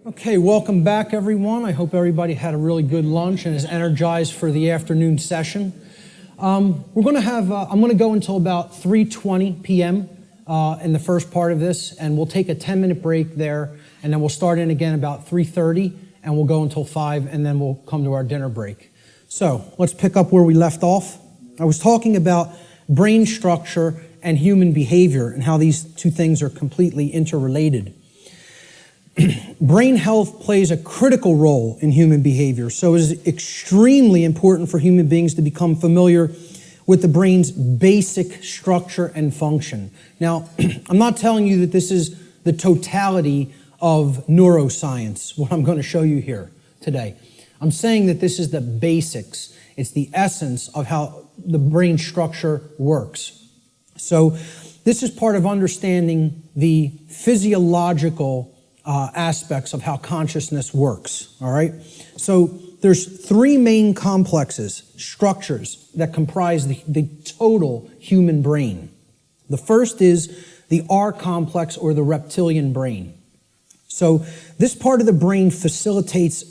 Okay, welcome back, everyone. I hope everybody had a really good lunch and is energized for the afternoon session. I'm going to go until about 3:20 p.m. In the first part of this, and we'll take a 10-minute break there, and then we'll start in again about 3:30, and we'll go until 5, and then we'll come to our dinner break. So let's pick up where we left off. I was talking about brain structure and human behavior and how these two things are completely interrelated. Brain health plays a critical role in human behavior, so it is extremely important for human beings to become familiar with the brain's basic structure and function. Now, I'm not telling you that this is the totality of neuroscience, what I'm going to show you here today. I'm saying that this is the basics. It's the essence of how the brain structure works. So this is part of understanding the physiological aspects of how consciousness works, all right? So there's three main complexes, structures, that comprise the total human brain. The first is the R complex, or the reptilian brain. So this part of the brain facilitates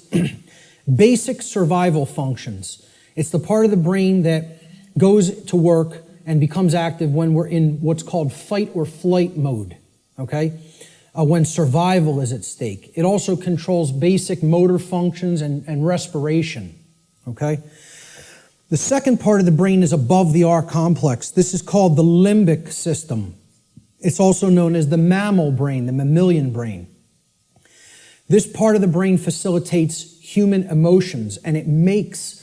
basic survival functions. It's the part of the brain that goes to work and becomes active when we're in what's called fight or flight mode, okay? When survival is at stake. It also controls basic motor functions and respiration, okay? The second part of the brain is above the R complex. This is called the limbic system. It's also known as the mammal brain, the mammalian brain. This part of the brain facilitates human emotions, and it makes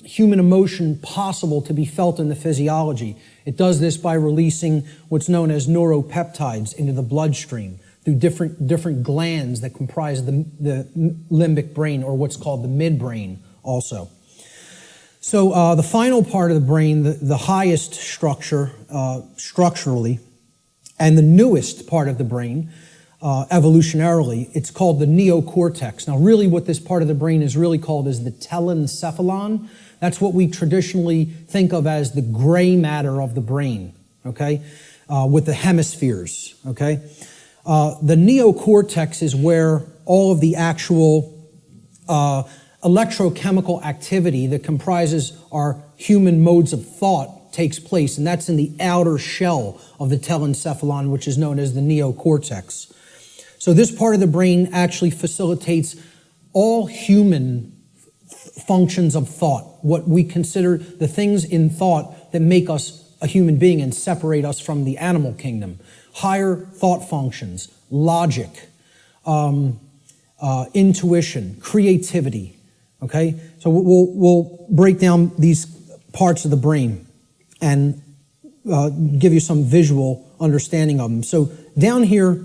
human emotion possible to be felt in the physiology. It does this by releasing what's known as neuropeptides into the bloodstream through different glands that comprise the limbic brain, or what's called the midbrain also. So the final part of the brain, the highest structure structurally, and the newest part of the brain evolutionarily, it's called the neocortex. Now really what this part of the brain is really called is the telencephalon. That's what we traditionally think of as the gray matter of the brain, okay, with the hemispheres, okay? The neocortex is where all of the actual electrochemical activity that comprises our human modes of thought takes place, and that's in the outer shell of the telencephalon, which is known as the neocortex. So this part of the brain actually facilitates all human functions of thought, what we consider the things in thought that make us a human being and separate us from the animal kingdom. Higher thought functions, logic, intuition, creativity, okay? So we'll break down these parts of the brain and give you some visual understanding of them. So down here,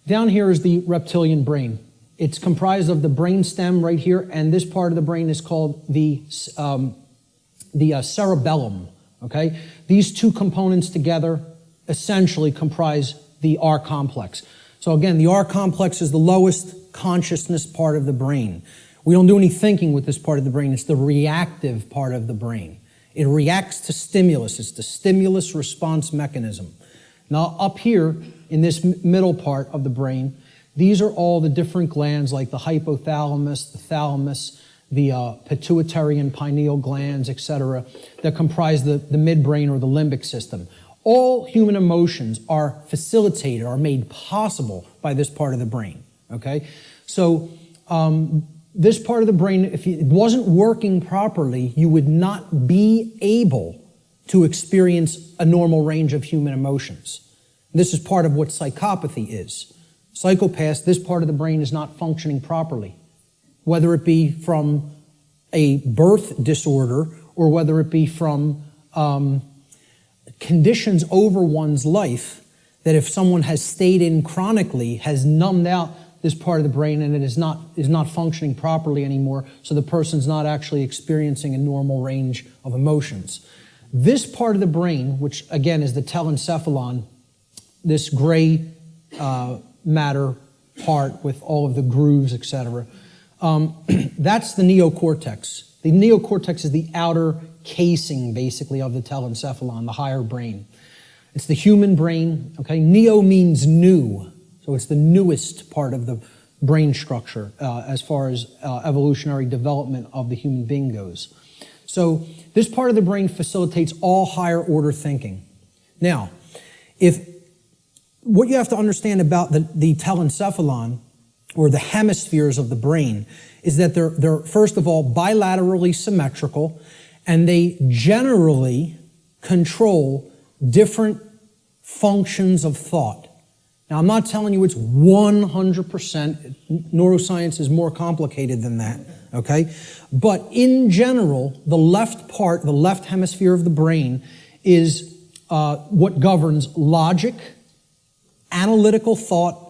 down here is the reptilian brain. It's comprised of the brain stem right here, and this part of the brain is called the cerebellum, okay? These two components together essentially comprise the R complex. So again, the R complex is the lowest consciousness part of the brain. We don't do any thinking with this part of the brain. It's the reactive part of the brain. It reacts to stimulus. It's the stimulus response mechanism. Now up here in this middle part of the brain, these are all the different glands like the hypothalamus, the thalamus, the pituitary and pineal glands, etc., that comprise the midbrain or the limbic system. All human emotions are facilitated, are made possible by this part of the brain, okay? So this part of the brain, if it wasn't working properly, you would not be able to experience a normal range of human emotions. This is part of what psychopathy is. Psychopaths, this part of the brain is not functioning properly, whether it be from a birth disorder or whether it be from conditions over one's life that if someone has stayed in chronically has numbed out this part of the brain and it is not functioning properly anymore, so the person's not actually experiencing a normal range of emotions. This part of the brain, which again is the telencephalon, this gray matter part with all of the grooves, etc., that's the neocortex. The neocortex is the outer casing, basically, of the telencephalon, the higher brain. It's the human brain, okay? Neo means new, so it's the newest part of the brain structure as far as evolutionary development of the human being goes. So this part of the brain facilitates all higher order thinking. Now, what you have to understand about the telencephalon, or the hemispheres of the brain, is that they're first of all bilaterally symmetrical, and they generally control different functions of thought. Now, I'm not telling you it's 100%. Neuroscience is more complicated than that, okay? But in general, the left hemisphere of the brain is what governs logic, analytical thought,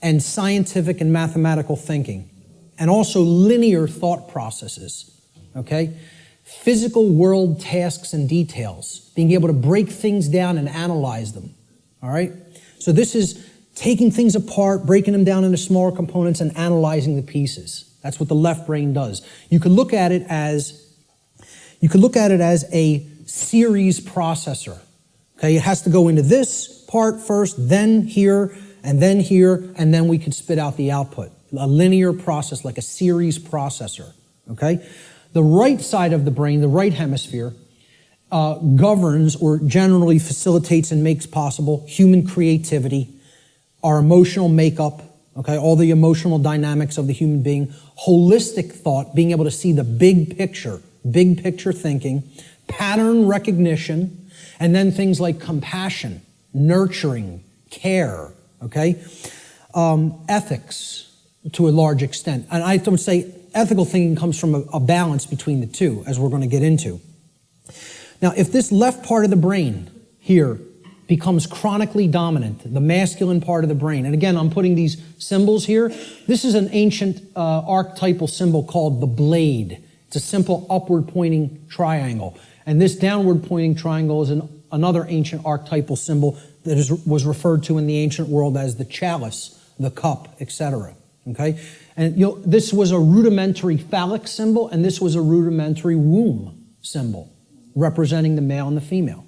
and scientific and mathematical thinking, and also linear thought processes, okay? Physical world tasks and details, being able to break things down and analyze them, all right? So this is taking things apart, breaking them down into smaller components and analyzing the pieces. That's what the left brain does. You could look at it as a series processor, okay? It has to go into this part first, then here, and then we could spit out the output. A linear process, like a series processor, okay? The right side of the brain, the right hemisphere, governs or generally facilitates and makes possible human creativity, our emotional makeup, okay, all the emotional dynamics of the human being, holistic thought, being able to see the big picture thinking, pattern recognition, and then things like compassion, nurturing, care, okay? Ethics, to a large extent. And I would say ethical thinking comes from a balance between the two, as we're going to get into. Now, if this left part of the brain here becomes chronically dominant, the masculine part of the brain, and again, I'm putting these symbols here. This is an ancient archetypal symbol called the blade. It's a simple upward-pointing triangle. And this downward-pointing triangle is another ancient archetypal symbol that was referred to in the ancient world as the chalice, the cup, etc. Okay? And this was a rudimentary phallic symbol, and this was a rudimentary womb symbol, representing the male and the female,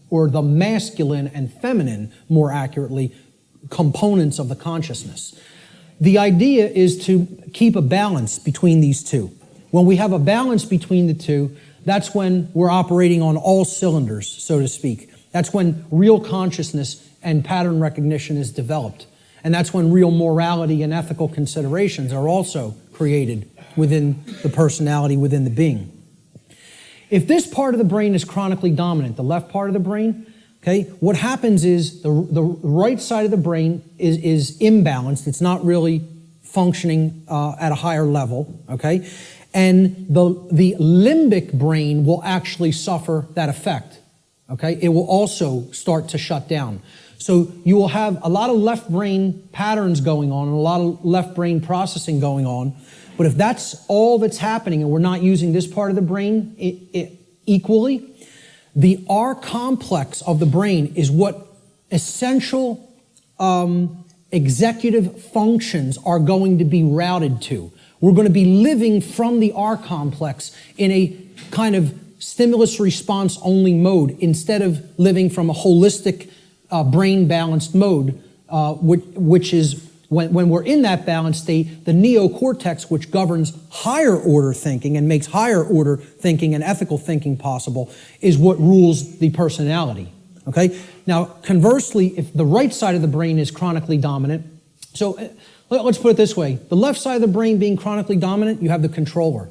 or the masculine and feminine, more accurately, components of the consciousness. The idea is to keep a balance between these two. When we have a balance between the two, that's when we're operating on all cylinders, so to speak. That's when real consciousness and pattern recognition is developed. And that's when real morality and ethical considerations are also created within the personality, within the being. If this part of the brain is chronically dominant, the left part of the brain, okay, what happens is the right side of the brain is imbalanced. It's not really functioning at a higher level, okay? And the limbic brain will actually suffer that effect, okay? It will also start to shut down. So you will have a lot of left brain patterns going on and a lot of left brain processing going on. But if that's all that's happening and we're not using this part of the brain equally, the R complex of the brain is what essential executive functions are going to be routed to. We're going to be living from the R complex in a kind of stimulus response only mode instead of living from a holistic brain balanced mode, which is when we're in that balanced state, the neocortex, which governs higher order thinking and makes higher order thinking and ethical thinking possible, is what rules the personality. Okay? Now, conversely, if the right side of the brain is chronically dominant, so let's put it this way. The left side of the brain being chronically dominant, you have the controller.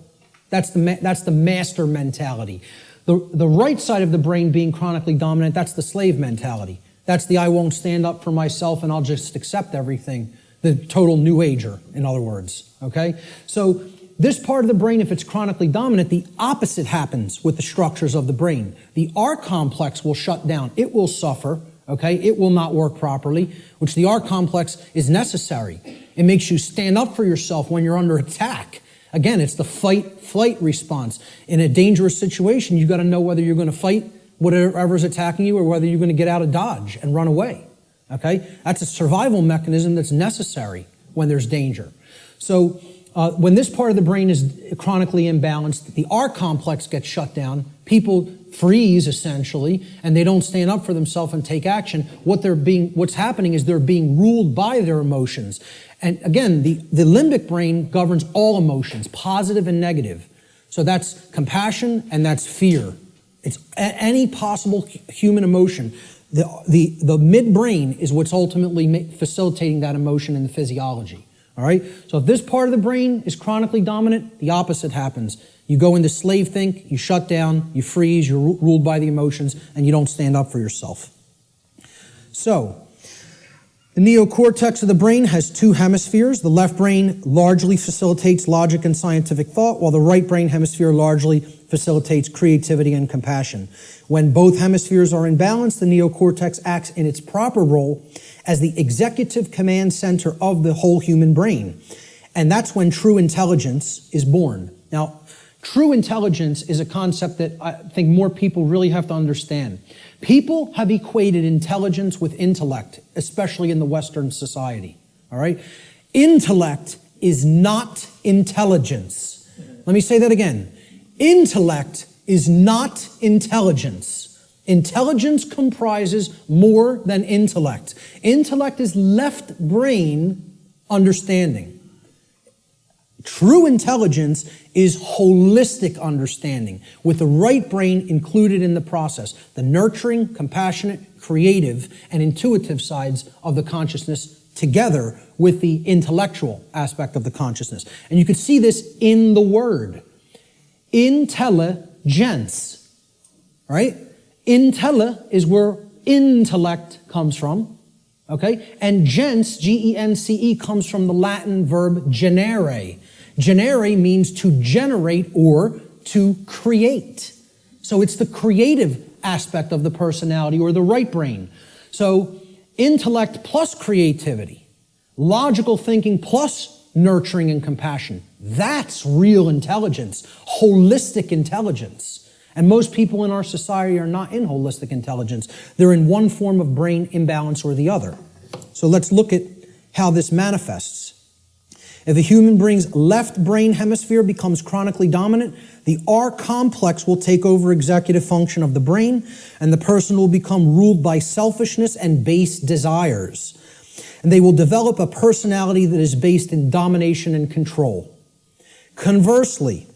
That's the master mentality. The right side of the brain being chronically dominant, that's the slave mentality. That's the I won't stand up for myself and I'll just accept everything. The total new ager, in other words, okay? So this part of the brain, if it's chronically dominant, the opposite happens with the structures of the brain. The R complex will shut down. It will suffer, okay? It will not work properly, which the R complex is necessary. It makes you stand up for yourself when you're under attack. Again, it's the fight-flight response. In a dangerous situation, you've got to know whether you're going to fight whatever's attacking you or whether you're going to get out of dodge and run away. Okay? That's a survival mechanism that's necessary when there's danger. So when this part of the brain is chronically imbalanced, the R complex gets shut down, People freeze, essentially, and they don't stand up for themselves and take action. What's happening is they're being ruled by their emotions. And again, the limbic brain governs all emotions, positive and negative. So that's compassion and that's fear. It's any possible human emotion. The midbrain is what's ultimately facilitating that emotion in the physiology. All right? So if this part of the brain is chronically dominant, the opposite happens. You go into slave think, you shut down, you freeze, you're ruled by the emotions, and you don't stand up for yourself. So, the neocortex of the brain has two hemispheres. The left brain largely facilitates logic and scientific thought, while the right brain hemisphere largely facilitates creativity and compassion. When both hemispheres are in balance, the neocortex acts in its proper role as the executive command center of the whole human brain. And that's when true intelligence is born. Now, true intelligence is a concept that I think more people really have to understand. People have equated intelligence with intellect, especially in the Western society. All right? Intellect is not intelligence. Let me say that again. Intellect is not intelligence. Intelligence comprises more than intellect. Intellect is left brain understanding. True intelligence is holistic understanding, with the right brain included in the process, the nurturing, compassionate, creative, and intuitive sides of the consciousness together with the intellectual aspect of the consciousness. And you can see this in the word. Intelligence, right? Intella is where intellect comes from, okay? And gens, G-E-N-C-E, comes from the Latin verb generare. Generare means to generate or to create. So it's the creative aspect of the personality or the right brain. So intellect plus creativity, logical thinking plus nurturing and compassion. That's real intelligence, holistic intelligence. And most people in our society are not in holistic intelligence. They're in one form of brain imbalance or the other. So let's look at how this manifests. If a human brain's left brain hemisphere becomes chronically dominant, the R complex will take over executive function of the brain, and the person will become ruled by selfishness and base desires. And they will develop a personality that is based in domination and control. Conversely,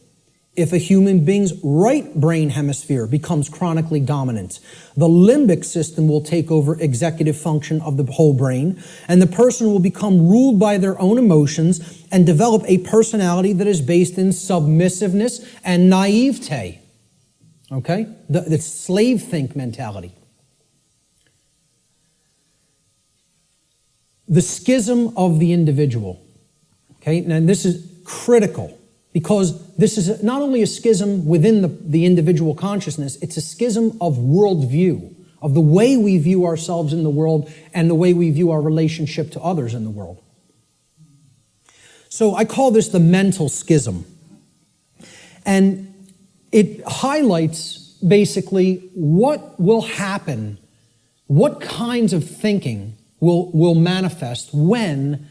if a human being's right brain hemisphere becomes chronically dominant, the limbic system will take over executive function of the whole brain, and the person will become ruled by their own emotions and develop a personality that is based in submissiveness and naivete. Okay? The slave think mentality. The schism of the individual. Okay? Now this is critical, because this is not only a schism within the individual consciousness, it's a schism of worldview, of the way we view ourselves in the world and the way we view our relationship to others in the world. So I call this the mental schism. And it highlights basically what will happen, what kinds of thinking will manifest when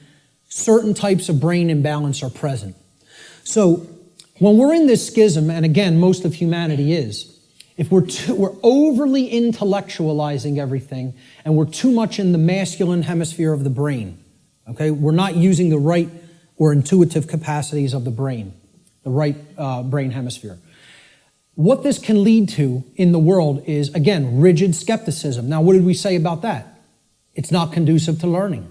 certain types of brain imbalance are present. So when we're in this schism, and again, most of humanity is, if we're overly intellectualizing everything and we're too much in the masculine hemisphere of the brain, okay, we're not using the right or intuitive capacities of the brain, the right brain hemisphere. What this can lead to in the world is, again, rigid skepticism. Now, what did we say about that? It's not conducive to learning.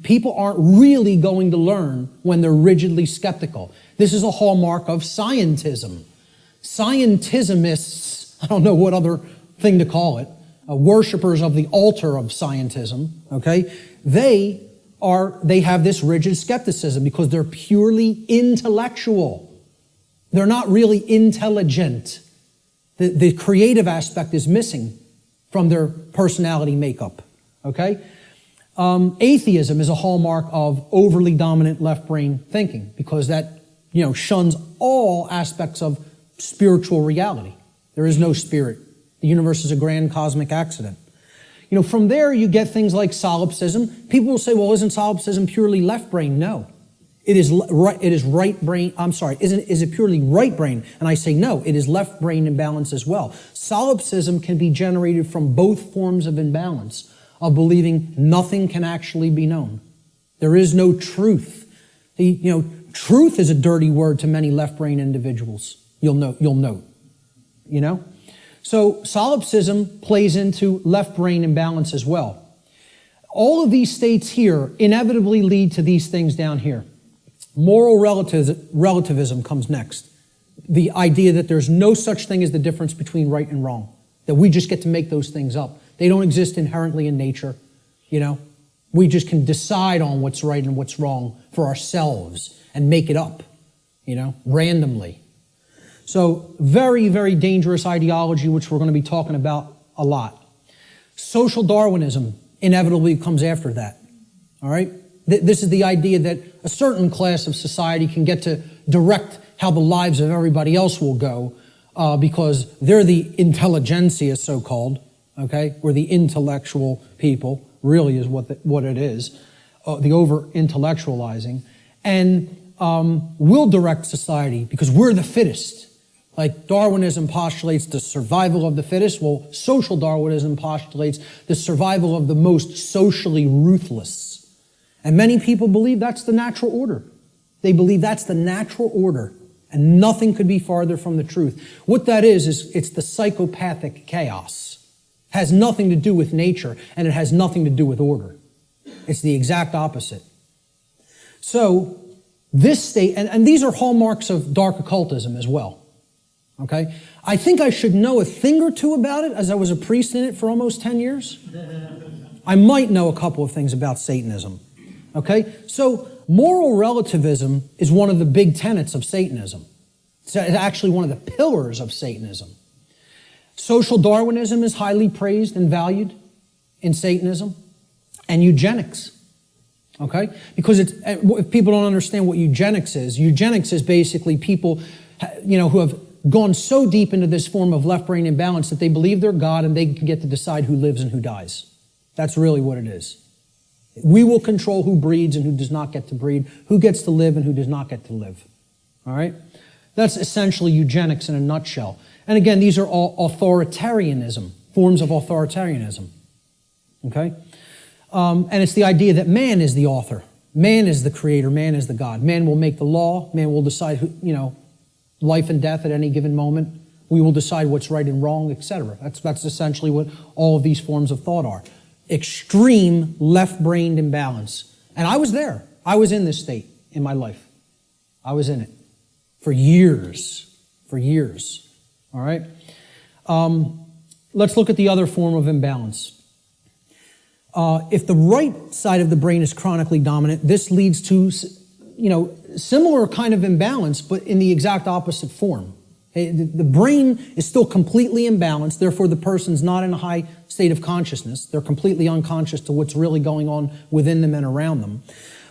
People aren't really going to learn when they're rigidly skeptical. This is a hallmark of scientism. Scientismists, I don't know what other thing to call it, worshipers of the altar of scientism, okay, they have this rigid skepticism because they're purely intellectual. They're not really intelligent. The creative aspect is missing from their personality makeup, okay? Atheism is a hallmark of overly dominant left brain thinking because that, shuns all aspects of spiritual reality. There is no spirit. The universe is a grand cosmic accident. From there you get things like solipsism. People will say, well, isn't solipsism purely left brain? No. It is right brain, I'm sorry, is it purely right brain? And I say no, it is left brain imbalance as well. Solipsism can be generated from both forms of imbalance, of believing nothing can actually be known. There is no truth. Truth is a dirty word to many left brain individuals. You'll note. So solipsism plays into left brain imbalance as well. All of these states here inevitably lead to these things down here. Moral relativism comes next. The idea that there's no such thing as the difference between right and wrong, that we just get to make those things up. They don't exist inherently in nature, We just can decide on what's right and what's wrong for ourselves and make it up, randomly. So very, very dangerous ideology, which we're going to be talking about a lot. Social Darwinism inevitably comes after that, all right? This is the idea that a certain class of society can get to direct how the lives of everybody else will go because they're the intelligentsia, so-called, okay? Or the intellectual people, really is what it is, the over-intellectualizing. And we'll direct society because we're the fittest. Like Darwinism postulates the survival of the fittest, well, social Darwinism postulates the survival of the most socially ruthless. And many people believe that's the natural order. They believe that's the natural order, and nothing could be farther from the truth. What that is it's the psychopathic chaos. It has nothing to do with nature, and it has nothing to do with order. It's the exact opposite. So, this state, and these are hallmarks of dark occultism as well. Okay? I think I should know a thing or two about it, as I was a priest in it for almost 10 years. I might know a couple of things about Satanism. Okay? So, moral relativism is one of the big tenets of Satanism. It's actually one of the pillars of Satanism. Social Darwinism is highly praised and valued in Satanism. And eugenics. Okay? Because if people don't understand what eugenics is basically people, who have gone so deep into this form of left brain imbalance that they believe they're God and they can get to decide who lives and who dies. That's really what it is. We will control who breeds and who does not get to breed, who gets to live and who does not get to live. All right? That's essentially eugenics in a nutshell. And again, these are all authoritarianism, forms of authoritarianism. Okay? And it's the idea that man is the author. Man is the creator. Man is the God. Man will make the law. Man will decide who, life and death at any given moment. We will decide what's right and wrong, etc. That's essentially what all of these forms of thought are. Extreme left-brained imbalance. And I was there. I was in this state in my life. I was in it for years. For years. All right? Let's look at the other form of imbalance. If the right side of the brain is chronically dominant, this leads to, similar kind of imbalance, but in the exact opposite form. The brain is still completely imbalanced, therefore the person's not in a high state of consciousness. They're completely unconscious to what's really going on within them and around them.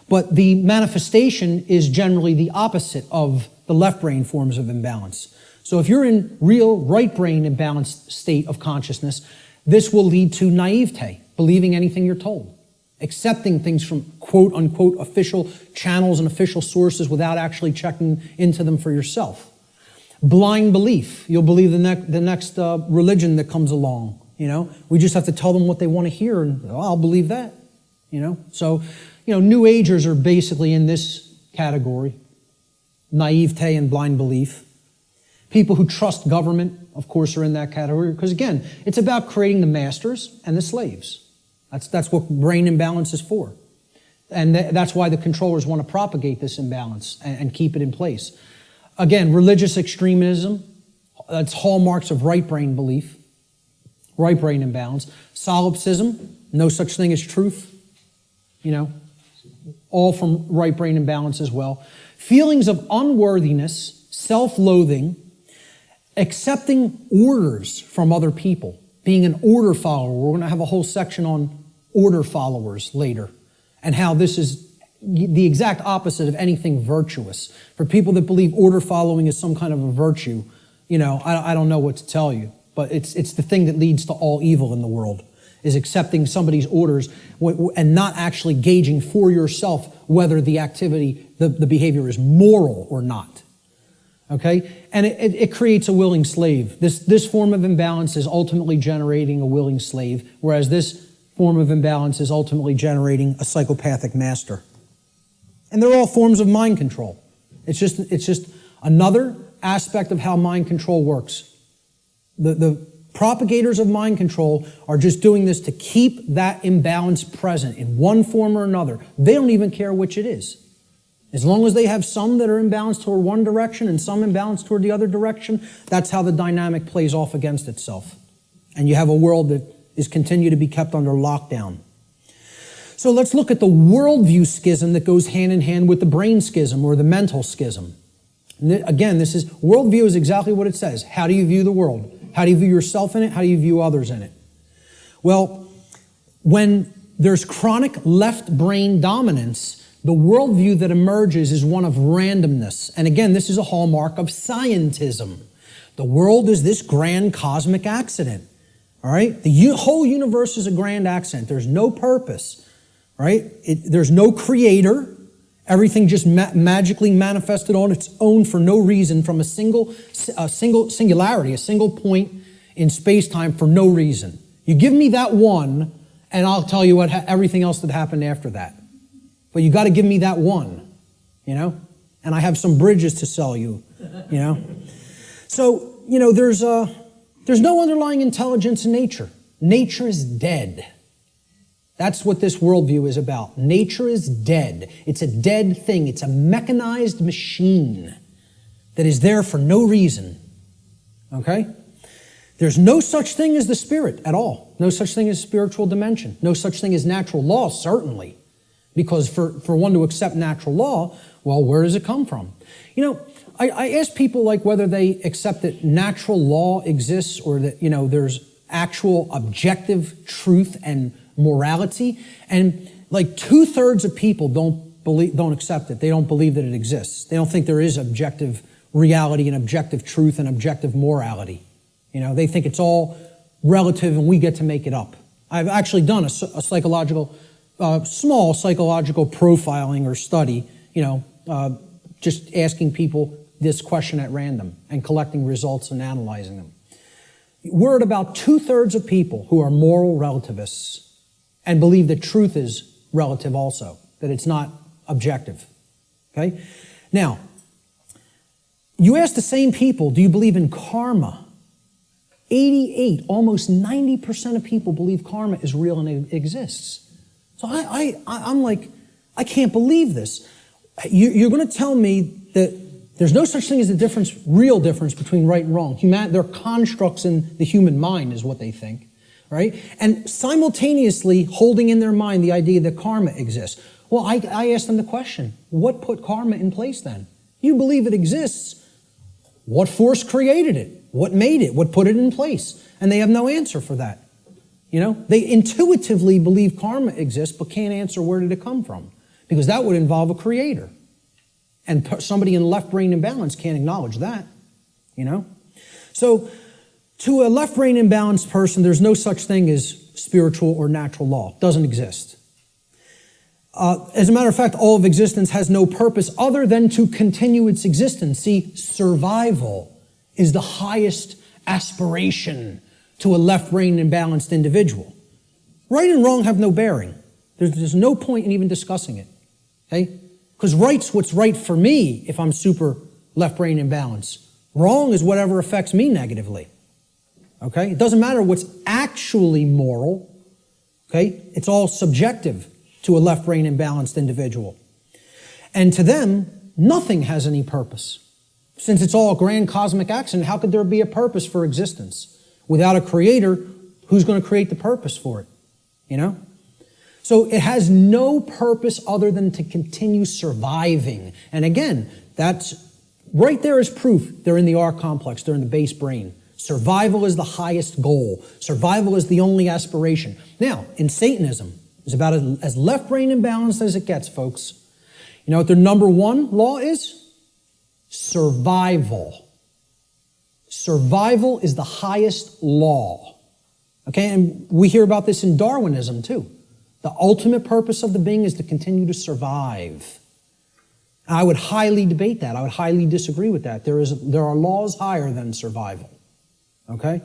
But the manifestation is generally the opposite of the left brain forms of imbalance. So if you're in real right brain imbalanced state of consciousness, this will lead to naivete, believing anything you're told, accepting things from quote unquote official channels and official sources without actually checking into them for yourself. Blind belief. You'll believe the next religion that comes along. We just have to tell them what they want to hear, and I'll believe that. So, New Agers are basically in this category: naivete and blind belief. People who trust government, of course, are in that category because, again, it's about creating the masters and the slaves. That's what brain imbalance is for, and that's why the controllers want to propagate this imbalance and keep it in place. Again, religious extremism, that's hallmarks of right brain belief, right brain imbalance. Solipsism, no such thing as truth, all from right brain imbalance as well. Feelings of unworthiness, self-loathing, accepting orders from other people, being an order follower. We're going to have a whole section on order followers later and how this is the exact opposite of anything virtuous. For people that believe order following is some kind of a virtue, I don't know what to tell you, but it's the thing that leads to all evil in the world. is accepting somebody's orders and not actually gauging for yourself whether the activity, the behavior is moral or not. Okay? And it creates a willing slave. This form of imbalance is ultimately generating a willing slave, whereas this form of imbalance is ultimately generating a psychopathic master. And they're all forms of mind control. It's just another aspect of how mind control works. The propagators of mind control are just doing this to keep that imbalance present in one form or another. They don't even care which it is. As long as they have some that are imbalanced toward one direction and some imbalanced toward the other direction, that's how the dynamic plays off against itself. And you have a world that is continued to be kept under lockdown. So let's look at the worldview schism that goes hand in hand with the brain schism or the mental schism. And again, worldview is exactly what it says. How do you view the world? How do you view yourself in it? How do you view others in it? Well, when there's chronic left brain dominance, the worldview that emerges is one of randomness. And again, this is a hallmark of scientism. The world is this grand cosmic accident. All right? The whole universe is a grand accident. There's no purpose. Right? There's no creator. Everything just magically manifested on its own for no reason from a single singularity, a single point in space-time for no reason. You give me that one, and I'll tell you everything else that happened after that. But you got to give me that one, you know? And I have some bridges to sell you, you know? So, you know, there's no underlying intelligence in nature. Nature is dead. That's what this worldview is about. Nature is dead. It's a dead thing. It's a mechanized machine that is there for no reason. Okay? There's no such thing as the spirit at all. No such thing as spiritual dimension. No such thing as natural law, certainly. Because for one to accept natural law, well, where does it come from? You know, I ask people like whether they accept that natural law exists or that, you know, there's actual objective truth and morality, and like 2/3 of people don't accept it. They don't believe that it exists. They don't think there is objective reality and objective truth and objective morality. You know, they think it's all relative and we get to make it up. I've actually done a psychological, small psychological profiling or study, you know, just asking people this question at random and collecting results and analyzing them. We're at about 2/3 of people who are moral relativists and believe that truth is relative also, that it's not objective. Okay? Now, you ask the same people, do you believe in karma? 88, almost 90% of people believe karma is real and it exists. So I'm like, I can't believe this. You're going to tell me that there's no such thing as a real difference between right and wrong. They're constructs in the human mind is what they think. Right? And simultaneously holding in their mind the idea that karma exists. Well, I asked them the question, what put karma in place then? You believe it exists. What force created it? What made it? What put it in place? And they have no answer for that. You know, they intuitively believe karma exists, but can't answer where did it come from? Because that would involve a creator. And somebody in left brain imbalance can't acknowledge that. You know? So, to a left brain imbalanced person, there's no such thing as spiritual or natural law. It doesn't exist. As a matter of fact, all of existence has no purpose other than to continue its existence. See, survival is the highest aspiration to a left brain imbalanced individual. Right and wrong have no bearing. There's no point in even discussing it. Okay? Because right's what's right for me if I'm super left brain imbalanced. Wrong is whatever affects me negatively. Okay? It doesn't matter what's actually moral. Okay? It's all subjective to a left brain imbalanced individual. And to them, nothing has any purpose. Since it's all a grand cosmic accident, how could there be a purpose for existence? Without a creator, who's going to create the purpose for it? You know? So it has no purpose other than to continue surviving. And again, that's right there is proof they're in the R complex, they're in the base brain. Survival is the highest goal. Survival is the only aspiration. Now, in Satanism, it's about as left brain imbalanced as it gets, folks. You know what their number one law is? Survival. Survival is the highest law. Okay, and we hear about this in Darwinism too. The ultimate purpose of the being is to continue to survive. And I would highly debate that. I would highly disagree with that. There are laws higher than survival. Okay?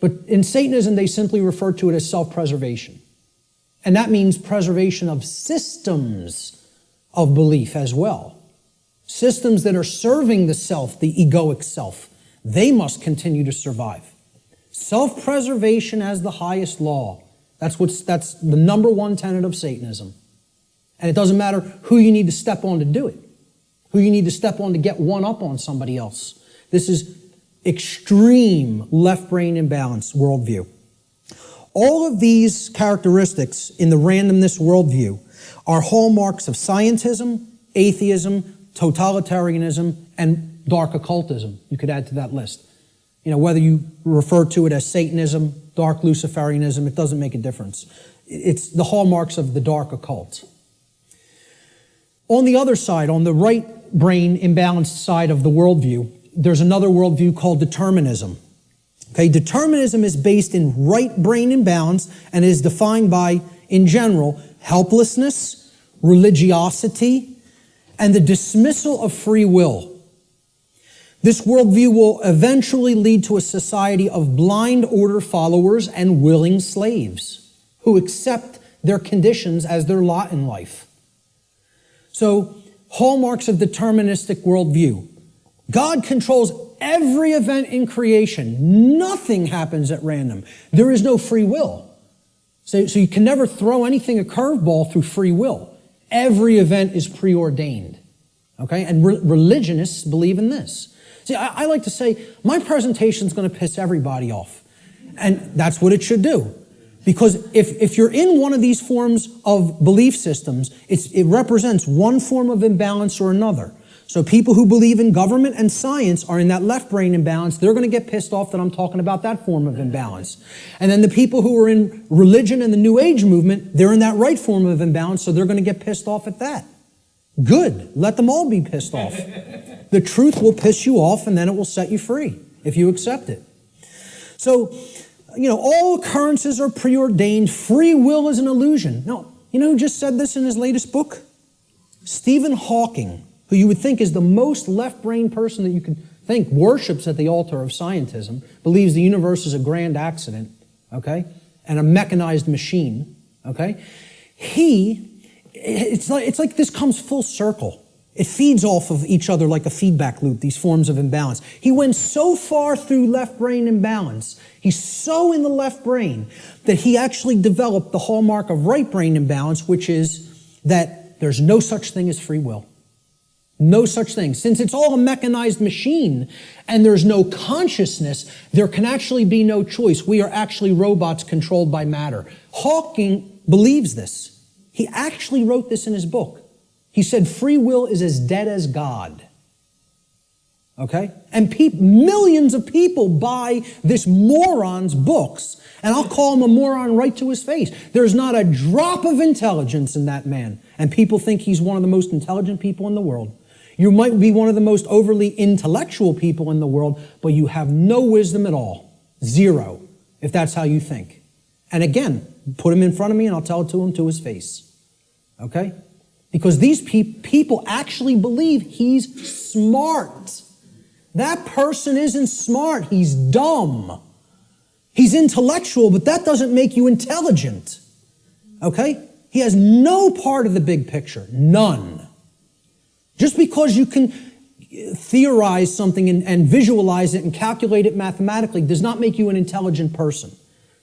But in Satanism, they simply refer to it as self-preservation. And that means preservation of systems of belief as well. Systems that are serving the self, the egoic self. They must continue to survive. Self-preservation as the highest law. That's the number one tenet of Satanism. And it doesn't matter who you need to step on to do it. Who you need to step on to get one up on somebody else. This is extreme left brain imbalance worldview. All of these characteristics in the randomness worldview are hallmarks of scientism, atheism, totalitarianism, and dark occultism. You could add to that list. You know, whether you refer to it as Satanism, dark Luciferianism, it doesn't make a difference. It's the hallmarks of the dark occult. On the other side, on the right brain imbalanced side of the worldview, there's another worldview called determinism. Okay, determinism is based in right brain imbalance and is defined by, in general, helplessness, religiosity, and the dismissal of free will. This worldview will eventually lead to a society of blind order followers and willing slaves who accept their conditions as their lot in life. So, hallmarks of deterministic worldview. God controls every event in creation. Nothing happens at random. There is no free will. So you can never throw anything a curveball through free will. Every event is preordained. Okay? And religionists believe in this. See, I like to say, my presentation is going to piss everybody off. And that's what it should do. Because if you're in one of these forms of belief systems, it represents one form of imbalance or another. So people who believe in government and science are in that left brain imbalance. They're going to get pissed off that I'm talking about that form of imbalance. And then the people who are in religion and the New Age movement, they're in that right form of imbalance, so they're going to get pissed off at that. Good. Let them all be pissed off. The truth will piss you off, and then it will set you free if you accept it. So, all occurrences are preordained. Free will is an illusion. No, you know who just said this in his latest book? Stephen Hawking, who you would think is the most left-brain person that you could think, worships at the altar of scientism, believes the universe is a grand accident, okay, and a mechanized machine, okay? It's like this comes full circle. It feeds off of each other like a feedback loop, these forms of imbalance. He went so far through left brain imbalance, he's so in the left brain, that he actually developed the hallmark of right brain imbalance, which is that there's no such thing as free will. No such thing. Since it's all a mechanized machine and there's no consciousness, there can actually be no choice. We are actually robots controlled by matter. Hawking believes this. He actually wrote this in his book. He said free will is as dead as God. Okay? And millions of people buy this moron's books, and I'll call him a moron right to his face. There's not a drop of intelligence in that man, and people think he's one of the most intelligent people in the world. You might be one of the most overly intellectual people in the world, but you have no wisdom at all. Zero, if that's how you think. And again, put him in front of me and I'll tell it to him to his face. Okay? Because these people actually believe he's smart. That person isn't smart. He's dumb. He's intellectual, but that doesn't make you intelligent. Okay? He has no part of the big picture. None. Just because you can theorize something and visualize it and calculate it mathematically does not make you an intelligent person.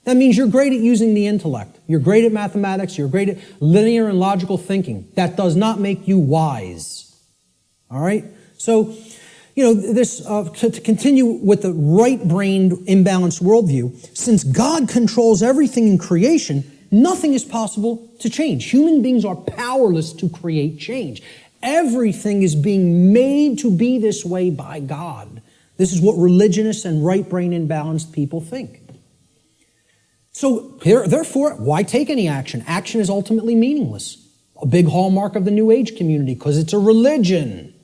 That means you're great at using the intellect. You're great at mathematics. You're great at linear and logical thinking. That does not make you wise. All right? So, to continue with the right-brained imbalanced worldview, since God controls everything in creation, nothing is possible to change. Human beings are powerless to create change. Everything is being made to be this way by God. This is what religionists and right-brain imbalanced people think. So, therefore, why take any action? Action is ultimately meaningless. A big hallmark of the New Age community, because it's a religion.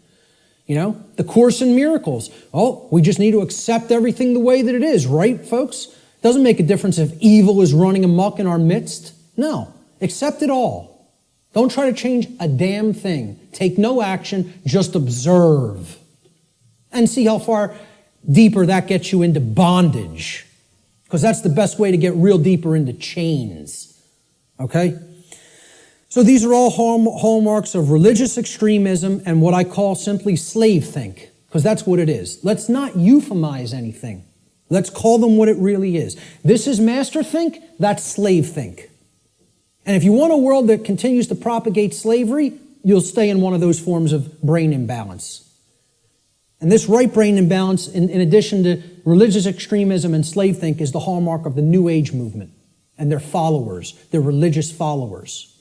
The Course in Miracles. Oh, we just need to accept everything the way that it is, right, folks? Doesn't make a difference if evil is running amok in our midst. No, accept it all. Don't try to change a damn thing. Take no action, just observe. And see how far deeper that gets you into bondage. Because that's the best way to get real deeper into chains. Okay? So these are all hallmarks of religious extremism and what I call simply slave think. Because that's what it is. Let's not euphemize anything. Let's call them what it really is. This is master think, that's slave think. And if you want a world that continues to propagate slavery, you'll stay in one of those forms of brain imbalance. And this right brain imbalance, in addition to religious extremism and slave think, is the hallmark of the New Age movement and their followers, their religious followers.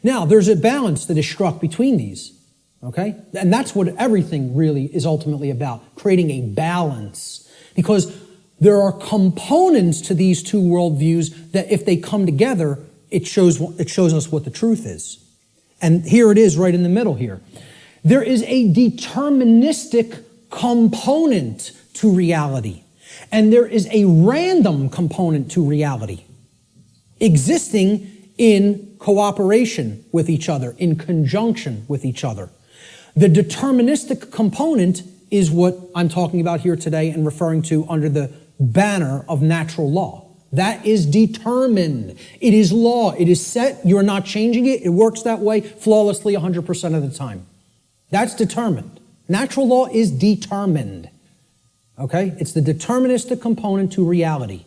Now, there's a balance that is struck between these, okay? And that's what everything really is ultimately about, creating a balance. Because there are components to these two worldviews that if they come together, it shows us what the truth is. And here it is right in the middle here. There is a deterministic component to reality, and there is a random component to reality, existing in cooperation with each other, in conjunction with each other. The deterministic component is what I'm talking about here today and referring to under the banner of natural law. That is determined. It is law. It is set. You're not changing it. It works that way flawlessly 100% of the time. That's determined. Natural law is determined. Okay? It's the deterministic component to reality.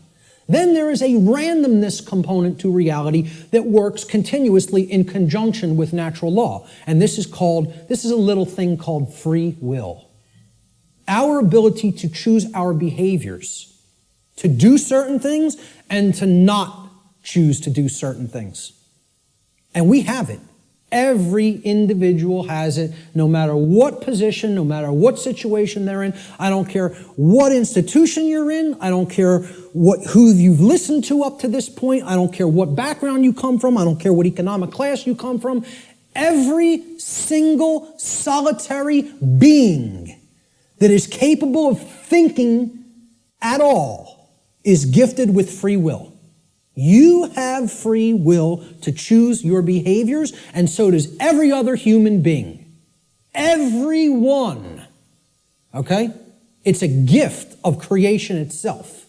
Then there is a randomness component to reality that works continuously in conjunction with natural law. And this is a little thing called free will. Our ability to choose our behaviors, to do certain things and to not choose to do certain things. And we have it. Every individual has it, no matter what position, no matter what situation they're in. I don't care what institution you're in. I don't care who you've listened to up to this point. I don't care what background you come from. I don't care what economic class you come from. Every single solitary being that is capable of thinking at all is gifted with free will. You have free will to choose your behaviors, and so does every other human being. Everyone. Okay? It's a gift of creation itself.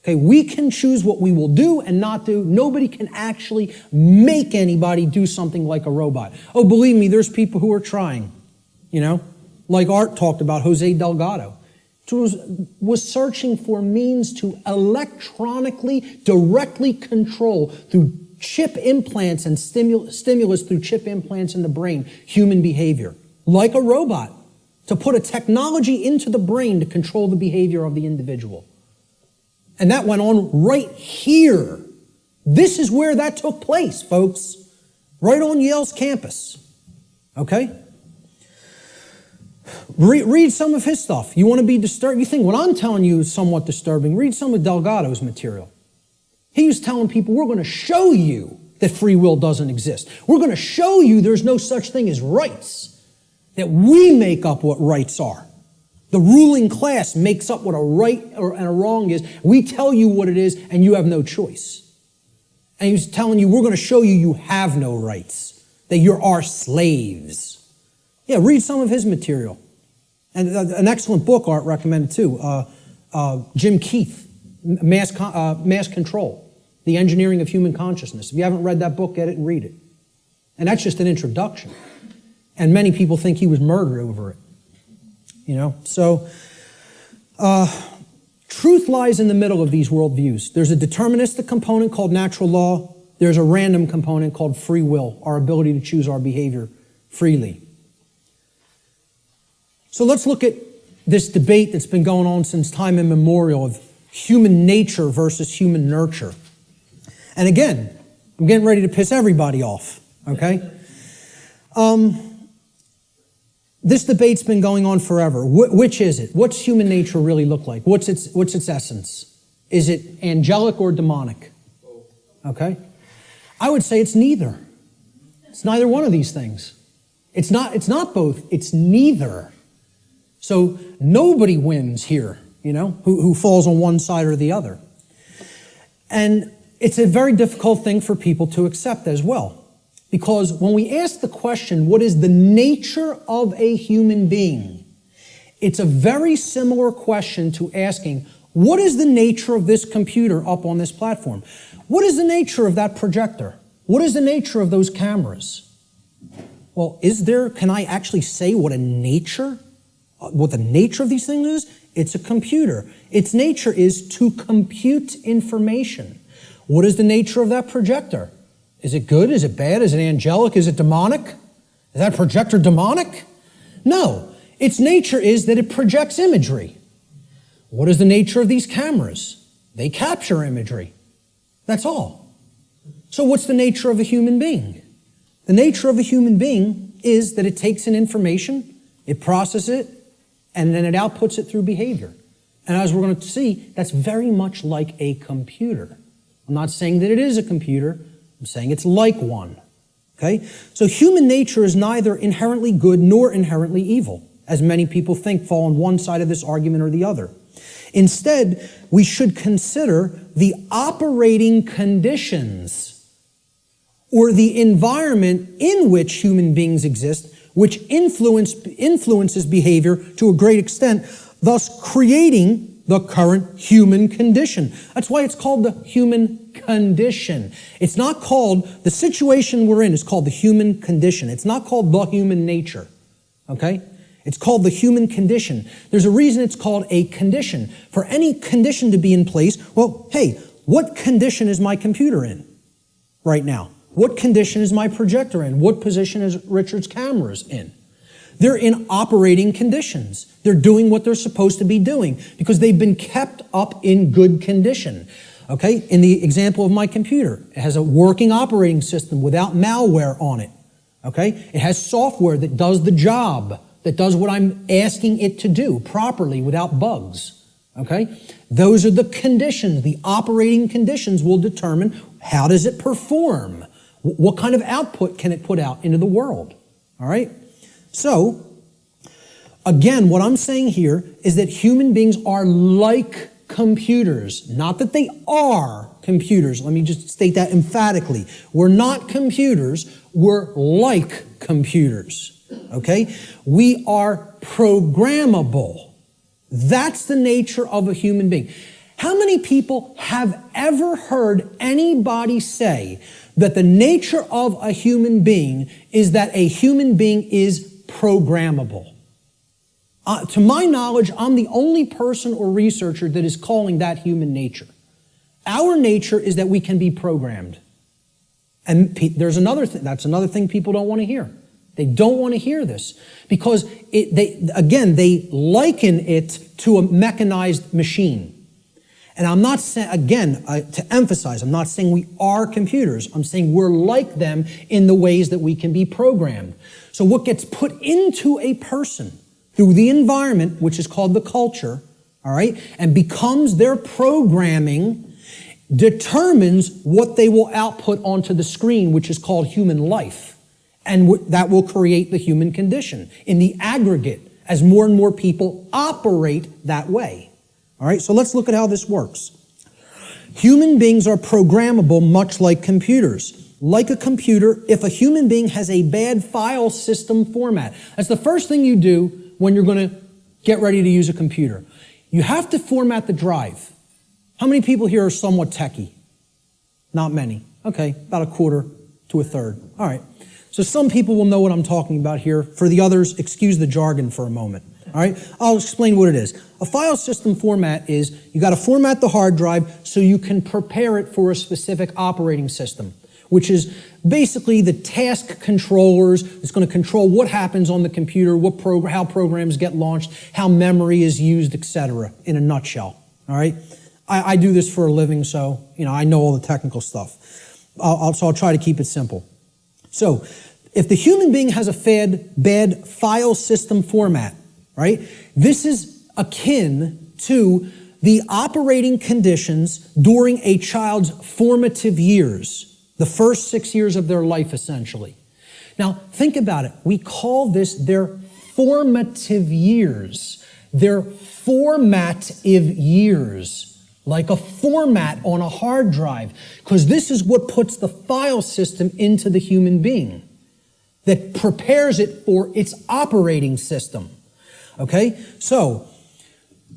Okay, we can choose what we will do and not do. Nobody can actually make anybody do something like a robot. Oh, believe me, there's people who are trying. You know, like Art talked about, Jose Delgado. Was searching for means to electronically, directly control through chip implants and stimulus through chip implants in the brain, human behavior, like a robot, to put a technology into the brain to control the behavior of the individual. And that went on right here. This is where that took place, folks, right on Yale's campus, okay? Read some of his stuff. You want to be disturbed? You think what I'm telling you is somewhat disturbing. Read some of Delgado's material. He was telling people, we're going to show you that free will doesn't exist. We're going to show you there's no such thing as rights, that we make up what rights are. The ruling class makes up what a right and a wrong is. We tell you what it is, and you have no choice. And he's telling you, we're going to show you you have no rights, that you're our slaves. Yeah, read some of his material. And an excellent book, Art recommended too, Jim Keith, Mass Control, The Engineering of Human Consciousness. If you haven't read that book, get it and read it. And that's just an introduction. And many people think he was murdered over it. You know, so truth lies in the middle of these worldviews. There's a deterministic component called natural law. There's a random component called free will, our ability to choose our behavior freely. So let's look at this debate that's been going on since time immemorial of human nature versus human nurture. And again, I'm getting ready to piss everybody off, okay? This debate's been going on forever. Which is it? What's human nature really look like? What's its essence? Is it angelic or demonic? Okay? I would say it's neither. It's neither one of these things. It's not both. It's neither. So nobody wins here, you know, who falls on one side or the other. And it's a very difficult thing for people to accept as well. Because when we ask the question, what is the nature of a human being? It's a very similar question to asking, what is the nature of this computer up on this platform? What is the nature of that projector? What is the nature of those cameras? Well, can I actually say what the nature of these things is? It's a computer. Its nature is to compute information. What is the nature of that projector? Is it good? Is it bad? Is it angelic? Is it demonic? Is that projector demonic? No. Its nature is that it projects imagery. What is the nature of these cameras? They capture imagery. That's all. So what's the nature of a human being? The nature of a human being is that it takes in information, it processes it, and then it outputs it through behavior. And as we're going to see, that's very much like a computer. I'm not saying that it is a computer. I'm saying it's like one. Okay? So human nature is neither inherently good nor inherently evil, as many people think fall on one side of this argument or the other. Instead, we should consider the operating conditions or the environment in which human beings exist, which influences behavior to a great extent, thus creating the current human condition. That's why it's called the human condition. It's not called, the situation we're in is called the human condition. It's not called the human nature, okay? It's called the human condition. There's a reason it's called a condition. For any condition to be in place, well, hey, what condition is my computer in right now? What condition is my projector in? What position is Richard's cameras in? They're in operating conditions. They're doing what they're supposed to be doing because they've been kept up in good condition. Okay, in the example of my computer, it has a working operating system without malware on it. Okay, it has software that does the job, that does what I'm asking it to do properly without bugs. Okay, those are the conditions. The operating conditions will determine how does it perform? What kind of output can it put out into the world? All right. So, again, what I'm saying here is that human beings are like computers. Not that they are computers. Let me just state that emphatically. We're not computers. We're like computers. Okay? We are programmable. That's the nature of a human being. How many people have ever heard anybody say that the nature of a human being is that a human being is programmable? To my knowledge, I'm the only person or researcher that is calling that human nature. Our nature is that we can be programmed. And there's another thing. That's another thing people don't want to hear. They don't want to hear this because they liken it to a mechanized machine. And I'm not saying, again, to emphasize, I'm not saying we are computers. I'm saying we're like them in the ways that we can be programmed. So what gets put into a person through the environment, which is called the culture, all right, and becomes their programming, determines what they will output onto the screen, which is called human life. And that will create the human condition in the aggregate as more and more people operate that way. All right, so let's look at how this works. Human beings are programmable much like computers. Like a computer, if a human being has a bad file system format, that's the first thing you do when you're going to get ready to use a computer. You have to format the drive. How many people here are somewhat techie? Not many. Okay, about a quarter to a third. All right. So some people will know what I'm talking about here. For the others, excuse the jargon for a moment. All right, I'll explain what it is. A file system format is you got to format the hard drive so you can prepare it for a specific operating system, which is basically the task controllers. It's going to control what happens on the computer, how programs get launched, how memory is used, etc. in a nutshell. All right, I do this for a living, so I know all the technical stuff. So I'll try to keep it simple. So if the human being has a bad file system format, right? This is akin to the operating conditions during a child's formative years, the first 6 years of their life, essentially. Now, think about it. We call this their formative years. Their formative years. like a format on a hard drive, because this is what puts the file system into the human being, that prepares it for its operating system. Okay? So,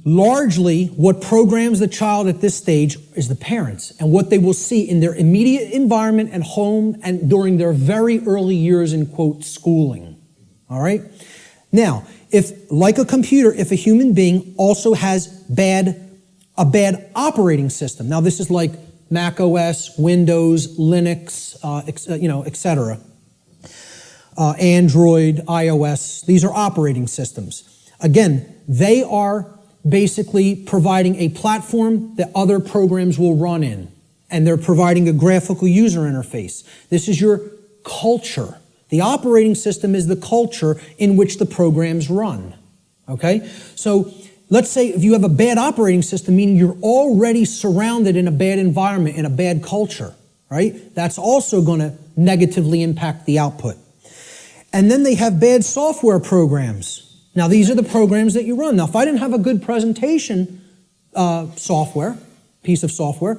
largely, what programs the child at this stage is the parents and what they will see in their immediate environment and home and during their very early years in, quote, schooling. All right? Now, if, like a computer, if a human being also has a bad operating system. Now, this is like Mac OS, Windows, Linux, etc. Android, iOS. These are operating systems. Again, they are basically providing a platform that other programs will run in, and they're providing a graphical user interface. This is your culture. The operating system is the culture in which the programs run. Okay? So let's say if you have a bad operating system, meaning you're already surrounded in a bad environment, in a bad culture, right? That's also going to negatively impact the output. And then they have bad software programs. Now, these are the programs that you run. Now, if I didn't have a good presentation piece of software,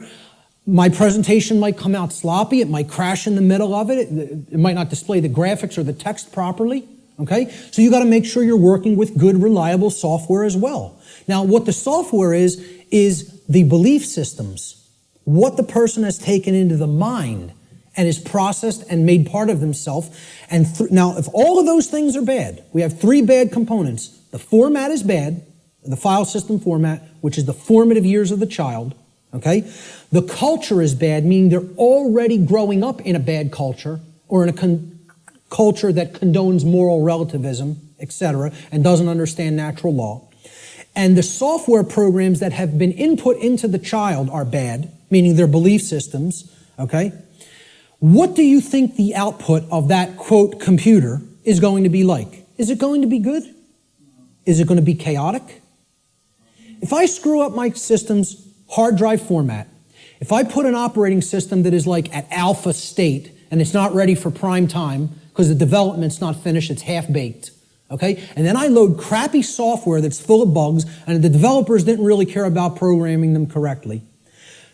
my presentation might come out sloppy. It might crash in the middle of it. It might not display the graphics or the text properly. Okay? So you got to make sure you're working with good, reliable software as well. Now, what the software is the belief systems, what the person has taken into the mind and is processed and made part of themselves. And now, if all of those things are bad, we have three bad components. The format is bad, the file system format, which is the formative years of the child. Okay? The culture is bad, meaning they're already growing up in a bad culture or in a culture that condones moral relativism, etc., and doesn't understand natural law. And the software programs that have been input into the child are bad, meaning their belief systems. Okay? What do you think the output of that, quote, computer is going to be like? Is it going to be good? Is it going to be chaotic? If I screw up my system's hard drive format, if I put an operating system that is like at alpha state and it's not ready for prime time because the development's not finished, it's half-baked, okay? And then I load crappy software that's full of bugs and the developers didn't really care about programming them correctly,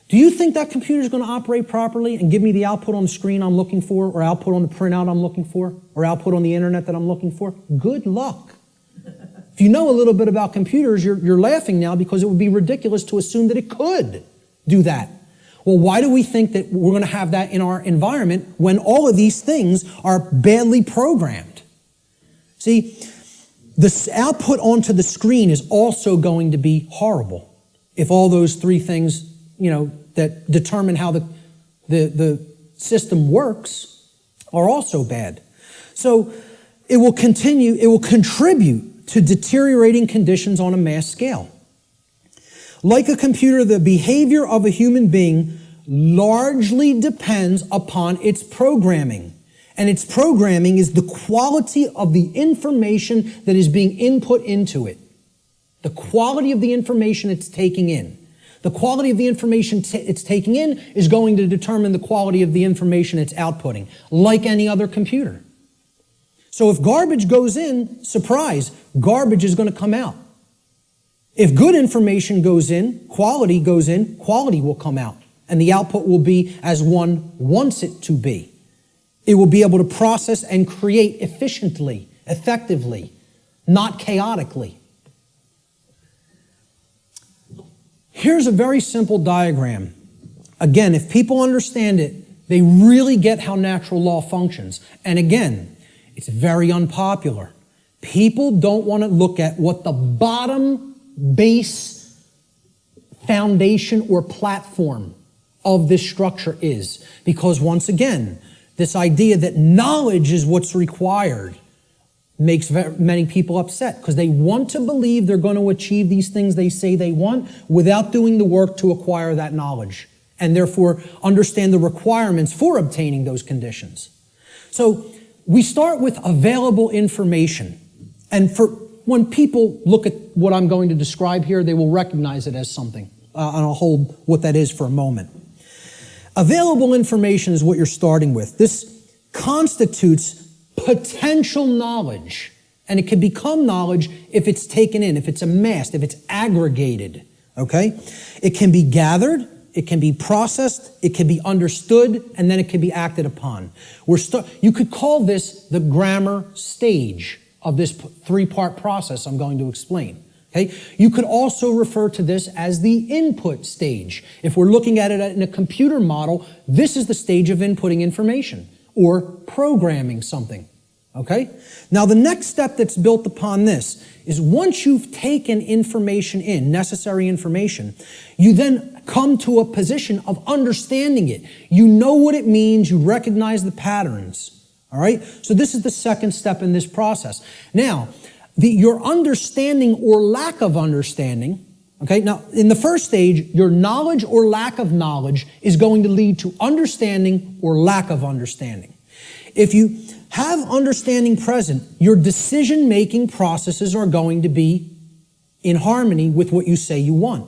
do you think that computer is going to operate properly and give me the output on the screen I'm looking for, or output on the printout I'm looking for, or output on the internet that I'm looking for? Good luck. If you know a little bit about computers, you're laughing now because it would be ridiculous to assume that it could do that. Well, why do we think that we're going to have that in our environment when all of these things are badly programmed? See, the output onto the screen is also going to be horrible if all those three things, that determine how the system works are also bad. So it will contribute to deteriorating conditions on a mass scale. Like a computer, the behavior of a human being largely depends upon its programming. And its programming is the quality of the information that is being input into it. The quality of the information it's taking in. The quality of the information it's taking in is going to determine the quality of the information it's outputting, like any other computer. So if garbage goes in, surprise, garbage is going to come out. If good information goes in, quality will come out. And the output will be as one wants it to be. It will be able to process and create efficiently, effectively, not chaotically. Here's a very simple diagram. Again, if people understand it, they really get how natural law functions. And again, it's very unpopular. People don't want to look at what the bottom base foundation or platform of this structure is. Because once again, this idea that knowledge is what's required makes many people upset because they want to believe they're going to achieve these things they say they want without doing the work to acquire that knowledge and therefore understand the requirements for obtaining those conditions. So we start with available information. And when people look at what I'm going to describe here, they will recognize it as something. And I'll hold what that is for a moment. Available information is what you're starting with. This constitutes potential knowledge, and it can become knowledge if it's taken in, if it's amassed, if it's aggregated, okay? It can be gathered, it can be processed, it can be understood, and then it can be acted upon. You could call this the grammar stage of this three-part process I'm going to explain. Okay? You could also refer to this as the input stage. If we're looking at it in a computer model, this is the stage of inputting information or programming something. Okay? Now the next step that's built upon this is once you've taken information in, necessary information, you then come to a position of understanding it. You know what it means, you recognize the patterns. All right? So this is the second step in this process. Now, your understanding or lack of understanding, okay, now in the first stage, your knowledge or lack of knowledge is going to lead to understanding or lack of understanding. If you have understanding present, your decision-making processes are going to be in harmony with what you say you want,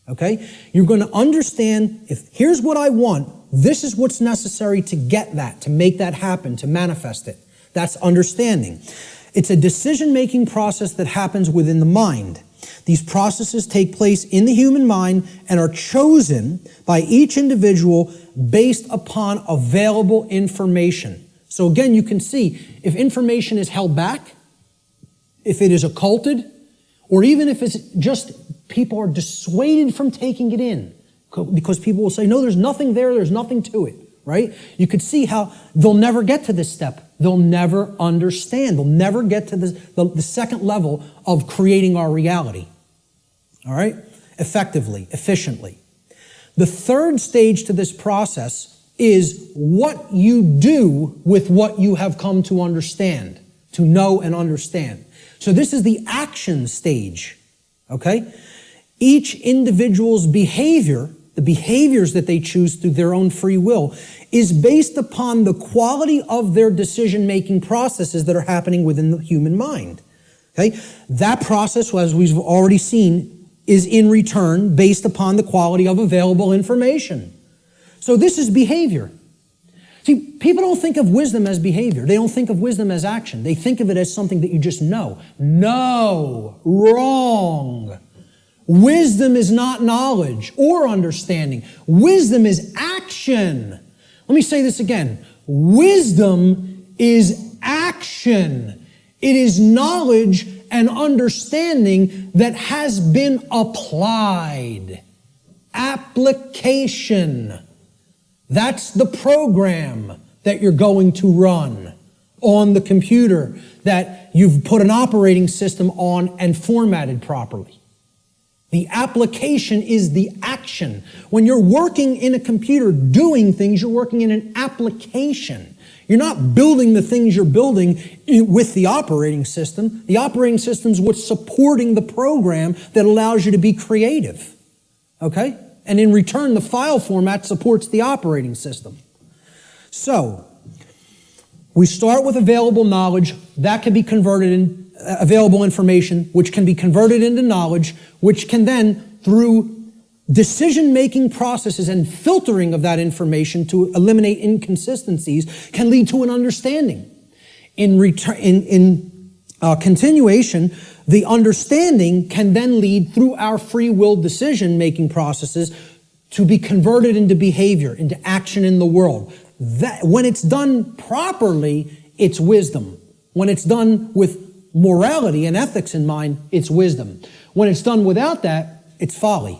okay? You're going to understand, if here's what I want, this is what's necessary to get that, to make that happen, to manifest it. That's understanding. It's a decision-making process that happens within the mind. These processes take place in the human mind and are chosen by each individual based upon available information. So again, you can see if information is held back, if it is occulted, or even if it's just people are dissuaded from taking it in because people will say, no, there's nothing there, there's nothing to it, right? You could see how they'll never get to this step. They'll never understand. They'll never get to the second level of creating our reality. All right? Effectively, efficiently. The third stage to this process is what you do with what you have come to understand, to know and understand. So this is the action stage. Okay? Each individual's behavior, the behaviors that they choose through their own free will, is based upon the quality of their decision-making processes that are happening within the human mind. Okay? That process, as we've already seen, is in return based upon the quality of available information. So this is behavior. See, people don't think of wisdom as behavior. They don't think of wisdom as action. They think of it as something that you just know. No, wrong. Wisdom is not knowledge or understanding. Wisdom is action. Let me say this again. Wisdom is action. It is knowledge and understanding that has been applied. Application. That's the program that you're going to run on the computer that you've put an operating system on and formatted properly. The application is the action. When you're working in a computer doing things, you're working in an application. You're not building the things you're building with the operating system. The operating system is what's supporting the program that allows you to be creative. Okay? And in return, the file format supports the operating system. So, we start with available knowledge. That can be converted in available information, which can be converted into knowledge, which can then, through decision-making processes and filtering of that information to eliminate inconsistencies, can lead to an understanding. In continuation, the understanding can then lead through our free will decision-making processes to be converted into behavior, into action in the world. That, when it's done properly, it's wisdom. When it's done with morality and ethics in mind, it's wisdom. When it's done without that, it's folly.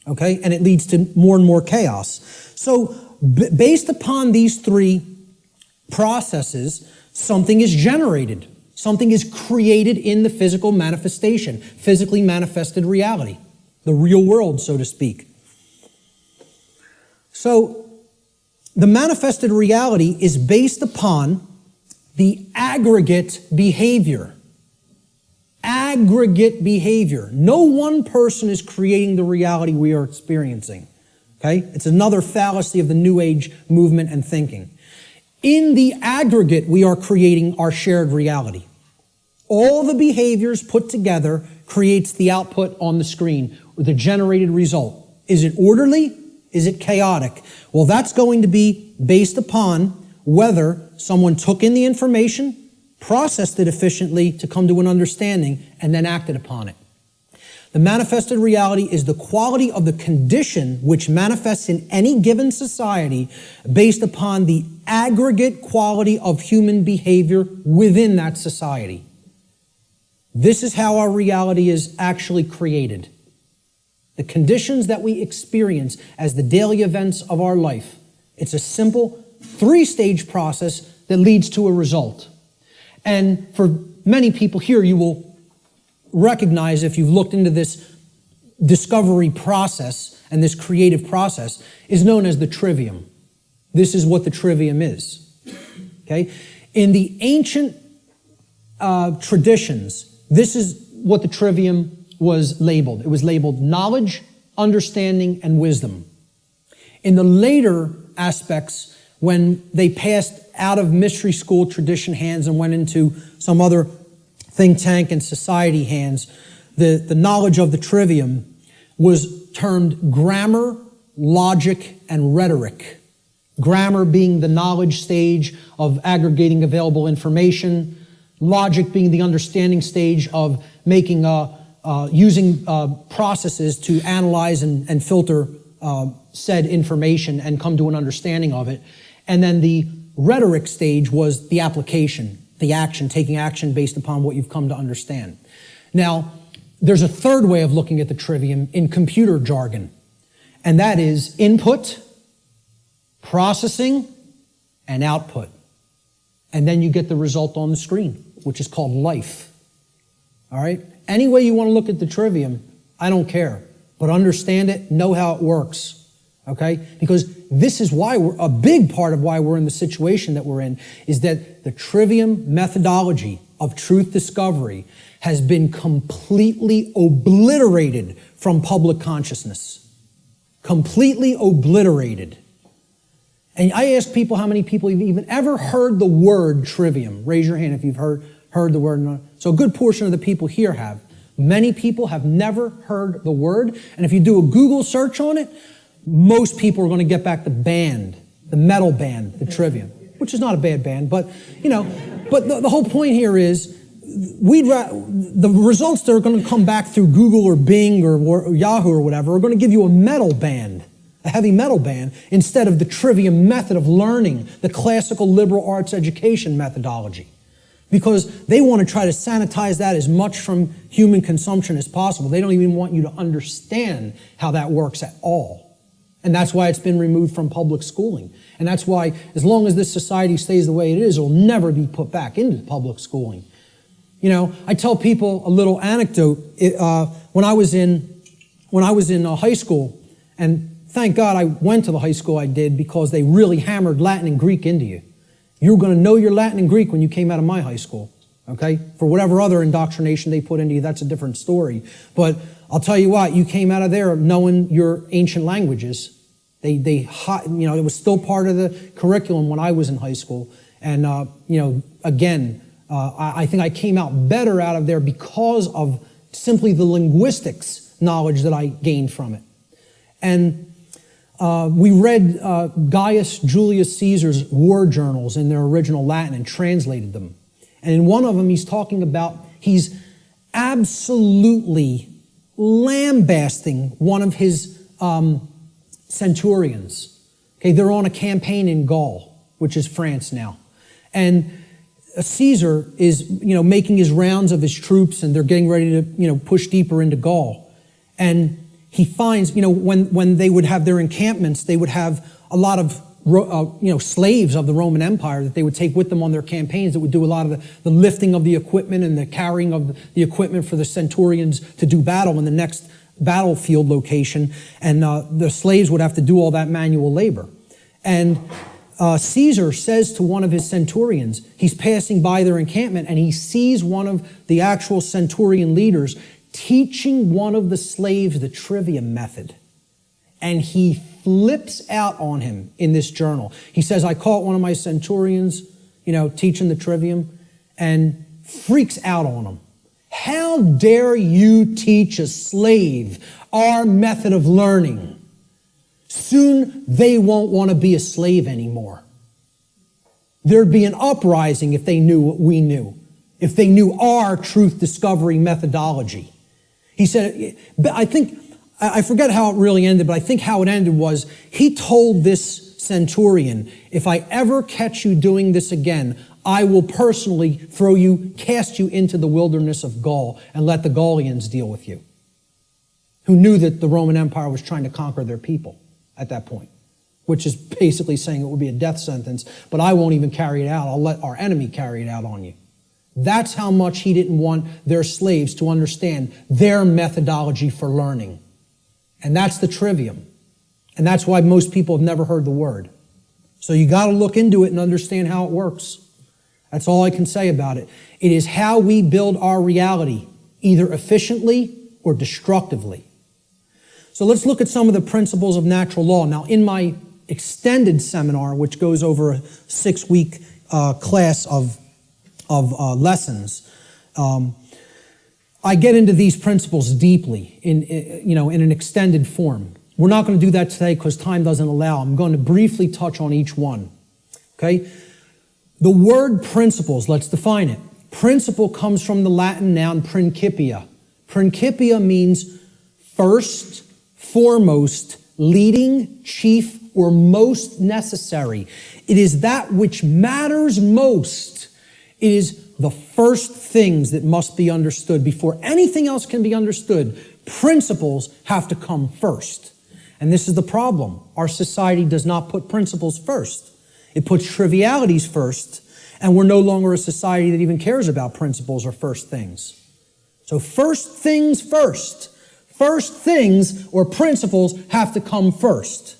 Okay? And it leads to more and more chaos. So, based upon these three processes, something is generated. Something is created in the physical manifestation, physically manifested reality, the real world, so to speak. So, the manifested reality is based upon the aggregate behavior. Aggregate behavior. No one person is creating the reality we are experiencing. Okay? It's another fallacy of the New Age movement and thinking. In the aggregate, we are creating our shared reality. All the behaviors put together creates the output on the screen, or the generated result. Is it orderly? Is it chaotic? Well, that's going to be based upon whether someone took in the information, processed it efficiently to come to an understanding, and then acted upon it. The manifested reality is the quality of the condition which manifests in any given society based upon the aggregate quality of human behavior within that society. This is how our reality is actually created. The conditions that we experience as the daily events of our life. It's a simple three-stage process that leads to a result. And for many people here, you will recognize, if you've looked into this discovery process and this creative process, is known as the trivium. This is what the trivium is. Okay? In the ancient traditions, this is what the trivium was labeled. It was labeled knowledge, understanding, and wisdom. In the later aspects, when they passed out of mystery school tradition hands and went into some other think tank and society hands, the knowledge of the trivium was termed grammar, logic, and rhetoric. Grammar being the knowledge stage of aggregating available information, logic being the understanding stage of making using processes to analyze and filter said information and come to an understanding of it. And then the rhetoric stage was the application, the action, taking action based upon what you've come to understand. Now, there's a third way of looking at the trivium in computer jargon, and that is input, processing, and output. And then you get the result on the screen, which is called life. All right? Any way you want to look at the trivium, I don't care. But understand it, know how it works. Okay? Because this is why a big part of why we're in the situation that we're in is that the trivium methodology of truth discovery has been completely obliterated from public consciousness. Completely obliterated. And I ask people how many people have even ever heard the word trivium. Raise your hand if you've heard the word. So a good portion of the people here have. Many people have never heard the word. And if you do a Google search on it, most people are going to get back the band, the metal band, the Trivium, which is not a bad band, but, you know, but the whole point here is the results that are going to come back through Google or Bing or Yahoo or whatever are going to give you a metal band, a heavy metal band, instead of the Trivium method of learning, the classical liberal arts education methodology. Because they want to try to sanitize that as much from human consumption as possible. They don't even want you to understand how that works at all. And that's why it's been removed from public schooling. And that's why, as long as this society stays the way it is, it'll never be put back into public schooling. You know, I tell people a little anecdote. When I was in high school, and thank God I went to the high school I did because they really hammered Latin and Greek into you. You were going to know your Latin and Greek when you came out of my high school, okay? For whatever other indoctrination they put into you, that's a different story. But I'll tell you what, you came out of there knowing your ancient languages. It was still part of the curriculum when I was in high school. And, I think I came out better out of there because of simply the linguistics knowledge that I gained from it. And we read Gaius Julius Caesar's war journals in their original Latin and translated them. And in one of them, he's absolutely lambasting one of his centurions. Okay, they're on a campaign in Gaul, which is France now. And Caesar is, making his rounds of his troops, and they're getting ready to, push deeper into Gaul. And he finds, when they would have their encampments, they would have a lot of, slaves of the Roman Empire that they would take with them on their campaigns that would do a lot of the lifting of the equipment and the carrying of the equipment for the centurions to do battle in the next battlefield location. And the slaves would have to do all that manual labor. And Caesar says to one of his centurions, he's passing by their encampment, and he sees one of the actual centurion leaders teaching one of the slaves the trivium method. And he flips out on him in this journal. He says, I caught one of my centurions, teaching the trivium, and freaks out on him. How dare you teach a slave our method of learning? Soon they won't want to be a slave anymore. There'd be an uprising if they knew what we knew, if they knew our truth discovery methodology. He said, I forget how it really ended, but I think how it ended was, he told this centurion, if I ever catch you doing this again, I will personally cast you into the wilderness of Gaul and let the Gaulians deal with you, who knew that the Roman Empire was trying to conquer their people at that point, which is basically saying it would be a death sentence, but I won't even carry it out. I'll let our enemy carry it out on you. That's how much he didn't want their slaves to understand their methodology for learning. And that's the trivium. And that's why most people have never heard the word. So you got to look into it and understand how it works. That's all I can say about it. It is how we build our reality, either efficiently or destructively. So let's look at some of the principles of natural law. Now, in my extended seminar, which goes over a 6-week class of lessons, I get into these principles deeply in an extended form. We're not going to do that today because time doesn't allow. I'm going to briefly touch on each one. Okay? The word principles, let's define it. Principle comes from the Latin noun principia. Principia means first, foremost, leading, chief, or most necessary. It is that which matters most. It is the first things that must be understood before anything else can be understood. Principles have to come first. And this is the problem. Our society does not put principles first. It puts trivialities first, and we're no longer a society that even cares about principles or first things. So first things first. First things or principles have to come first.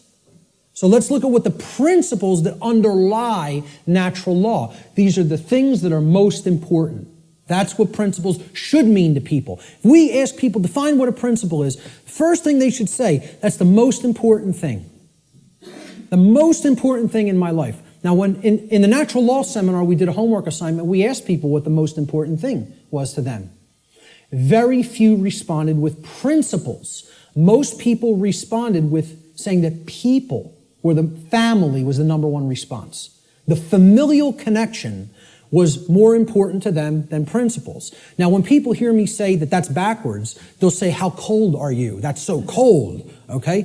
So let's look at what the principles that underlie natural law. These are the things that are most important. That's what principles should mean to people. If we ask people to define what a principle is, first thing they should say, that's the most important thing. The most important thing in my life. Now, when in the natural law seminar, we did a homework assignment, we asked people what the most important thing was to them. Very few responded with principles. Most people responded with saying that people or the family was the number one response. The familial connection was more important to them than principles. Now, when people hear me say that that's backwards, they'll say, how cold are you? That's so cold, okay?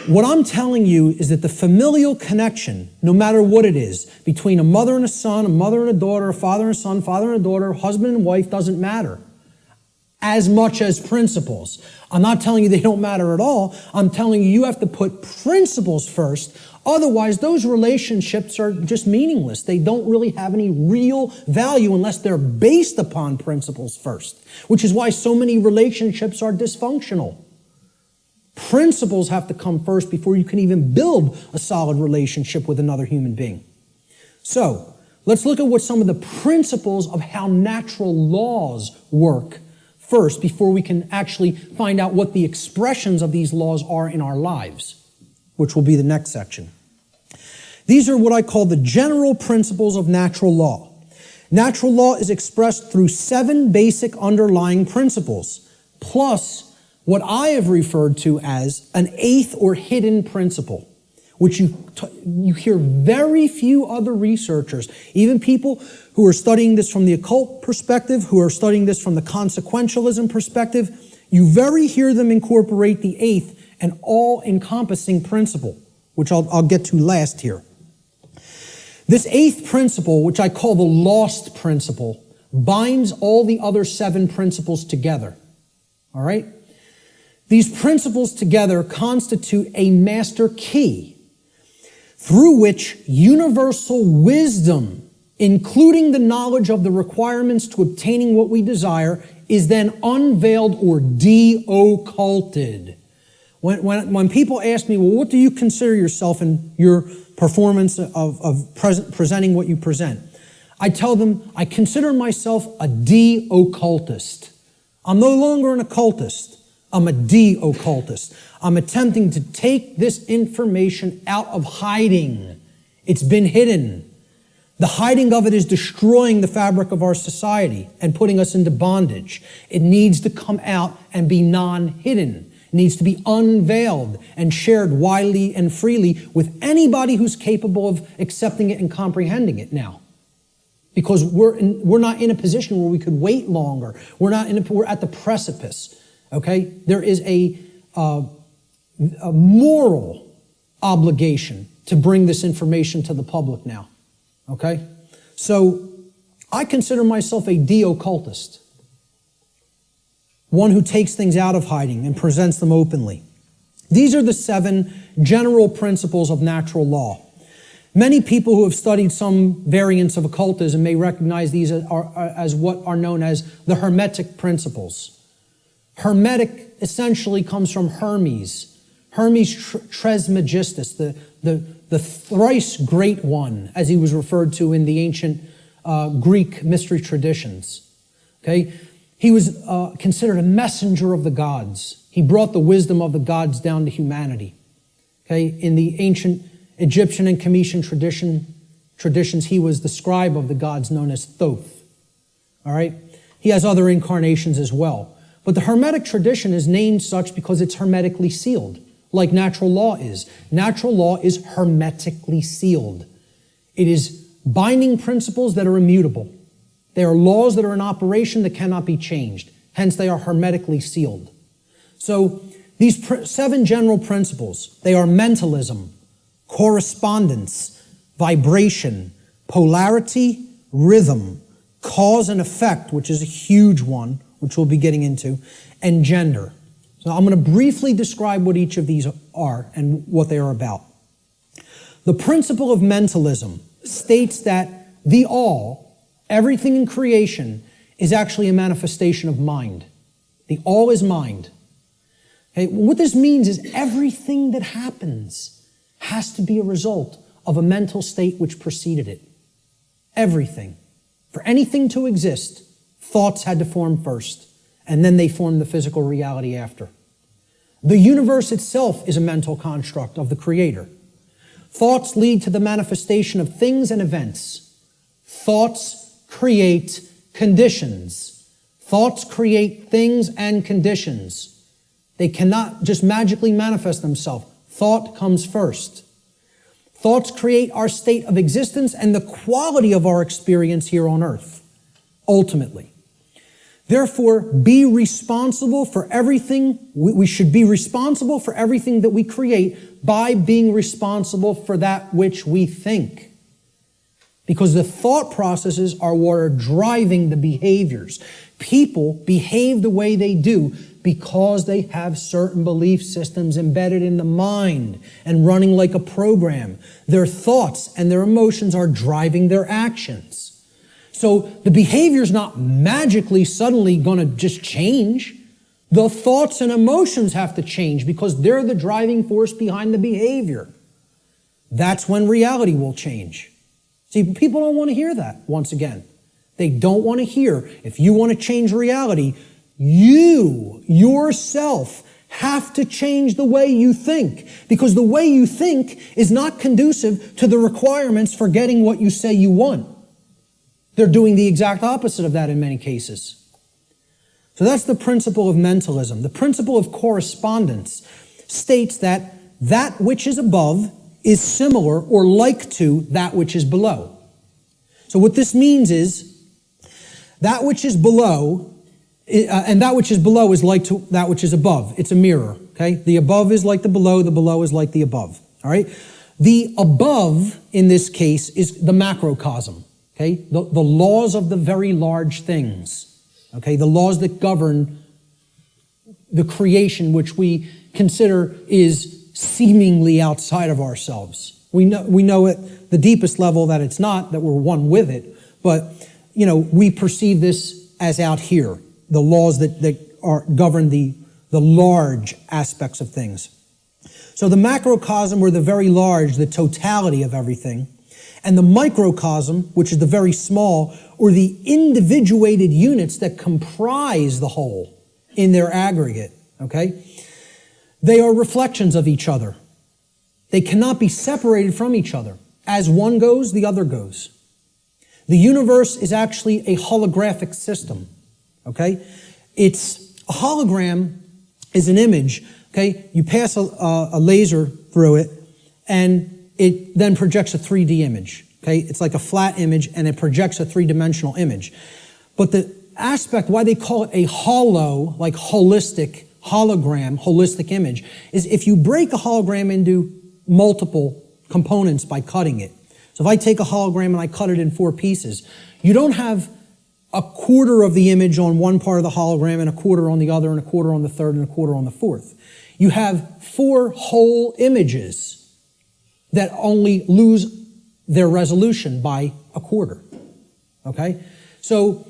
What I'm telling you is that the familial connection, no matter what it is, between a mother and a son, a mother and a daughter, a father and a son, father and a daughter, husband and wife, doesn't matter as much as principles. I'm not telling you they don't matter at all. I'm telling you have to put principles first. Otherwise, those relationships are just meaningless. They don't really have any real value unless they're based upon principles first, which is why so many relationships are dysfunctional. Principles have to come first before you can even build a solid relationship with another human being. So, let's look at what some of the principles of how natural laws work first before we can actually find out what the expressions of these laws are in our lives, which will be the next section. These are what I call the general principles of natural law. Natural law is expressed through 7 basic underlying principles, plus what I have referred to as an 8th or hidden principle, which you hear very few other researchers, even people who are studying this from the occult perspective, who are studying this from the consequentialism perspective, you very hear them incorporate the 8th and all-encompassing principle, which I'll get to last here. This 8th principle, which I call the lost principle, binds all the other 7 principles together. All right? These principles together constitute a master key through which universal wisdom, including the knowledge of the requirements to obtaining what we desire, is then unveiled or de-occulted. When people ask me, well, what do you consider yourself in your performance of presenting what you present? I tell them, I consider myself a de-occultist. I'm no longer an occultist. I'm a de-occultist. I'm attempting to take this information out of hiding. It's been hidden. The hiding of it is destroying the fabric of our society and putting us into bondage. It needs to come out and be non-hidden. It needs to be unveiled and shared widely and freely with anybody who's capable of accepting it and comprehending it now. Because we're not in a position where we could wait longer. We're at the precipice. okay? There is a moral obligation to bring this information to the public now, okay? So I consider myself a de-occultist, one who takes things out of hiding and presents them openly. These are the 7 general principles of natural law. Many people who have studied some variants of occultism may recognize these as what are known as the Hermetic Principles. Hermetic essentially comes from Hermes. Hermes Trismegistus, the thrice great one, as he was referred to in the ancient Greek mystery traditions. Okay? He was considered a messenger of the gods. He brought the wisdom of the gods down to humanity. Okay? In the ancient Egyptian and Cometian traditions, he was the scribe of the gods known as Thoth. All right? He has other incarnations as well. But the Hermetic tradition is named such because it's hermetically sealed, like natural law is. Natural law is hermetically sealed. It is binding principles that are immutable. They are laws that are in operation that cannot be changed. Hence, they are hermetically sealed. So, these 7 general principles, they are mentalism, correspondence, vibration, polarity, rhythm, cause and effect, which is a huge one, which we'll be getting into, and gender. So I'm going to briefly describe what each of these are and what they are about. The principle of mentalism states that the all, everything in creation, is actually a manifestation of mind. The all is mind. Okay? What this means is everything that happens has to be a result of a mental state which preceded it. Everything. For anything to exist, thoughts had to form first, and then they formed the physical reality after. The universe itself is a mental construct of the Creator. Thoughts lead to the manifestation of things and events. Thoughts create conditions. Thoughts create things and conditions. They cannot just magically manifest themselves. Thought comes first. Thoughts create our state of existence and the quality of our experience here on earth, ultimately. Therefore, be responsible for everything. We should be responsible for everything that we create by being responsible for that which we think. Because the thought processes are what are driving the behaviors. People behave the way they do because they have certain belief systems embedded in the mind and running like a program. Their thoughts and their emotions are driving their actions. So the behavior is not magically suddenly going to just change. The thoughts and emotions have to change because they're the driving force behind the behavior. That's when reality will change. See, people don't want to hear that, once again. They don't want to hear, if you want to change reality, you, yourself, have to change the way you think. Because the way you think is not conducive to the requirements for getting what you say you want. They're doing the exact opposite of that in many cases. So that's the principle of mentalism. The principle of correspondence states that that which is above is similar or like to that which is below. So what this means is that which is below, and that which is below is like to that which is above. It's a mirror, okay? The above is like the below is like the above, all right? The above, in this case, is the macrocosm, okay? The laws of the very large things, okay? The laws that govern the creation which we consider is seemingly outside of ourselves. We know at the deepest level that it's not, that we're one with it, but, we perceive this as out here, the laws that govern the large aspects of things. So the macrocosm, or the very large, the totality of everything, and the microcosm, which is the very small, or the individuated units that comprise the whole in their aggregate, okay? They are reflections of each other. They cannot be separated from each other. As one goes, the other goes. The universe is actually a holographic system, okay? It's a hologram is an image, okay? You pass a laser through it, and it then projects a 3D image, okay? It's like a flat image, and it projects a three-dimensional image. But aspect, why they call it a hollow, like holistic, hologram, holistic image, is if you break a hologram into multiple components by cutting it. So if I take a hologram and I cut it in 4 pieces, you don't have a quarter of the image on one part of the hologram and a quarter on the other and a quarter on the third and a quarter on the fourth. You have 4 whole images that only lose their resolution by a quarter. Okay? So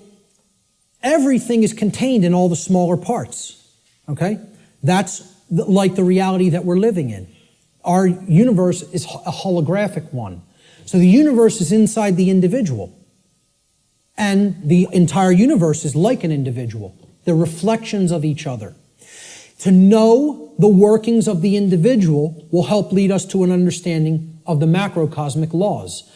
everything is contained in all the smaller parts. Okay? That's like the reality that we're living in. Our universe is a holographic one. So the universe is inside the individual. And the entire universe is like an individual. They're reflections of each other. To know the workings of the individual will help lead us to an understanding of the macrocosmic laws.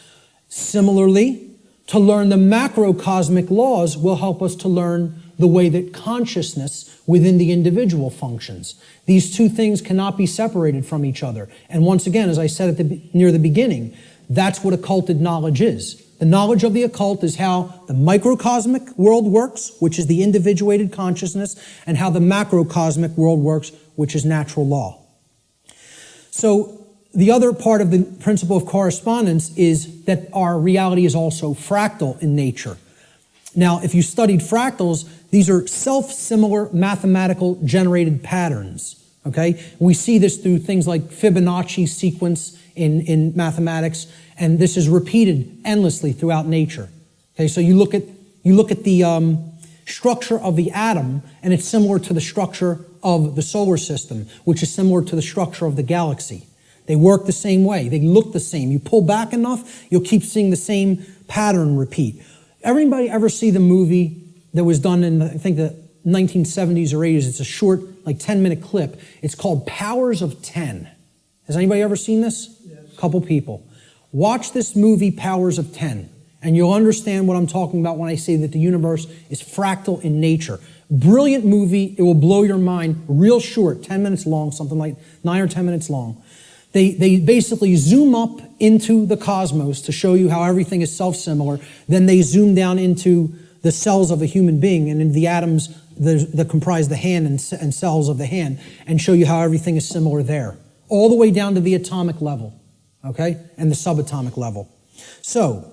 Similarly, to learn the macrocosmic laws will help us to learn the way that consciousness within the individual functions. These two things cannot be separated from each other. And once again, as I said near the beginning, that's what occulted knowledge is. The knowledge of the occult is how the microcosmic world works, which is the individuated consciousness, and how the macrocosmic world works, which is natural law. So the other part of the principle of correspondence is that our reality is also fractal in nature. Now, if you studied fractals, these are self-similar mathematical generated patterns. Okay? We see this through things like Fibonacci sequence in mathematics, and this is repeated endlessly throughout nature. Okay, so you look at the structure of the atom, and it's similar to the structure of the solar system, which is similar to the structure of the galaxy. They work the same way. They look the same. You pull back enough, you'll keep seeing the same pattern repeat. Everybody ever see the movie that was done in, I think, the 1970s or 80s? It's a short, like 10-minute clip. It's called Powers of 10. Has anybody ever seen this? Yes. A couple people. Watch this movie, Powers of 10, and you'll understand what I'm talking about when I say that the universe is fractal in nature. Brilliant movie. It will blow your mind. Real short, 10 minutes long, something like 9 or 10 minutes long. They basically zoom up into the cosmos to show you how everything is self-similar. Then they zoom down into the cells of a human being and in the atoms that comprise the hand and cells of the hand, and show you how everything is similar there, all the way down to the atomic level, okay, and the subatomic level. So,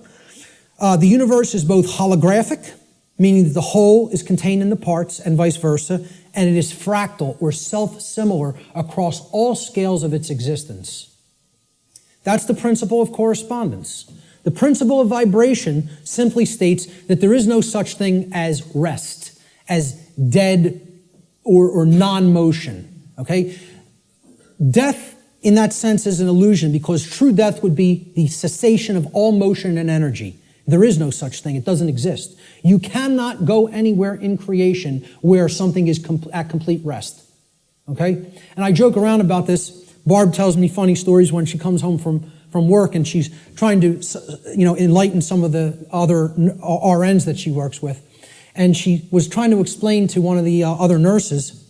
the universe is both holographic, meaning that the whole is contained in the parts, and vice versa, and it is fractal or self-similar across all scales of its existence. That's the principle of correspondence. The principle of vibration simply states that there is no such thing as rest, as dead or non-motion, okay? Death, in that sense, is an illusion, because true death would be the cessation of all motion and energy. There is no such thing. It doesn't exist. You cannot go anywhere in creation where something is at complete rest. Okay? And I joke around about this. Barb tells me funny stories when she comes home from work, and she's trying to, enlighten some of the other RNs that she works with. And she was trying to explain to one of the other nurses,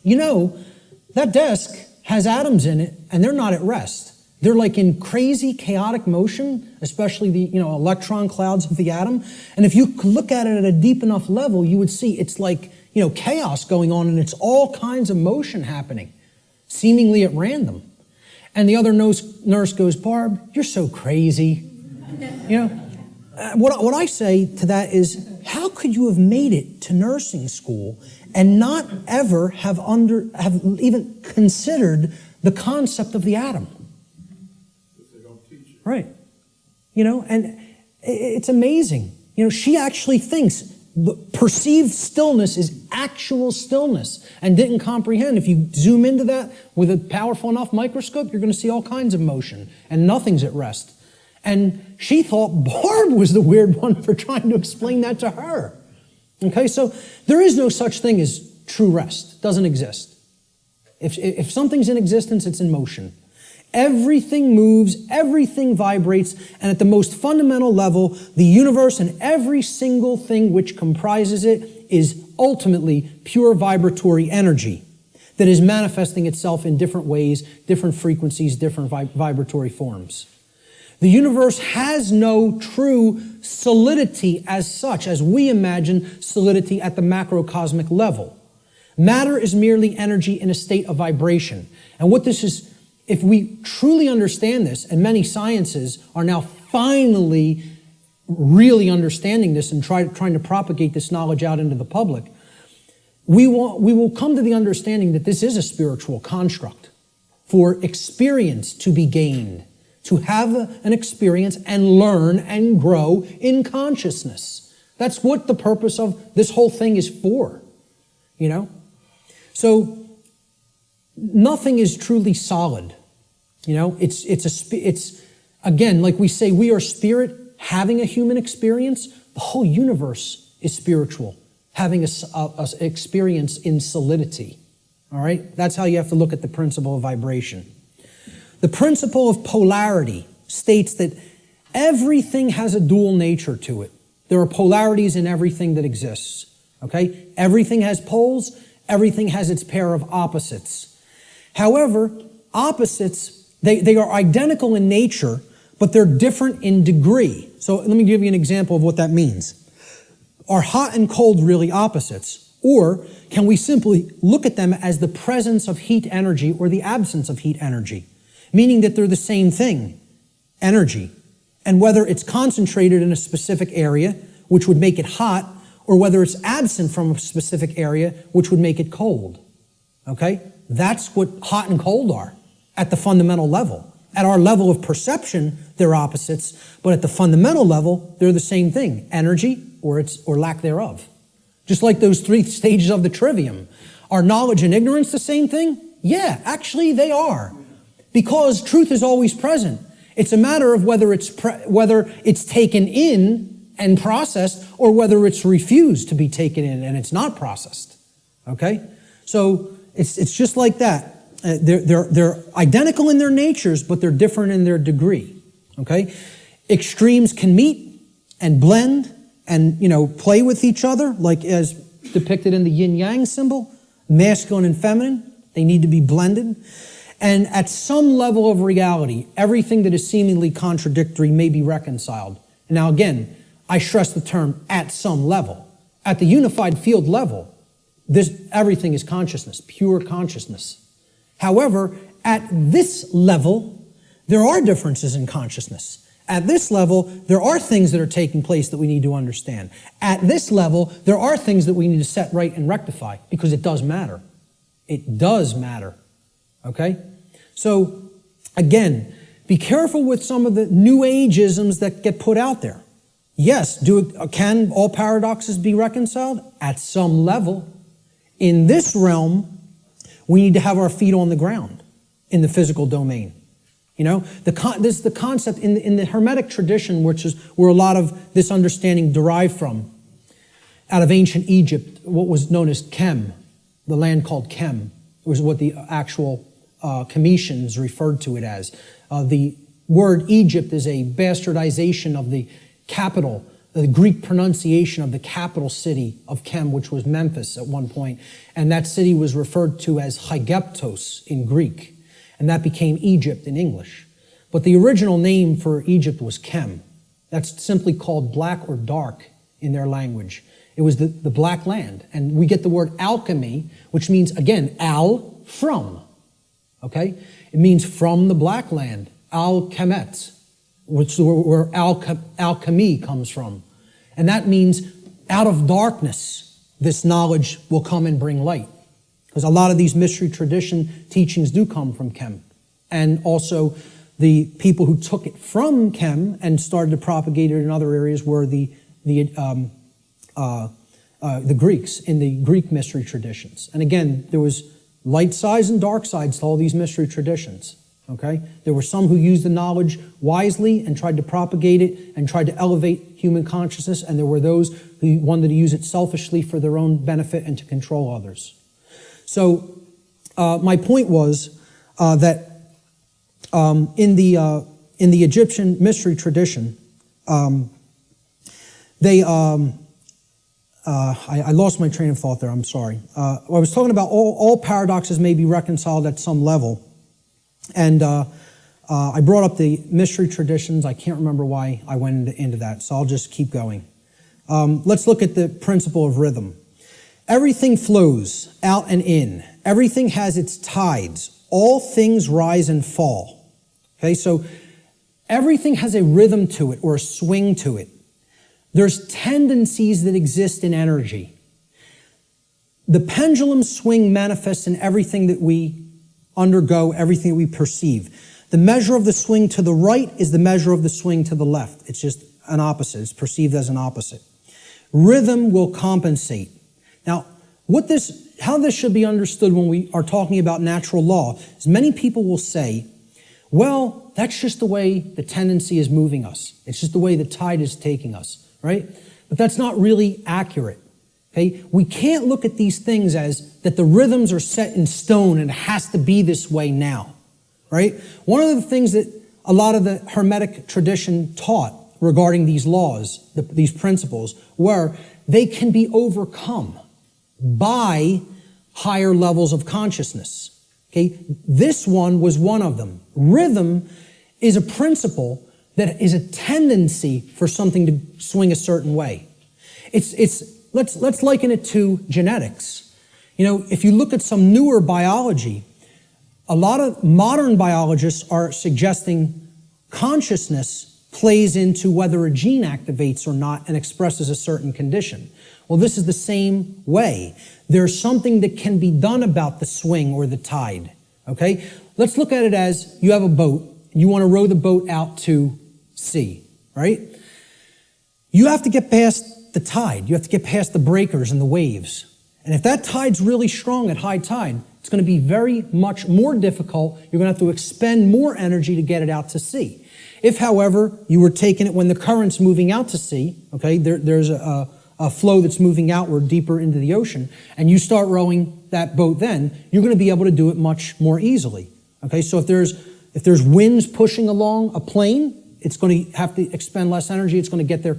that desk has atoms in it, and they're not at rest. They're like in crazy, chaotic motion, especially the electron clouds of the atom. And if you look at it at a deep enough level, you would see it's like chaos going on, and it's all kinds of motion happening, seemingly at random. And the other nurse goes, "Barb, you're so crazy." What I say to that is, how could you have made it to nursing school and not ever have even considered the concept of the atom? Right. And it's amazing. She actually thinks the perceived stillness is actual stillness, and didn't comprehend. If you zoom into that with a powerful enough microscope, you're going to see all kinds of motion, and nothing's at rest. And she thought Barb was the weird one for trying to explain that to her. Okay, so there is no such thing as true rest. It doesn't exist. If something's in existence, it's in motion. Everything moves, everything vibrates, and at the most fundamental level, the universe and every single thing which comprises it is ultimately pure vibratory energy that is manifesting itself in different ways, different frequencies, different vibratory forms. The universe has no true solidity as such, as we imagine solidity at the macrocosmic level. Matter is merely energy in a state of vibration. And what this is, if we truly understand this, and many sciences are now finally really understanding this and trying to propagate this knowledge out into the public, we will come to the understanding that this is a spiritual construct for experience to be gained, to have an experience and learn and grow in consciousness. That's what the purpose of this whole thing is for, you know? So nothing is truly solid, you know? It's again, like we say, we are spirit having a human experience. The whole universe is spiritual, having a experience in solidity. All right? That's how you have to look at the principle of vibration. The principle of polarity states that everything has a dual nature to it. There are polarities in everything that exists. Okay? Everything has poles. Everything has its pair of opposites. However, opposites, they are identical in nature, but they're different in degree. So let me give you an example of what that means. Are hot and cold really opposites? Or can we simply look at them as the presence of heat energy or the absence of heat energy? Meaning that they're the same thing, energy. And whether it's concentrated in a specific area, which would make it hot, or whether it's absent from a specific area, which would make it cold. Okay? That's what hot and cold are at the fundamental level. At our level of perception, they're opposites, but at the fundamental level, they're the same thing, energy or lack thereof. Just like those 3 stages of the Trivium. Are knowledge and ignorance the same thing? Yeah, actually they are. Because truth is always present. It's a matter of whether it's taken in and processed, or whether it's refused to be taken in and it's not processed. Okay? So it's just like that. They're identical in their natures, but they're different in their degree. Okay? Extremes can meet and blend and, play with each other, like as depicted in the yin-yang symbol, masculine and feminine. They need to be blended. And at some level of reality, everything that is seemingly contradictory may be reconciled. Now again, I stress the term at some level. At the unified field level, everything is consciousness, pure consciousness. However, at this level, there are differences in consciousness. At this level, there are things that are taking place that we need to understand. At this level, there are things that we need to set right and rectify, because it does matter. It does matter. Okay? So, again, be careful with some of the New Age-isms that get put out there. Yes, can all paradoxes be reconciled? At some level. In this realm, we need to have our feet on the ground in the physical domain. This is the concept in the Hermetic tradition, which is where a lot of this understanding derived from. Out of ancient Egypt, what was known as Kem, the land called Kem, was what the actual Cometians referred to it as. The word Egypt is a bastardization of the capital, the Greek pronunciation of the capital city of Kem, which was Memphis at one point. And that city was referred to as Hygeptos in Greek. And that became Egypt in English. But the original name for Egypt was Kem. That's simply called black or dark in their language. It was the black land. And we get the word alchemy, which means, again, from. Okay? It means from the black land. Al-Kemet, which is where alchemy comes from. And that means out of darkness, this knowledge will come and bring light. Because a lot of these mystery tradition teachings do come from Kem. And also the people who took it from Kem and started to propagate it in other areas were the Greeks in the Greek mystery traditions. And again, there was light sides and dark sides to all these mystery traditions. Okay? There were some who used the knowledge wisely and tried to propagate it and tried to elevate human consciousness, and there were those who wanted to use it selfishly for their own benefit and to control others. So my point was that in the Egyptian mystery tradition, I lost my train of thought there. I'm sorry. I was talking about all paradoxes may be reconciled at some level, and I brought up the mystery traditions. I can't remember why I went into that, so I'll just keep going. Let's look at the principle of rhythm. Everything flows out and in. Everything has its tides. All things rise and fall. Okay, so everything has a rhythm to it or a swing to it. There's tendencies that exist in energy. The pendulum swing manifests in everything that we undergo, everything that we perceive. The measure of the swing to the right is the measure of the swing to the left. It's just an opposite. It's perceived as an opposite. Rhythm will compensate. Now, how this should be understood when we are talking about natural law is many people will say, well, that's just the way the tendency is moving us. It's just the way the tide is taking us, right? But that's not really accurate. Okay? We can't look at these things as that the rhythms are set in stone and it has to be this way now, right? One of the things that a lot of the Hermetic tradition taught regarding these laws, these principles, were they can be overcome by higher levels of consciousness. Okay? This one was one of them. Rhythm is a principle that is a tendency for something to swing a certain way. Let's liken it to genetics. You know, if you look at some newer biology, a lot of modern biologists are suggesting consciousness plays into whether a gene activates or not and expresses a certain condition. Well, this is the same way. There's something that can be done about the swing or the tide, okay? Let's look at it as you have a boat. You want to row the boat out to sea, right? You have to get past the tide. You have to get past the breakers and the waves. And if that tide's really strong at high tide, it's going to be very much more difficult. You're going to have to expend more energy to get it out to sea. If, however, you were taking it when the current's moving out to sea, okay, there's a flow that's moving outward deeper into the ocean, and you start rowing that boat then, you're going to be able to do it much more easily. Okay, so if there's winds pushing along a plane, it's going to have to expend less energy. It's going to get there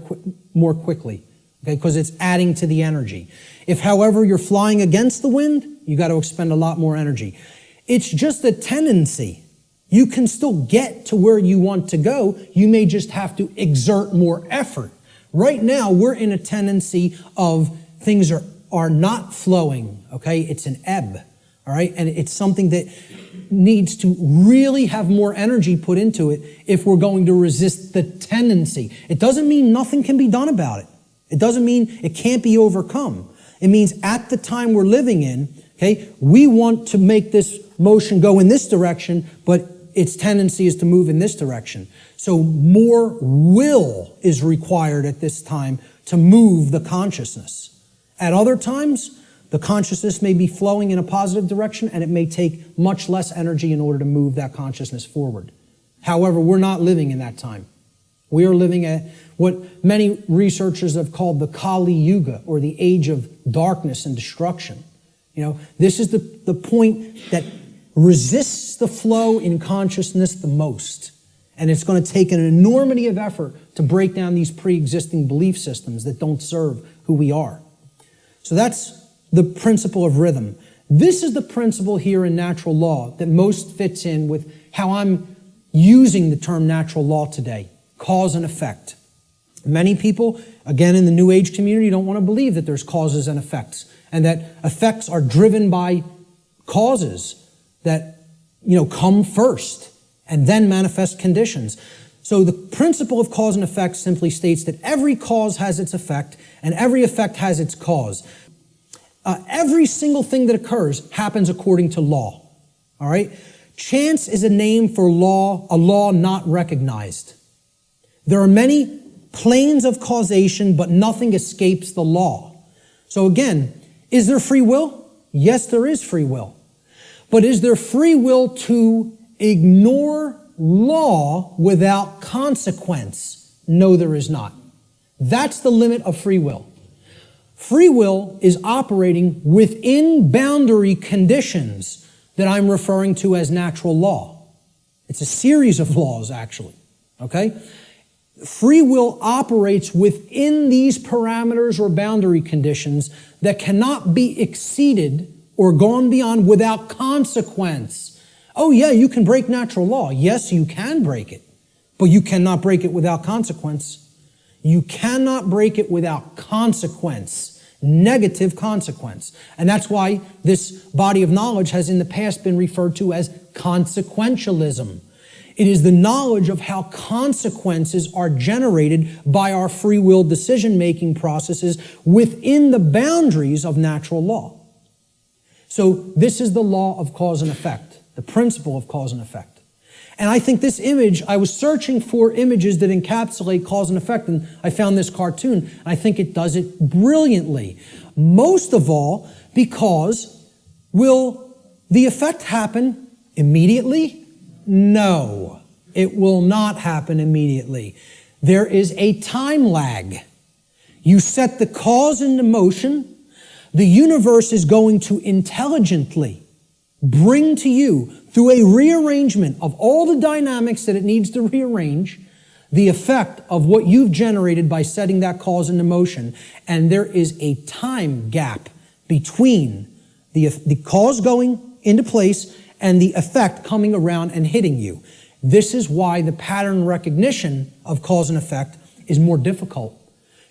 more quickly, okay, because it's adding to the energy. If, however, you're flying against the wind, you got to expend a lot more energy. It's just a tendency. You can still get to where you want to go. You may just have to exert more effort. Right now, we're in a tendency of things are not flowing, okay? It's an ebb, all right? And it's something that needs to really have more energy put into it if we're going to resist the tendency. It doesn't mean nothing can be done about it. It doesn't mean it can't be overcome. It means at the time we're living in, okay, we want to make this motion go in this direction, but its tendency is to move in this direction. So more will is required at this time to move the consciousness. At other times, the consciousness may be flowing in a positive direction and it may take much less energy in order to move that consciousness forward. However, we're not living in that time. We are living at what many researchers have called the Kali Yuga, or the age of darkness and destruction. You know, this is the point that resists the flow in consciousness the most. And it's going to take an enormity of effort to break down these pre-existing belief systems that don't serve who we are. So that's the principle of rhythm. This is the principle here in natural law that most fits in with how I'm using the term natural law today, cause and effect. Many people, again in the New Age community, don't want to believe that there's causes and effects, and that effects are driven by causes that, come first and then manifest conditions. So the principle of cause and effect simply states that every cause has its effect and every effect has its cause. Every single thing that occurs happens according to law. All right? Chance is a name for a law not recognized. There are many planes of causation, but nothing escapes the law. So again, is there free will? Yes, there is free will. But is there free will to ignore law without consequence? No, there is not. That's the limit of free will. Free will is operating within boundary conditions that I'm referring to as natural law. It's a series of laws, actually, okay? Free will operates within these parameters or boundary conditions that cannot be exceeded or gone beyond without consequence Oh yeah, you can break natural law. Yes, you can break it, but you cannot break it without consequence. You cannot break it without consequence, negative consequence. And that's why this body of knowledge has in the past been referred to as consequentialism. It is the knowledge of how consequences are generated by our free will decision-making processes within the boundaries of natural law. So this is the law of cause and effect, the principle of cause and effect. And I think this image, I was searching for images that encapsulate cause and effect, and I found this cartoon, and I think it does it brilliantly. Most of all, because will the effect happen immediately? No, it will not happen immediately. There is a time lag. You set the cause into motion, the universe is going to intelligently bring to you, through a rearrangement of all the dynamics that it needs to rearrange, the effect of what you've generated by setting that cause into motion. And there is a time gap between the cause going into place and the effect coming around and hitting you. This is why the pattern recognition of cause and effect is more difficult,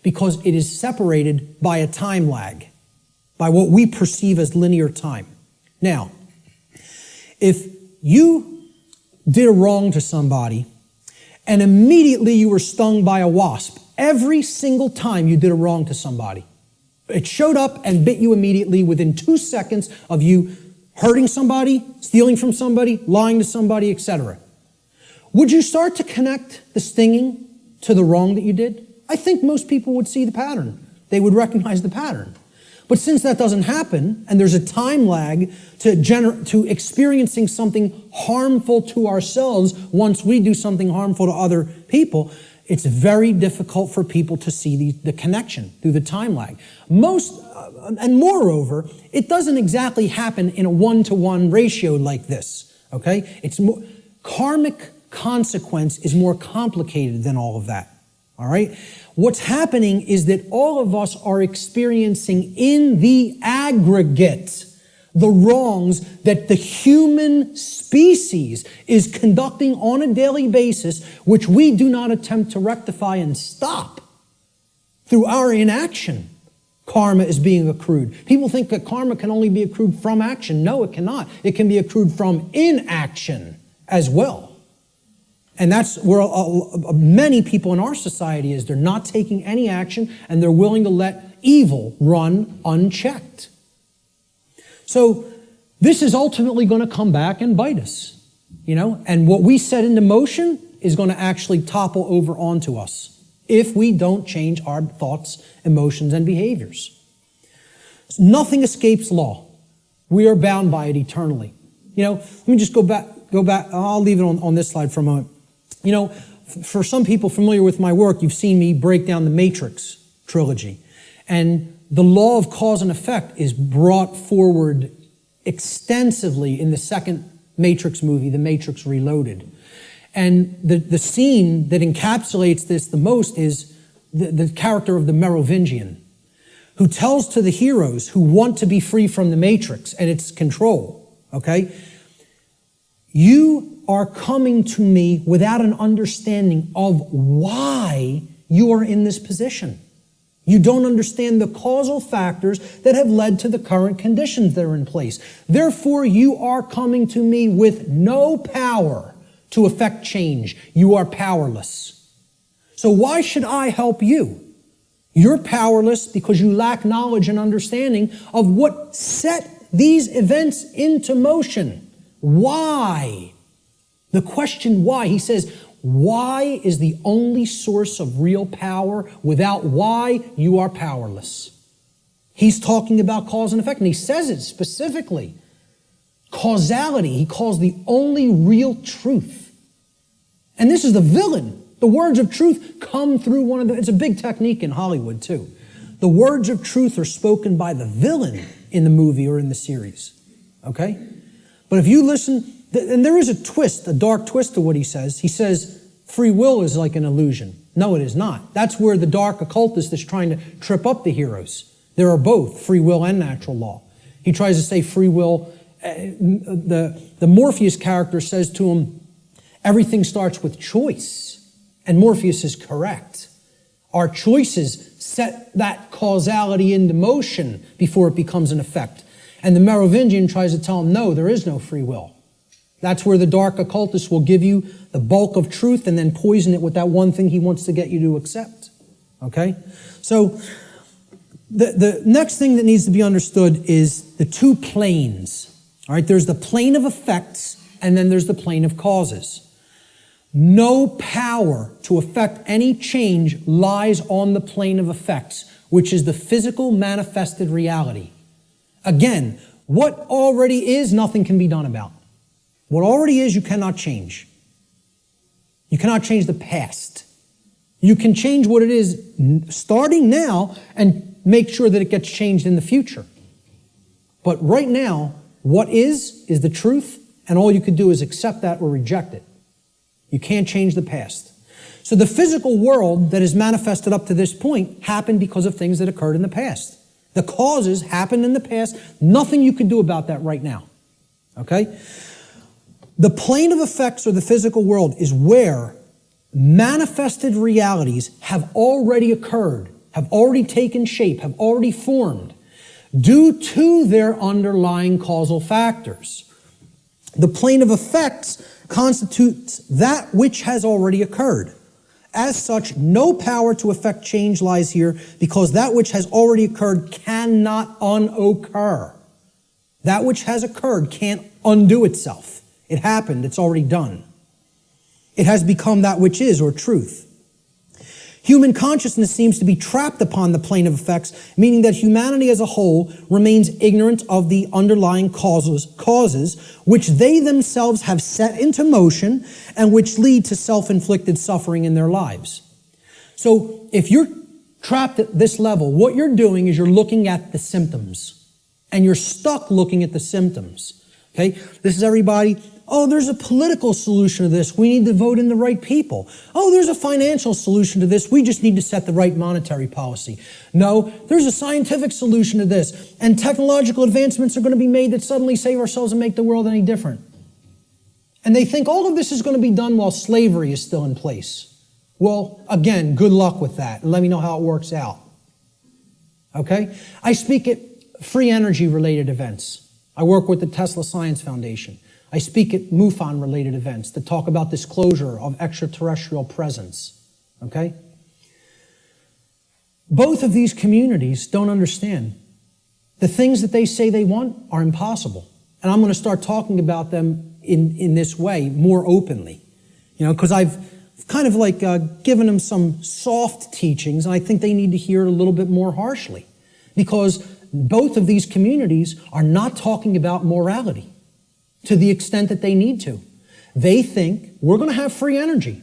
because it is separated by a time lag, by what we perceive as linear time. Now, if you did a wrong to somebody and immediately you were stung by a wasp, every single time you did a wrong to somebody, it showed up and bit you immediately within 2 seconds of you hurting somebody, stealing from somebody, lying to somebody, etc. Would you start to connect the stinging to the wrong that you did? I think most people would see the pattern. They would recognize the pattern. But since that doesn't happen, and there's a time lag to experiencing something harmful to ourselves once we do something harmful to other people, it's very difficult for people to see the connection through the time lag. And moreover, it doesn't exactly happen in a one-to-one ratio like this, okay? Karmic consequence is more complicated than all of that, all right? What's happening is that all of us are experiencing in the aggregate the wrongs that the human species is conducting on a daily basis, which we do not attempt to rectify and stop through our inaction. Karma is being accrued. People think that karma can only be accrued from action. No, it cannot. It can be accrued from inaction as well. And that's where many people in our society is. They're not taking any action, and they're willing to let evil run unchecked. So this is ultimately going to come back and bite us, and what we set into motion is going to actually topple over onto us if we don't change our thoughts, emotions, and behaviors. Nothing escapes law. We are bound by it eternally. Let me just go back. I'll leave it on this slide for a moment. For some people familiar with my work, you've seen me break down the Matrix trilogy. And the law of cause and effect is brought forward extensively in the second Matrix movie, The Matrix Reloaded. And the scene that encapsulates this the most is the character of the Merovingian, who tells to the heroes who want to be free from the Matrix and its control, okay? You are coming to me without an understanding of why you are in this position. You don't understand the causal factors that have led to the current conditions that are in place. Therefore, you are coming to me with no power to effect change. You are powerless. So why should I help you? You're powerless because you lack knowledge and understanding of what set these events into motion. Why? The question why, he says, why is the only source of real power. Without why, you are powerless. He's talking about cause and effect, and he says it specifically. Causality, he calls the only real truth. And this is the villain. The words of truth come through it's a big technique in Hollywood too. The words of truth are spoken by the villain in the movie or in the series, okay? But if you listen, and there is a twist, a dark twist to what he says. He says free will is like an illusion. No, it is not. That's where the dark occultist is trying to trip up the heroes. There are both free will and natural law. He tries to say free will the Morpheus character says to him, everything starts with choice. And Morpheus is correct. Our choices set that causality into motion before it becomes an effect. And the Merovingian tries to tell him, no, there is no free will. That's where the dark occultist will give you the bulk of truth and then poison it with that one thing he wants to get you to accept. Okay? So the next thing that needs to be understood is the two planes. All right? There's the plane of effects and then there's the plane of causes. No power to affect any change lies on the plane of effects, which is the physical manifested reality. Again, what already is, nothing can be done about. What already is, you cannot change. You cannot change the past. You can change what it is starting now and make sure that it gets changed in the future. But right now, what is the truth, and all you could do is accept that or reject it. You can't change the past. So the physical world that is manifested up to this point happened because of things that occurred in the past. The causes happened in the past. Nothing you can do about that right now. Okay? The plane of effects, or the physical world, is where manifested realities have already occurred, have already taken shape, have already formed, due to their underlying causal factors. The plane of effects constitutes that which has already occurred. As such, no power to effect change lies here, because that which has already occurred cannot unoccur. That which has occurred can't undo itself. It happened, it's already done. It has become that which is, or truth. Human consciousness seems to be trapped upon the plane of effects, meaning that humanity as a whole remains ignorant of the underlying causes which they themselves have set into motion and which lead to self-inflicted suffering in their lives. So if you're trapped at this level, what you're doing is you're looking at the symptoms, and you're stuck looking at the symptoms. Okay? This is everybody. Oh, there's a political solution to this. We need to vote in the right people. Oh, there's a financial solution to this. We just need to set the right monetary policy. No, there's a scientific solution to this. And technological advancements are going to be made that suddenly save ourselves and make the world any different. And they think all of this is going to be done while slavery is still in place. Well, again, good luck with that. And let me know how it works out. Okay? I speak at free energy related events. I work with the Tesla Science Foundation. I speak at MUFON-related events that talk about disclosure of extraterrestrial presence, okay? Both of these communities don't understand. The things that they say they want are impossible. And I'm going to start talking about them in this way more openly, because I've kind of like given them some soft teachings, and I think they need to hear it a little bit more harshly, because both of these communities are not talking about morality to the extent that they need to. They think we're going to have free energy,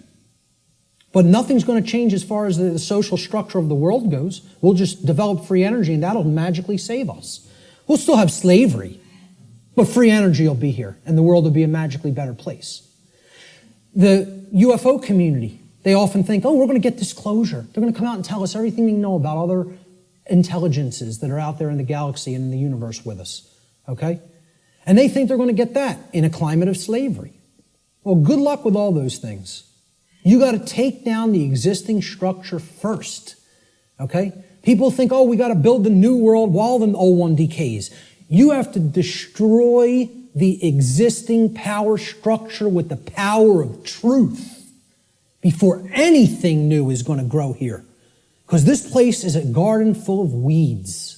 but nothing's going to change as far as the social structure of the world goes. We'll just develop free energy and that'll magically save us. We'll still have slavery, but free energy will be here and the world will be a magically better place. The UFO community, they often think, oh, we're going to get disclosure. They're going to come out and tell us everything they know about other intelligences that are out there in the galaxy and in the universe with us, okay? And they think they're going to get that in a climate of slavery. Well, good luck with all those things. You got to take down the existing structure first, okay? People think, oh, we got to build the new world while the old one decays. You have to destroy the existing power structure with the power of truth before anything new is going to grow here. Because this place is a garden full of weeds,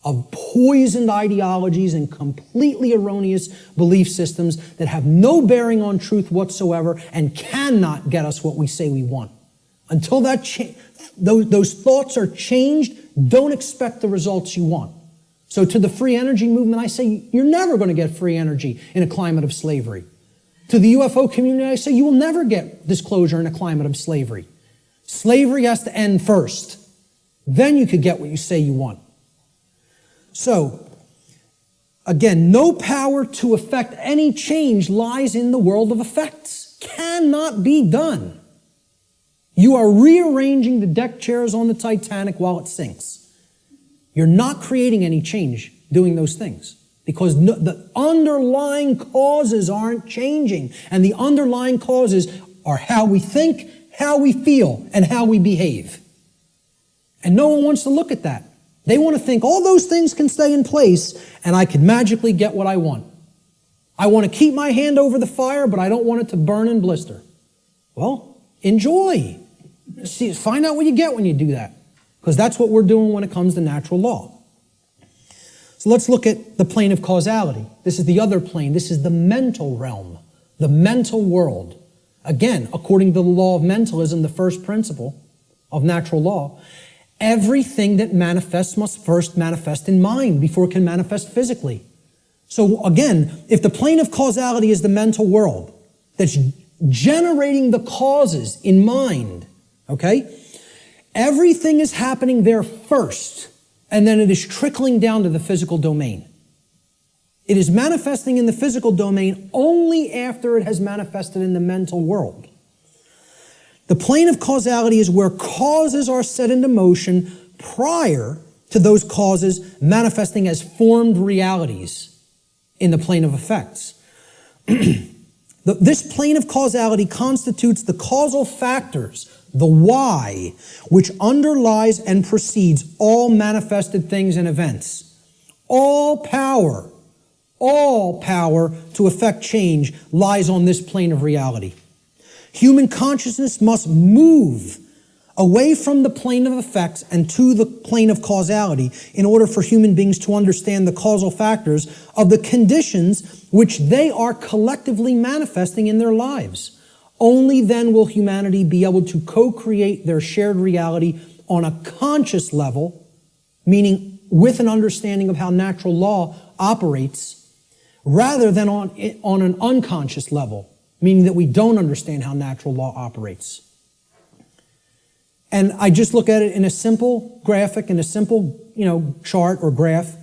of poisoned ideologies and completely erroneous belief systems that have no bearing on truth whatsoever and cannot get us what we say we want. Until those thoughts are changed, don't expect the results you want. So to the free energy movement, I say you're never going to get free energy in a climate of slavery. To the UFO community, I say you will never get disclosure in a climate of slavery. Slavery has to end first. Then you could get what you say you want. So, again, no power to effect any change lies in the world of effects. Cannot be done. You are rearranging the deck chairs on the Titanic while it sinks. You're not creating any change doing those things. because the underlying causes aren't changing. And the underlying causes are how we think, how we feel, and how we behave. And no one wants to look at that. They want to think all those things can stay in place and I can magically get what I want. I want to keep my hand over the fire, but I don't want it to burn and blister. Well, enjoy. See, find out what you get when you do that, because that's what we're doing when it comes to natural law. So let's look at the plane of causality. This is the other plane. This is the mental realm, the mental world. Again, according to the law of mentalism, the first principle of natural law, everything that manifests must first manifest in mind before it can manifest physically. So again, if the plane of causality is the mental world that's generating the causes in mind, okay, everything is happening there first, and then it is trickling down to the physical domain. It is manifesting in the physical domain only after it has manifested in the mental world. The plane of causality is where causes are set into motion prior to those causes manifesting as formed realities in the plane of effects. This plane of causality constitutes the causal factors, the why, which underlies and precedes all manifested things and events. All power to effect change lies on this plane of reality. Human consciousness must move away from the plane of effects and to the plane of causality in order for human beings to understand the causal factors of the conditions which they are collectively manifesting in their lives. Only then will humanity be able to co-create their shared reality on a conscious level, meaning with an understanding of how natural law operates, rather than on an unconscious level, meaning that we don't understand how natural law operates. And I just look at it in a simple graphic, in a simple, chart or graph.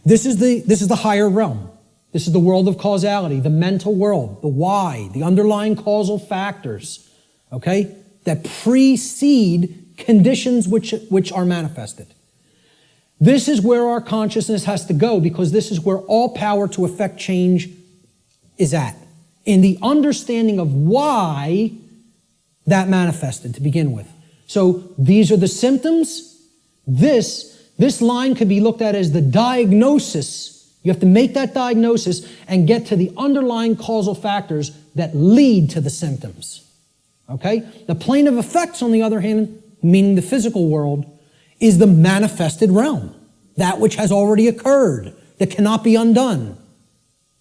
This is the higher realm. This is the world of causality, the mental world, the why, the underlying causal factors, okay, that precede conditions which are manifested. This is where our consciousness has to go, because this is where all power to effect change is at, in the understanding of why that manifested to begin with. So these are the symptoms. This line could be looked at as the diagnosis. You have to make that diagnosis and get to the underlying causal factors that lead to the symptoms. Okay? The plane of effects, on the other hand, meaning the physical world, is the manifested realm, that which has already occurred, that cannot be undone.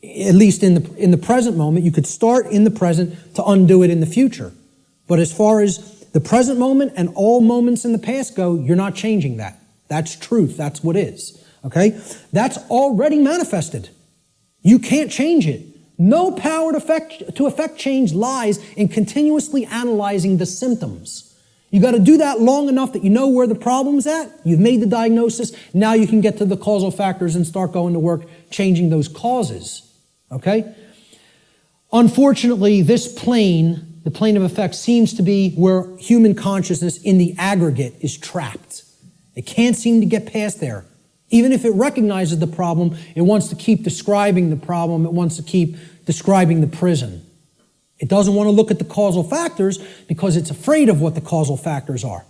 At least in the present moment. You could start in the present to undo it in the future. But as far as the present moment and all moments in the past go, you're not changing that. That's truth. That's what is. Okay? That's already manifested. You can't change it. No power to effect change lies in continuously analyzing the symptoms. You got to do that long enough that you know where the problem's at. You've made the diagnosis. Now you can get to the causal factors and start going to work changing those causes. Okay? Unfortunately, this plane, the plane of effects, seems to be where human consciousness in the aggregate is trapped. It can't seem to get past there. Even if it recognizes the problem, it wants to keep describing the problem. It wants to keep describing the prison. It doesn't want to look at the causal factors because it's afraid of what the causal factors are.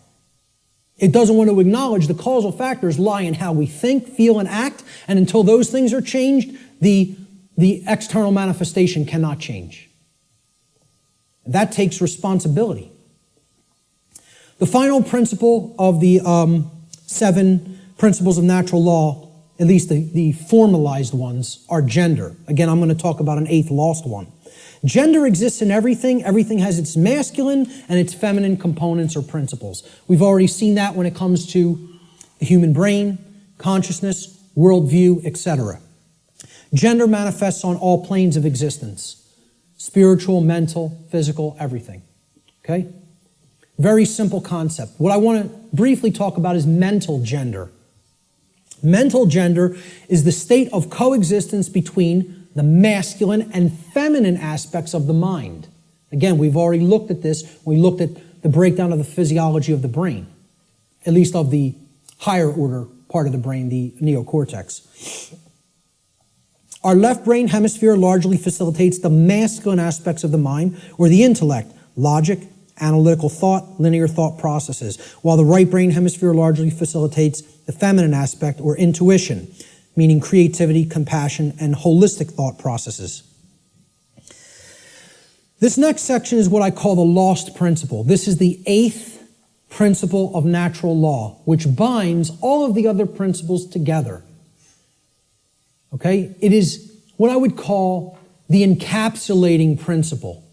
It doesn't want to acknowledge the causal factors lie in how we think, feel, and act, and until those things are changed, the external manifestation cannot change. That takes responsibility. The final principle of the 7 principles of natural law, at least the formalized ones, are gender. Again, I'm going to talk about an 8th lost one. Gender exists in everything. Everything has its masculine and its feminine components or principles. We've already seen that when it comes to the human brain, consciousness, worldview, etc. Gender manifests on all planes of existence. Spiritual, mental, physical, everything. Okay? Very simple concept. What I want to briefly talk about is mental gender. Mental gender is the state of coexistence between the masculine and feminine aspects of the mind. Again, we've already looked at this. We looked at the breakdown of the physiology of the brain, at least of the higher order part of the brain, the neocortex. Our left brain hemisphere largely facilitates the masculine aspects of the mind, or the intellect, logic, analytical thought, linear thought processes, while the right brain hemisphere largely facilitates the feminine aspect, or intuition, meaning creativity, compassion, and holistic thought processes. This next section is what I call the lost principle. This is the 8th principle of natural law, which binds all of the other principles together. Okay? It is what I would call the encapsulating principle.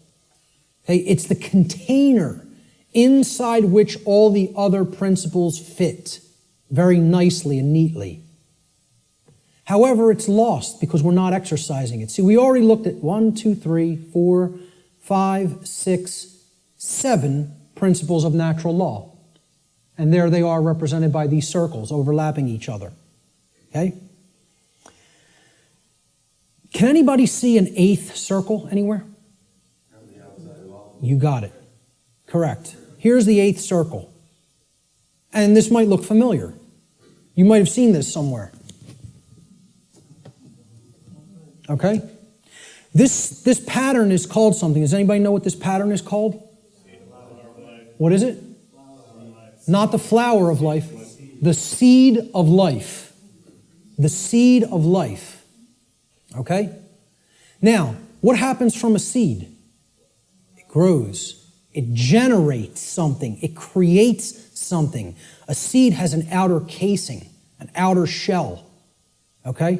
Okay? It's the container inside which all the other principles fit very nicely and neatly. However, it's lost because we're not exercising it. See, we already looked at 1, 2, 3, 4, 5, 6, 7 principles of natural law. And there they are represented by these circles overlapping each other. Okay? Can anybody see an 8th circle anywhere? You got it. Correct. Here's the 8th circle. And this might look familiar. You might have seen this somewhere. Okay? This pattern is called something. Does anybody know what this pattern is called? What is it? Not the flower of life. The seed of life. The seed of life. Okay? Now, what happens from a seed? It grows. It generates something. It creates something. A seed has an outer casing, an outer shell. Okay?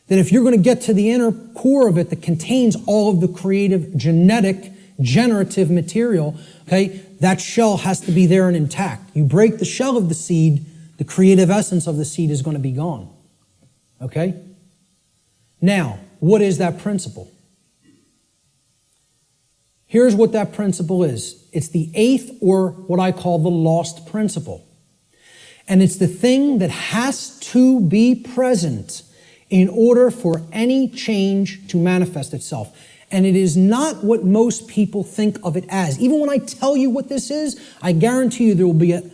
That if you're going to get to the inner core of it that contains all of the creative, genetic, generative material, okay, that shell has to be there and intact. You break the shell of the seed, the creative essence of the seed is going to be gone. Okay? Now, what is that principle? Here's what that principle is. It's the 8th, or what I call the lost principle. And it's the thing that has to be present in order for any change to manifest itself. And it is not what most people think of it as. Even when I tell you what this is, I guarantee you there will be an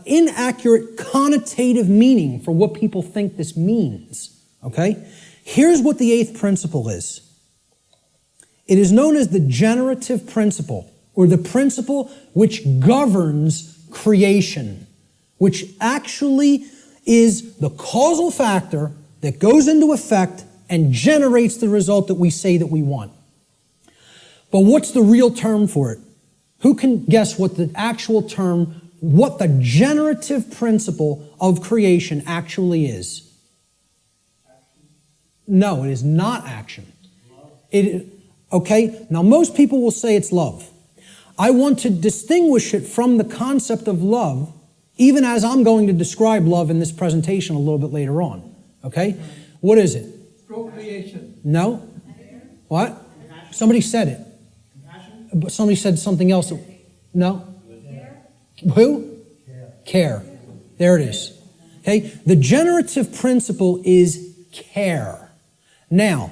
inaccurate connotative meaning for what people think this means. Okay? Here's what the 8th principle is. It is known as the generative principle, or the principle which governs creation, which actually is the causal factor that goes into effect and generates the result that we say that we want. But what's the real term for it? Who can guess what the actual term, what the generative principle of creation actually is? No, it is not action. Okay, now most people will say it's love. I want to distinguish it from the concept of love, even as I'm going to describe love in this presentation a little bit later on. Okay? What is it? Procreation. No? What? Compassion. Somebody said it. Compassion. But somebody said something else. No? Care. Who? Care. There it is. Okay? The generative principle is care. Now,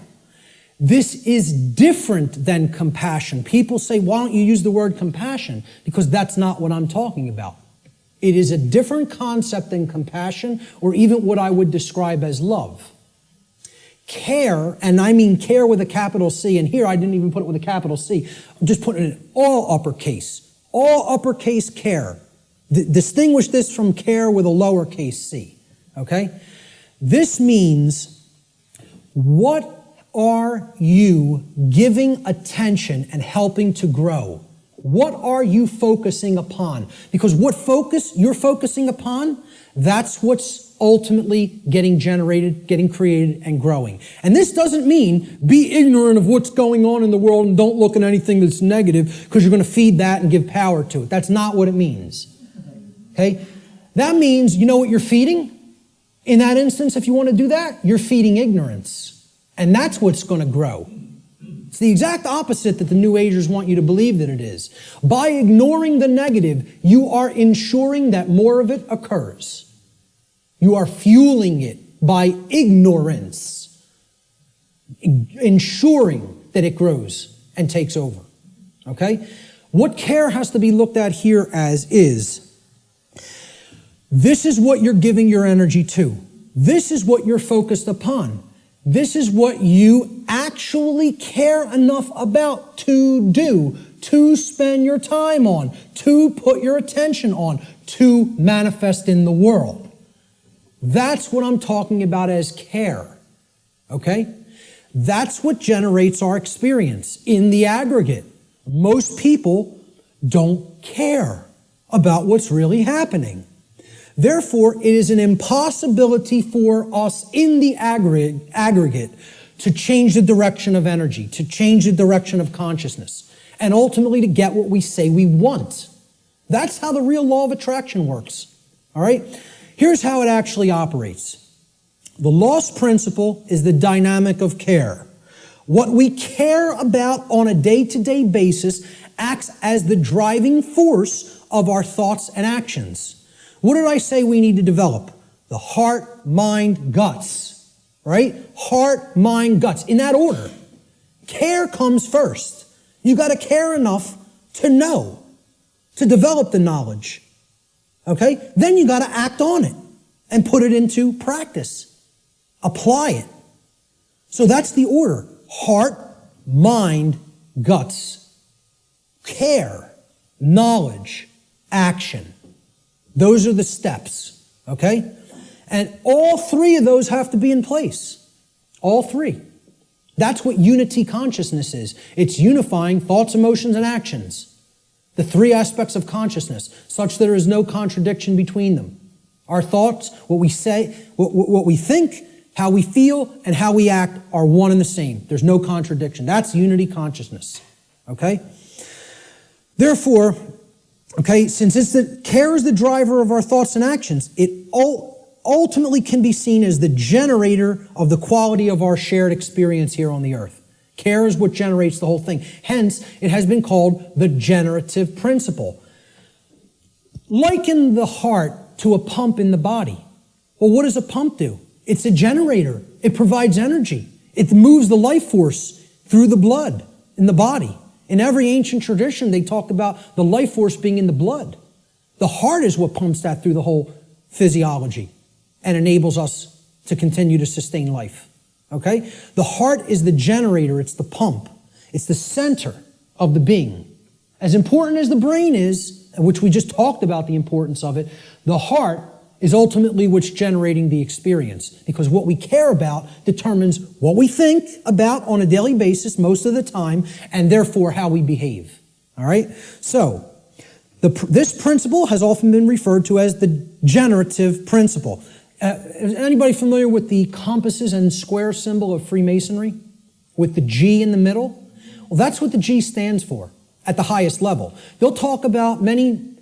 this is different than compassion. People say, why don't you use the word compassion? Because that's not what I'm talking about. It is a different concept than compassion, or even what I would describe as love. Care, and I mean care with a capital C, and here I didn't even put it with a capital C. I'm just putting it in all uppercase. All uppercase care. Distinguish this from care with a lowercase c. Okay? This means, what are you giving attention and helping to grow? What are you focusing upon? Because what focus you're focusing upon, that's what's ultimately getting generated, getting created, and growing. And this doesn't mean be ignorant of what's going on in the world and don't look at anything that's negative because you're going to feed that and give power to it. That's not what it means. Okay? That means, you know what you're feeding? In that instance, if you want to do that, you're feeding ignorance. And that's what's going to grow. It's the exact opposite that the New Agers want you to believe that it is. By ignoring the negative, you are ensuring that more of it occurs. You are fueling it by ignorance, ensuring that it grows and takes over. Okay? What care has to be looked at here as is, this is what you're giving your energy to. This is what you're focused upon. This is what you actually care enough about to do, to spend your time on, to put your attention on, to manifest in the world. That's what I'm talking about as care, okay? That's what generates our experience in the aggregate. Most people don't care about what's really happening. Therefore, it is an impossibility for us in the aggregate to change the direction of energy, to change the direction of consciousness, and ultimately to get what we say we want. That's how the real law of attraction works. All right? Here's how it actually operates. The lost principle is the dynamic of care. What we care about on a day-to-day basis acts as the driving force of our thoughts and actions. What did I say we need to develop? The heart, mind, guts, right? Heart, mind, guts, in that order. Care comes first. You got to care enough to know, to develop the knowledge, okay? Then you got to act on it and put it into practice. Apply it. So that's the order. Heart, mind, guts. Care, knowledge, action. Those are the steps, okay? And all three of those have to be in place. All three. That's what unity consciousness is. It's unifying thoughts, emotions, and actions. The three aspects of consciousness, such that there is no contradiction between them. Our thoughts, what we say, what we think, how we feel, and how we act are one and the same. There's no contradiction. That's unity consciousness, okay? Therefore, okay, since care is the driver of our thoughts and actions, it ultimately can be seen as the generator of the quality of our shared experience here on the earth. Care is what generates the whole thing. Hence, it has been called the generative principle. Liken the heart to a pump in the body. Well, what does a pump do? It's a generator. It provides energy. It moves the life force through the blood in the body. In every ancient tradition, they talk about the life force being in the blood. The heart is what pumps that through the whole physiology and enables us to continue to sustain life. Okay? The heart is the generator. It's the pump. It's the center of the being. As important as the brain is, which we just talked about the importance of it, the heart is ultimately what's generating the experience, because what we care about determines what we think about on a daily basis most of the time, and therefore how we behave. All right? So, this principle has often been referred to as the generative principle. Is anybody familiar with the compasses and square symbol of Freemasonry? With the G in the middle? Well, that's what the G stands for at the highest level. They'll talk about many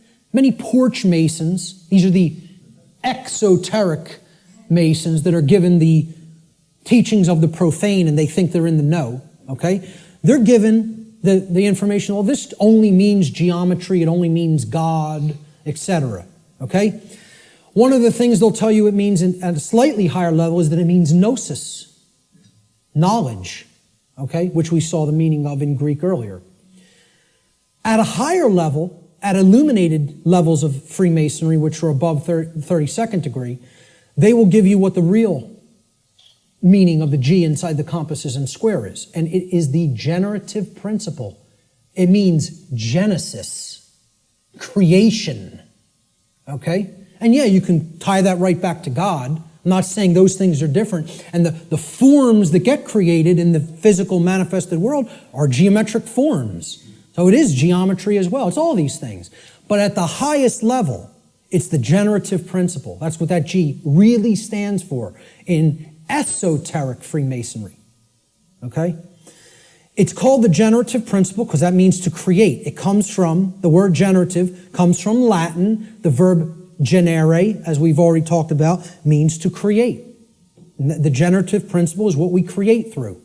porch masons. These are the exoteric masons that are given the teachings of the profane and they think they're in the know, okay? They're given the information, well, this only means geometry, it only means God, etc., okay? One of the things they'll tell you it means at a slightly higher level is that it means gnosis, knowledge, okay, which we saw the meaning of in Greek earlier. At a higher level, at illuminated levels of Freemasonry, which are above 32nd degree, they will give you what the real meaning of the G inside the compasses and square is. And it is the generative principle. It means genesis, creation, okay? And yeah, you can tie that right back to God. I'm not saying those things are different. And the forms that get created in the physical manifested world are geometric forms. So it is geometry as well. It's all these things. But at the highest level, it's the generative principle. That's what that G really stands for in esoteric Freemasonry. Okay? It's called the generative principle because that means to create. It comes from, the word generative comes from Latin. The verb generare, as we've already talked about, means to create. And the generative principle is what we create through.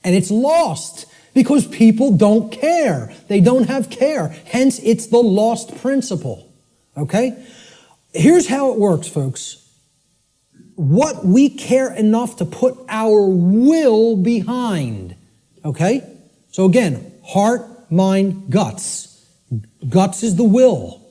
And it's lost because people don't care. They don't have care. Hence, it's the lost principle. Okay? Here's how it works, folks. What we care enough to put our will behind. Okay? So again, heart, mind, guts. Guts is the will.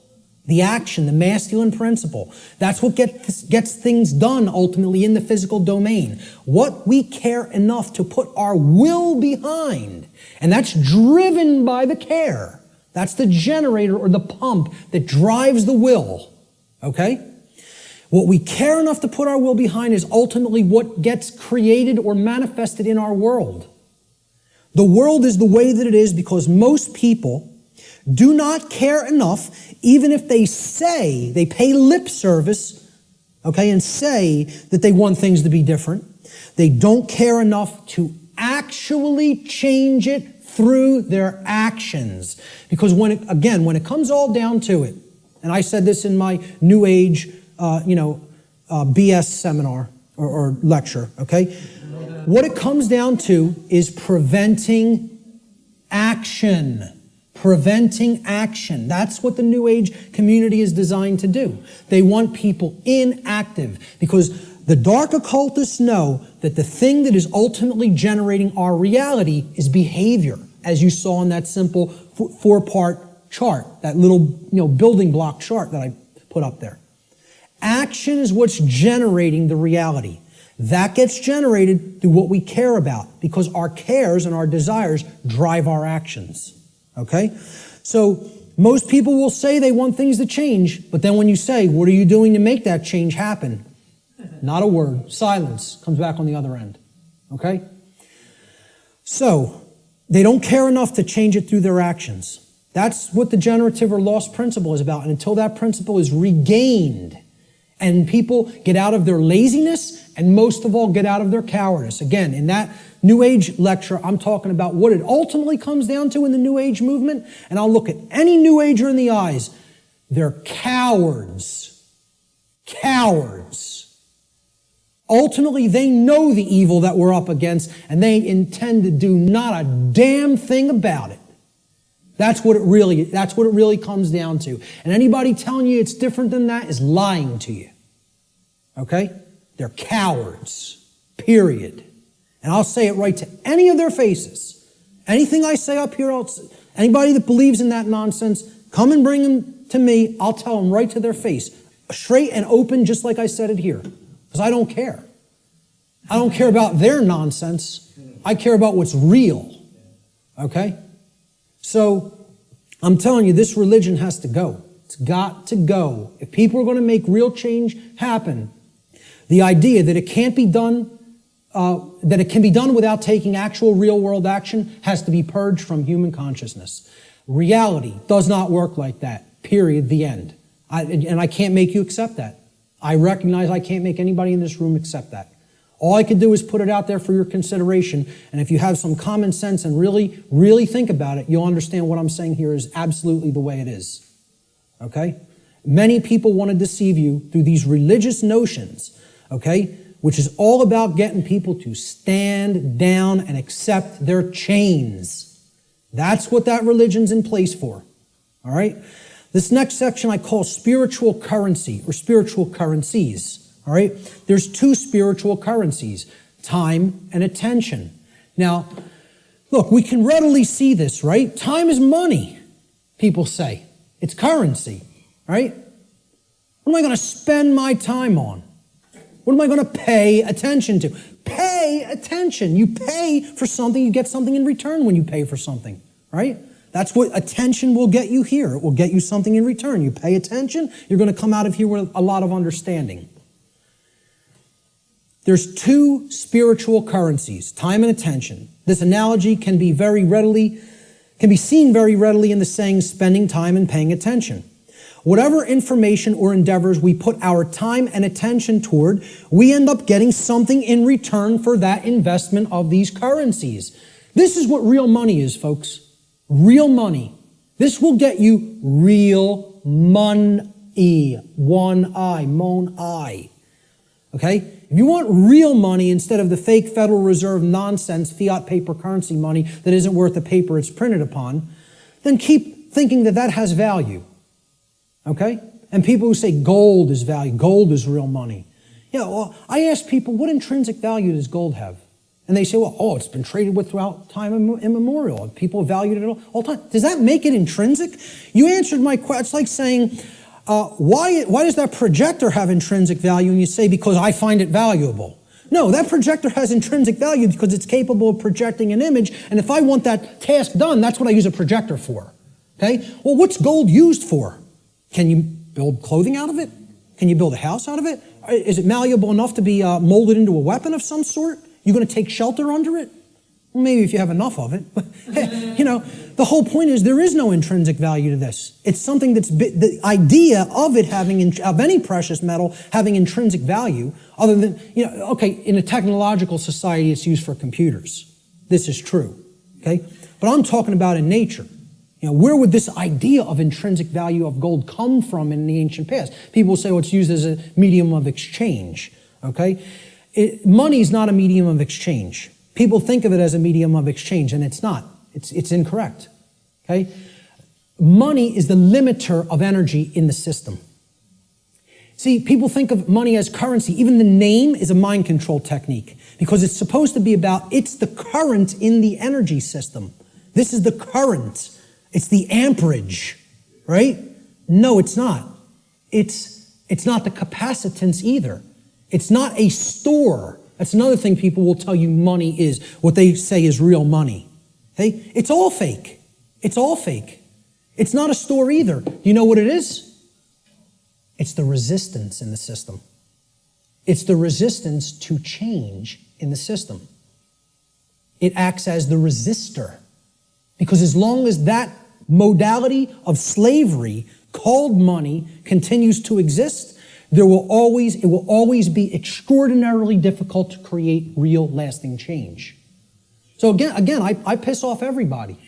The action, the masculine principle. That's what gets things done ultimately in the physical domain. What we care enough to put our will behind. And that's driven by the care. That's the generator or the pump that drives the will. Okay? What we care enough to put our will behind is ultimately what gets created or manifested in our world. The world is the way that it is because most people do not care enough, even if they say, they pay lip service, okay, and say that they want things to be different. They don't care enough to actually change it through their actions. Because when it comes all down to it, and I said this in my New Age, BS seminar or lecture, okay? What it comes down to is preventing action. Preventing action. That's what the New Age community is designed to do. They want people inactive because the dark occultists know that the thing that is ultimately generating our reality is behavior, as you saw in that simple four-part chart, that little building block chart that I put up there. Action is what's generating the reality. That gets generated through what we care about because our cares and our desires drive our actions. Okay? So most people will say they want things to change, but then when you say, what are you doing to make that change happen? Not a word. Silence comes back on the other end. Okay? So they don't care enough to change it through their actions. That's what the generative or lost principle is about. And until that principle is regained and people get out of their laziness and most of all get out of their cowardice. Again, in that New Age lecture, I'm talking about what it ultimately comes down to in the New Age movement, and I'll look at any New Ager in the eyes. They're cowards. Cowards. Ultimately, they know the evil that we're up against, and they intend to do not a damn thing about it. That's what it really comes down to. And anybody telling you it's different than that is lying to you. Okay? They're cowards. Period. And I'll say it right to any of their faces. Anything I say up here, anybody that believes in that nonsense, come and bring them to me. I'll tell them right to their face. Straight and open, just like I said it here. Because I don't care. I don't care about their nonsense. I care about what's real. Okay? So, I'm telling you, this religion has to go. It's got to go. If people are going to make real change happen, the idea that it can't be done that it can be done without taking actual real-world action has to be purged from human consciousness. Reality does not work like that. Period. The end. And I can't make you accept that. I recognize I can't make anybody in this room accept that. All I can do is put it out there for your consideration, and if you have some common sense and really, really think about it, you'll understand what I'm saying here is absolutely the way it is. Okay? Many people want to deceive you through these religious notions, okay? Which is all about getting people to stand down and accept their chains. That's what that religion's in place for. All right? This next section I call spiritual currency or spiritual currencies. All right? There's two spiritual currencies, time and attention. Now, look, we can readily see this, right? Time is money, people say. It's currency, right? What am I going to spend my time on? What am I going to pay attention to? Pay attention. You pay for something, you get something in return when you pay for something, right? That's what attention will get you here. It will get you something in return. You pay attention, you're going to come out of here with a lot of understanding. There's two spiritual currencies, time and attention. This analogy can be seen very readily in the saying, spending time and paying attention. Whatever information or endeavors we put our time and attention toward, we end up getting something in return for that investment of these currencies. This is what real money is, folks. Real money. This will get you real money. One I, mon I. Okay? If you want real money instead of the fake Federal Reserve nonsense fiat paper currency money that isn't worth the paper it's printed upon, then keep thinking that that has value. Okay? And people who say gold is value, gold is real money. Well, I ask people, what intrinsic value does gold have? And they say, well, it's been traded with throughout time immemorial. People have valued it all the time. Does that make it intrinsic? You answered my question. It's like saying, Why does that projector have intrinsic value? And you say, because I find it valuable. No, that projector has intrinsic value because it's capable of projecting an image, and if I want that task done, that's what I use a projector for. Okay? Well, what's gold used for? Can you build clothing out of it? Can you build a house out of it? Is it malleable enough to be molded into a weapon of some sort? You're going to take shelter under it? Well, maybe if you have enough of it. You know, the whole point is there is no intrinsic value to this. It's something that's, the idea of it having, of any precious metal having intrinsic value, other than, you know, okay, in a technological society it's used for computers. This is true, okay? But I'm talking about in nature. You know, where would this idea of intrinsic value of gold come from in the ancient past? People say, well, it's used as a medium of exchange, okay? Money is not a medium of exchange. People think of it as a medium of exchange, and it's not. It's incorrect, okay? Money is the limiter of energy in the system. See, people think of money as currency. Even the name is a mind control technique because it's supposed to be about, it's the current in the energy system. This is the current. It's the amperage, right? No, it's not. It's not the capacitance either. It's not a store. That's another thing people will tell you money is, what they say is real money. Okay? It's all fake. It's all fake. It's not a store either. You know what it is? It's the resistance in the system. It's the resistance to change in the system. It acts as the resistor. Because as long as that modality of slavery called money continues to exist, it will always be extraordinarily difficult to create real lasting change. So again, I piss off everybody.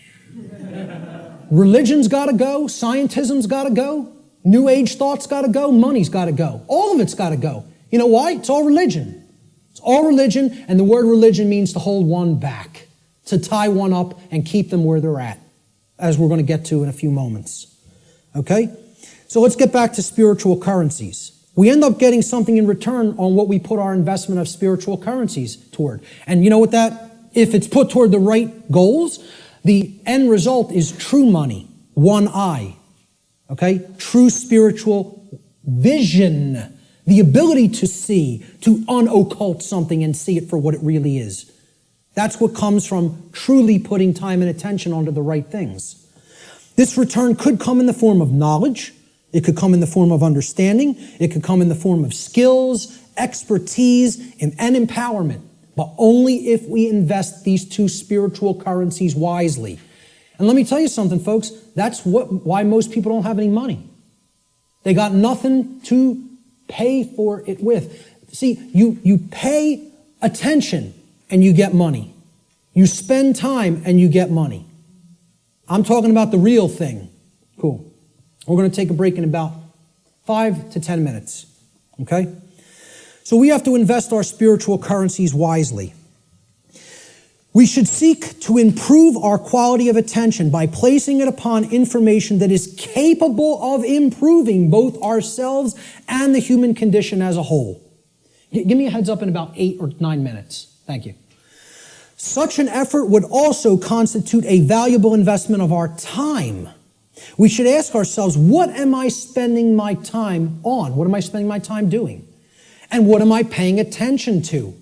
Religion's got to go, scientism's got to go, New Age thought's got to go, money's got to go. All of it's got to go. You know why? It's all religion. It's all religion, and the word religion means to hold one back, to tie one up and keep them where they're at, as we're going to get to in a few moments. Okay? So let's get back to spiritual currencies. We end up getting something in return on what we put our investment of spiritual currencies toward. And you know what that, if it's put toward the right goals, the end result is true money, one eye. Okay? True spiritual vision. The ability to see, to unoccult something and see it for what it really is. That's what comes from truly putting time and attention onto the right things. This return could come in the form of knowledge. It could come in the form of understanding. It could come in the form of skills, expertise, and empowerment. But only if we invest these two spiritual currencies wisely. And let me tell you something, folks. That's why most people don't have any money. They got nothing to pay for it with. See, you pay attention and you get money. You spend time and you get money. I'm talking about the real thing. Cool. We're going to take a break in about 5 to 10 minutes. Okay? So we have to invest our spiritual currencies wisely. We should seek to improve our quality of attention by placing it upon information that is capable of improving both ourselves and the human condition as a whole. Give me a heads up in about 8 or 9 minutes. Thank you. Such an effort would also constitute a valuable investment of our time. We should ask ourselves, what am I spending my time on? What am I spending my time doing? And what am I paying attention to?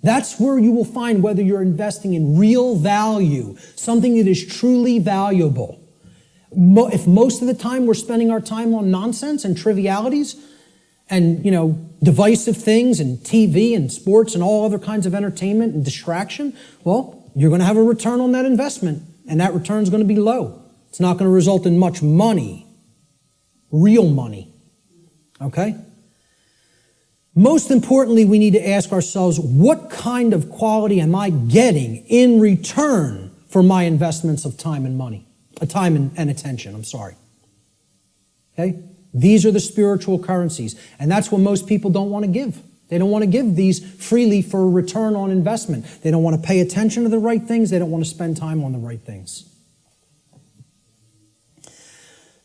That's where you will find whether you're investing in real value, something that is truly valuable. If most of the time we're spending our time on nonsense and trivialities and, divisive things and TV and sports and all other kinds of entertainment and distraction, well, you're going to have a return on that investment, and that return is going to be low. It's not going to result in much money, real money. Okay? Most importantly, we need to ask ourselves, what kind of quality am I getting in return for my investments of time and money? Time and attention, I'm sorry. Okay? These are the spiritual currencies. And that's what most people don't want to give. They don't want to give these freely for a return on investment. They don't want to pay attention to the right things. They don't want to spend time on the right things.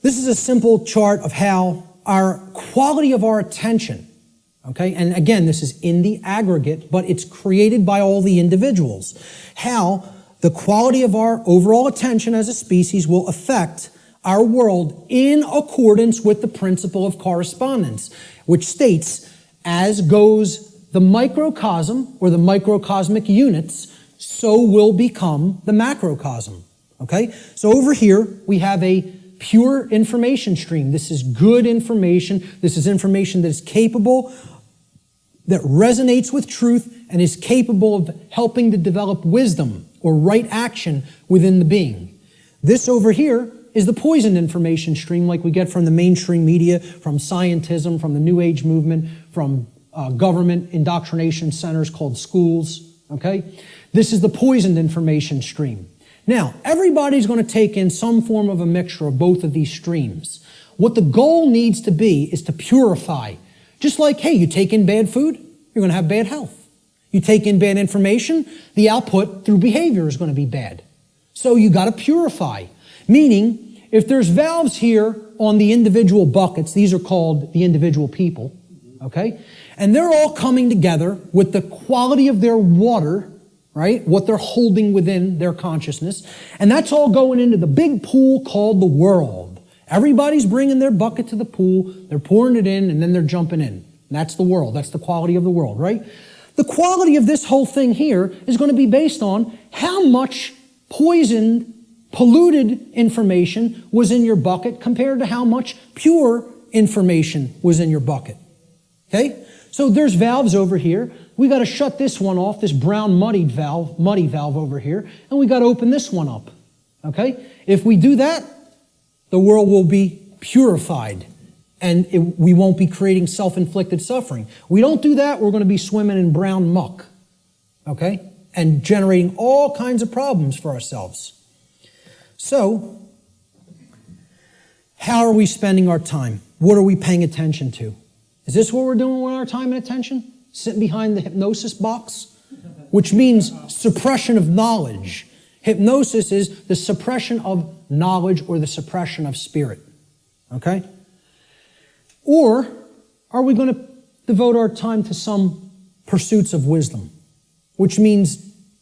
This is a simple chart of how our quality of our attention, okay, and again, this is in the aggregate, but it's created by all the individuals, how the quality of our overall attention as a species will affect our world in accordance with the principle of correspondence, which states, as goes the microcosm or the microcosmic units, so will become the macrocosm. Okay? So over here, we have a pure information stream. This is good information. This is information that is capable, that resonates with truth, and is capable of helping to develop wisdom or right action within the being. This over here is the poisoned information stream like we get from the mainstream media, from scientism, from the New Age movement, from government indoctrination centers called schools, okay? This is the poisoned information stream. Now, everybody's going to take in some form of a mixture of both of these streams. What the goal needs to be is to purify. Just like, hey, you take in bad food, you're going to have bad health. You take in bad information, the output through behavior is going to be bad. So you got to purify. Meaning, if there's valves here on the individual buckets, these are called the individual people, okay? And they're all coming together with the quality of their water, right? What they're holding within their consciousness. And that's all going into the big pool called the world. Everybody's bringing their bucket to the pool, they're pouring it in, and then they're jumping in. And that's the world. That's the quality of the world, right? The quality of this whole thing here is going to be based on how much poisoned, polluted information was in your bucket compared to how much pure information was in your bucket. Okay? So there's valves over here. We got to shut this one off, this brown muddy valve over here, and we got to open this one up. Okay? If we do that, the world will be purified, and we won't be creating self-inflicted suffering. We don't do that, we're going to be swimming in brown muck. Okay? And generating all kinds of problems for ourselves. So, how are we spending our time? What are we paying attention to? Is this what we're doing with our time and attention? Sitting behind the hypnosis box? Which means suppression of knowledge. Hypnosis is the suppression of knowledge or the suppression of spirit. Okay? Or are we going to devote our time to some pursuits of wisdom? Which means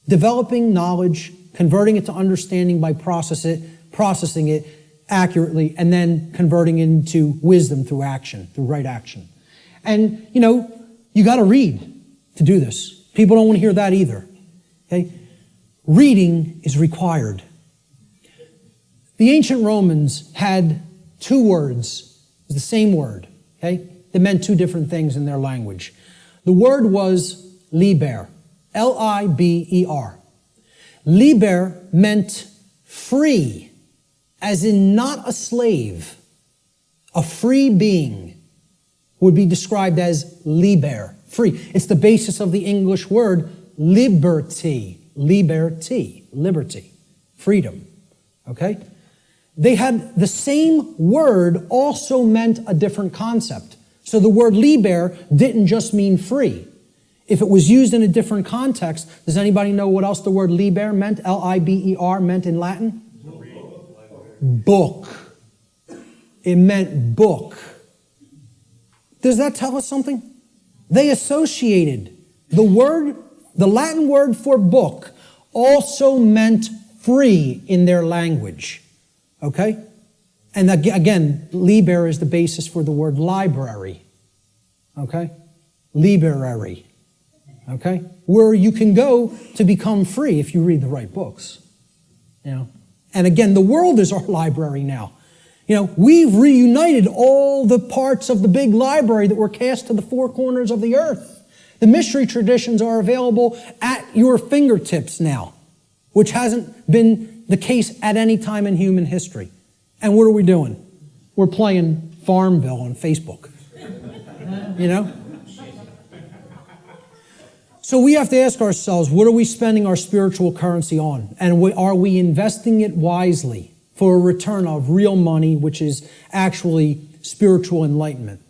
developing knowledge, converting it to understanding by processing it accurately, and then converting it into wisdom through action, through right action. And, you got to read to do this. People don't want to hear that either. Okay? Reading is required. The ancient Romans had two words, it was the same word, okay? They meant two different things in their language. The word was liber, L-I-B-E-R. Liber meant free, as in not a slave. A free being would be described as liber, free. It's the basis of the English word liberty, liberty, freedom, okay? They had the same word also meant a different concept. So the word liber didn't just mean free. If it was used in a different context, does anybody know what else the word liber meant, L-I-B-E-R, meant in Latin? Book. It meant book. Does that tell us something? They associated the Latin word for book also meant free in their language. Okay? And again, liber is the basis for the word library. Okay? Library. Okay? Where you can go to become free if you read the right books. And again, the world is our library now. We've reunited all the parts of the big library that were cast to the four corners of the earth. The mystery traditions are available at your fingertips now, which hasn't been the case at any time in human history. And what are we doing? We're playing Farmville on Facebook. So we have to ask ourselves, what are we spending our spiritual currency on? And are we investing it wisely for a return of real money, which is actually spiritual enlightenment?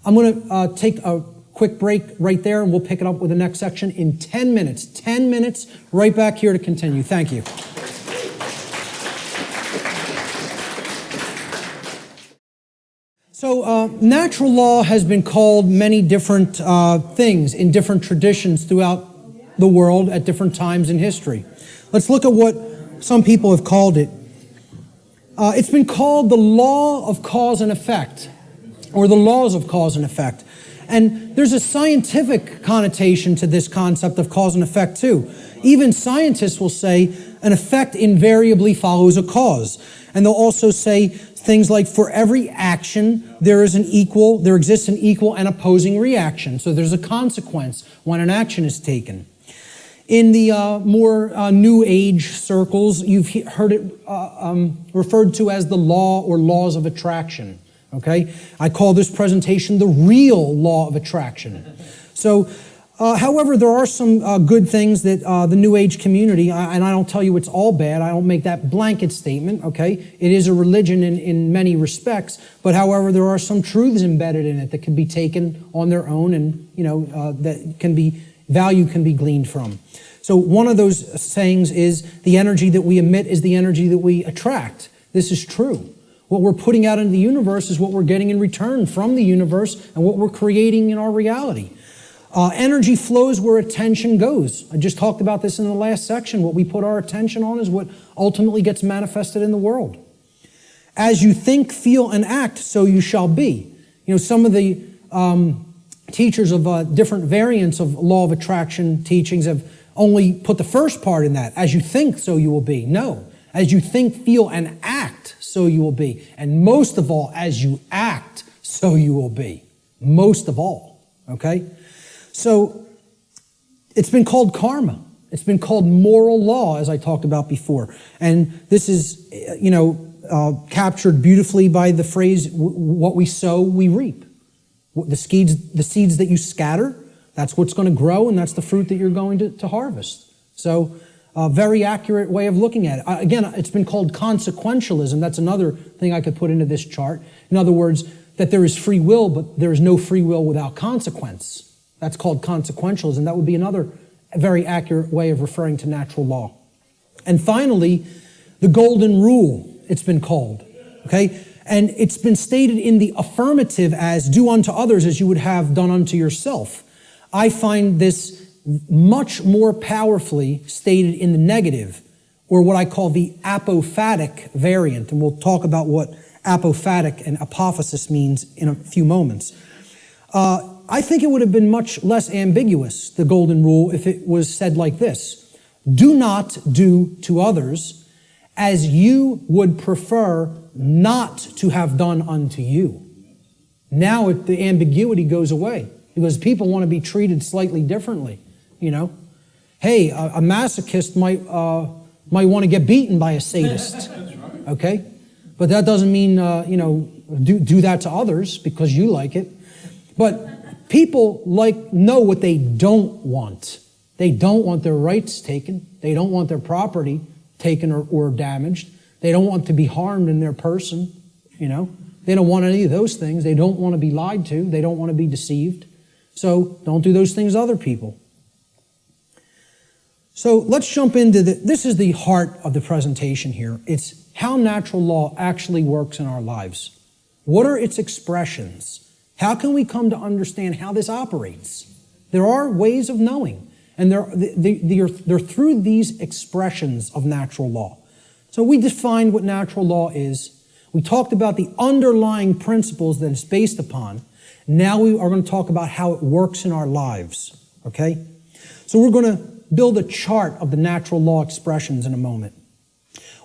I'm going to take a quick break right there, and we'll pick it up with the next section in 10 minutes. 10 minutes, right back here to continue. Thank you. So natural law has been called many different things in different traditions throughout the world at different times in history. Let's look at what some people have called it. It's been called the law of cause and effect, or the laws of cause and effect. And there's a scientific connotation to this concept of cause and effect too. Even scientists will say an effect invariably follows a cause. And they'll also say things like, for every action, there exists an equal and opposing reaction. So there's a consequence when an action is taken. In the more New Age circles, you've heard it referred to as the law or laws of attraction. Okay? I call this presentation the real law of attraction. So, however, there are some good things that the New Age community, and I don't tell you it's all bad, I don't make that blanket statement, okay? It is a religion in many respects, but however, there are some truths embedded in it that can be taken on their own and, value can be gleaned from. So one of those sayings is the energy that we emit is the energy that we attract. This is true. What we're putting out into the universe is what we're getting in return from the universe and what we're creating in our reality. Energy flows where attention goes. I just talked about this in the last section. What we put our attention on is what ultimately gets manifested in the world. As you think, feel, and act, so you shall be. Some of the teachers of different variants of law of attraction teachings have only put the first part in that. As you think, so you will be. No. As you think, feel, and act, so you will be. And most of all, as you act, so you will be. Most of all. Okay? So, it's been called karma. It's been called moral law, as I talked about before. And this is, captured beautifully by the phrase, what we sow, we reap. The seeds that you scatter, that's what's going to grow, and that's the fruit that you're going to harvest. So, a very accurate way of looking at it. Again, it's been called consequentialism. That's another thing I could put into this chart. In other words, that there is free will, but there is no free will without consequence. That's called consequentialism. That would be another very accurate way of referring to natural law. And finally, the golden rule, it's been called. Okay? And it's been stated in the affirmative as, do unto others as you would have done unto yourself. I find this much more powerfully stated in the negative, or what I call the apophatic variant. And we'll talk about what apophatic and apophasis means in a few moments. I think it would have been much less ambiguous, the golden rule, if it was said like this. Do not do to others as you would prefer not to have done unto you. Now the ambiguity goes away because people want to be treated slightly differently. Hey, a masochist might want to get beaten by a sadist. Okay? But that doesn't mean, do that to others because you like it. But people know what they don't want. They don't want their rights taken. They don't want their property taken or damaged. They don't want to be harmed in their person. They don't want any of those things. They don't want to be lied to. They don't want to be deceived. So don't do those things to other people. So let's jump into this is the heart of the presentation here. It's how natural law actually works in our lives. What are its expressions? How can we come to understand how this operates? There are ways of knowing, and they're through these expressions of natural law. So we defined what natural law is. We talked about the underlying principles that it's based upon. Now we are going to talk about how it works in our lives. Okay? So we're going to build a chart of the natural law expressions in a moment.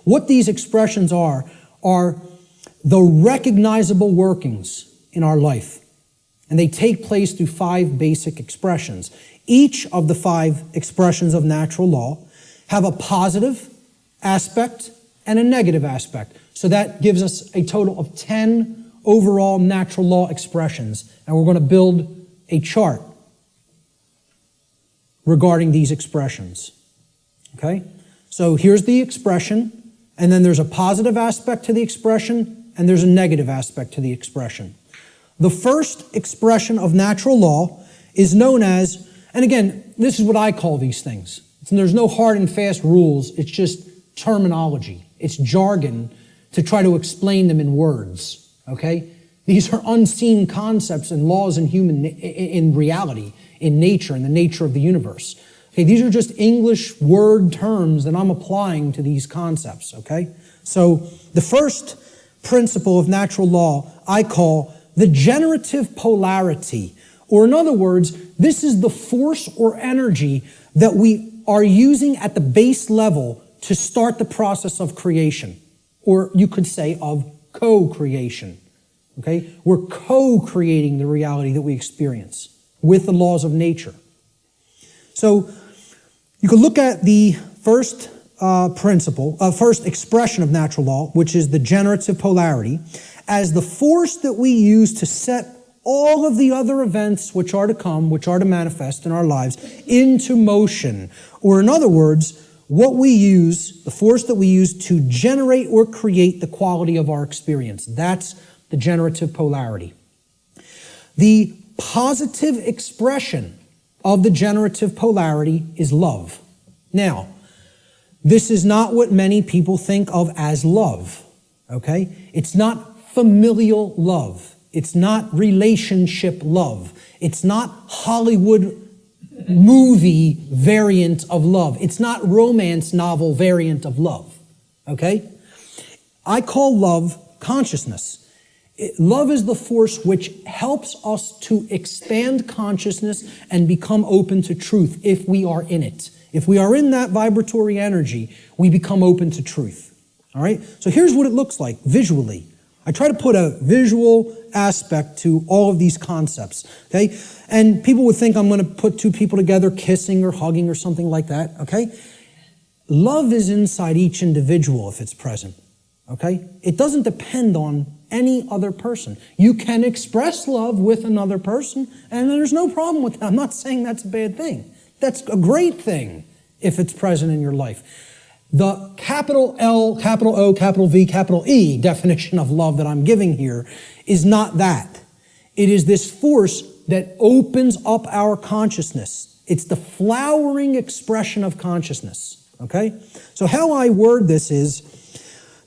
What these expressions are the recognizable workings in our life. And they take place through 5 basic expressions. Each of the 5 expressions of natural law have a positive aspect and a negative aspect. So that gives us a total of 10 overall natural law expressions. And we're going to build a chart regarding these expressions. Okay? So here's the expression, and then there's a positive aspect to the expression, and there's a negative aspect to the expression. The first expression of natural law is known as, and again, this is what I call these things. There's no hard and fast rules. It's just terminology. It's jargon to try to explain them in words. Okay? These are unseen concepts and laws in reality, in nature, in the nature of the universe. Okay, these are just English word terms that I'm applying to these concepts. Okay? So the first principle of natural law I call the generative polarity. Or in other words, this is the force or energy that we are using at the base level to start the process of creation. Or you could say of co-creation. Okay? We're co-creating the reality that we experience with the laws of nature. So you could look at the first first expression of natural law, which is the generative polarity, as the force that we use to set all of the other events which are to come, which are to manifest in our lives, into motion. Or in other words, what we use, the force that we use to generate or create the quality of our experience. That's the generative polarity. The positive expression of the generative polarity is love. Now, this is not what many people think of as love, okay? It's not familial love. It's not relationship love. It's not Hollywood movie variant of love. It's not romance novel variant of love, okay? I call love consciousness. Love is the force which helps us to expand consciousness and become open to truth if we are in it. If we are in that vibratory energy, we become open to truth. All right? So here's what it looks like visually. I try to put a visual aspect to all of these concepts, okay? And people would think I'm going to put two people together kissing or hugging or something like that, okay? Love is inside each individual if it's present, okay? It doesn't depend on any other person. You can express love with another person, and there's no problem with that. I'm not saying that's a bad thing. That's a great thing if it's present in your life. The capital L, capital O, capital V, capital E definition of love that I'm giving here is not that. It is this force that opens up our consciousness. It's the flowering expression of consciousness, okay? So how I word this is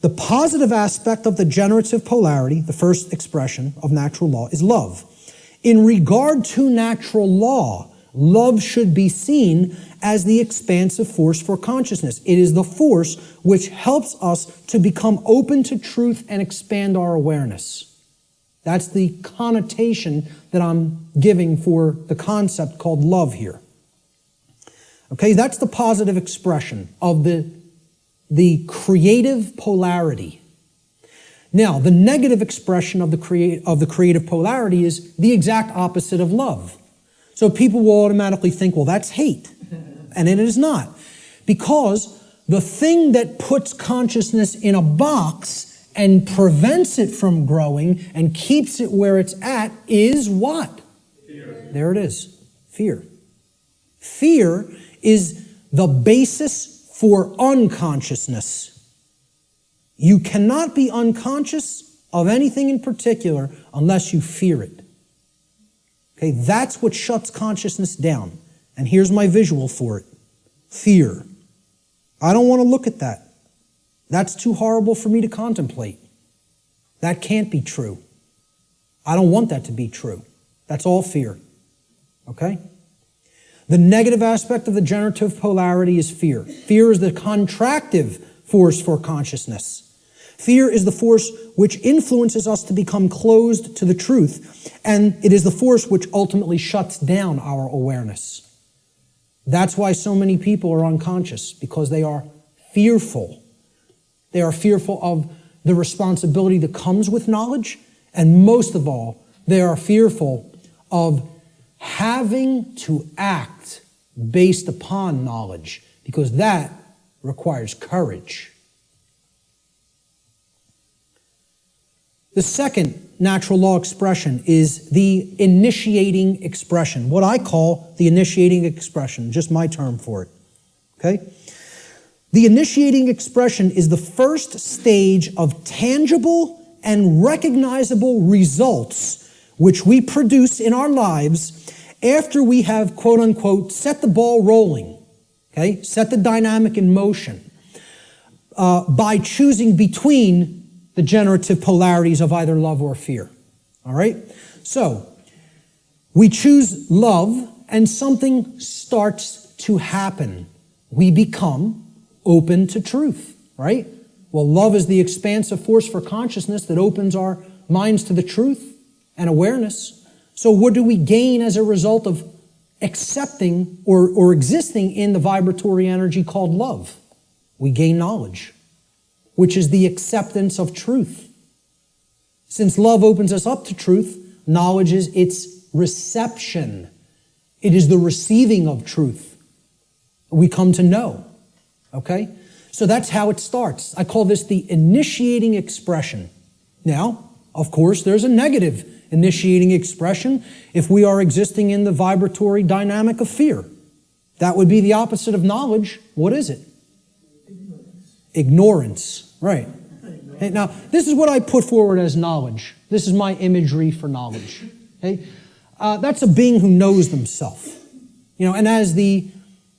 the positive aspect of the generative polarity, the first expression of natural law, is love. In regard to natural law, love should be seen as the expansive force for consciousness. It is the force which helps us to become open to truth and expand our awareness. That's the connotation that I'm giving for the concept called love here. Okay, that's the positive expression of the creative polarity. Now, the negative expression of the creative polarity is the exact opposite of love. So people will automatically think, well, that's hate. And it is not. Because the thing that puts consciousness in a box and prevents it from growing and keeps it where it's at is what? Fear. There it is. Fear. Fear is the basis for unconsciousness. You cannot be unconscious of anything in particular unless you fear it. Okay, that's what shuts consciousness down. And here's my visual for it. Fear. I don't want to look at that. That's too horrible for me to contemplate. That can't be true. I don't want that to be true. That's all fear. Okay? The negative aspect of the generative polarity is fear. Fear is the contractive force for consciousness. Fear is the force which influences us to become closed to the truth, and it is the force which ultimately shuts down our awareness. That's why so many people are unconscious, because they are fearful. They are fearful of the responsibility that comes with knowledge, and most of all, they are fearful of having to act based upon knowledge, because that requires courage. The second natural law expression is the initiating expression, what I call the initiating expression, just my term for it. Okay? The initiating expression is the first stage of tangible and recognizable results which we produce in our lives after we have, quote unquote, set the ball rolling, okay? Set the dynamic in motion by choosing between the generative polarities of either love or fear. All right? So, we choose love and something starts to happen. We become open to truth, right? Well, love is the expansive force for consciousness that opens our minds to the truth and awareness. So what do we gain as a result of accepting or existing in the vibratory energy called love? We gain knowledge, which is the acceptance of truth. Since love opens us up to truth, knowledge is its reception. It is the receiving of truth. We come to know, okay? So that's how it starts. I call this the initiating expression. Now, of course, there's a negative initiating expression if we are existing in the vibratory dynamic of fear. That would be the opposite of knowledge. What is it? Ignorance. Right. Okay, now, this is what I put forward as knowledge. This is my imagery for knowledge. Okay? That's a being who knows themselves. And as the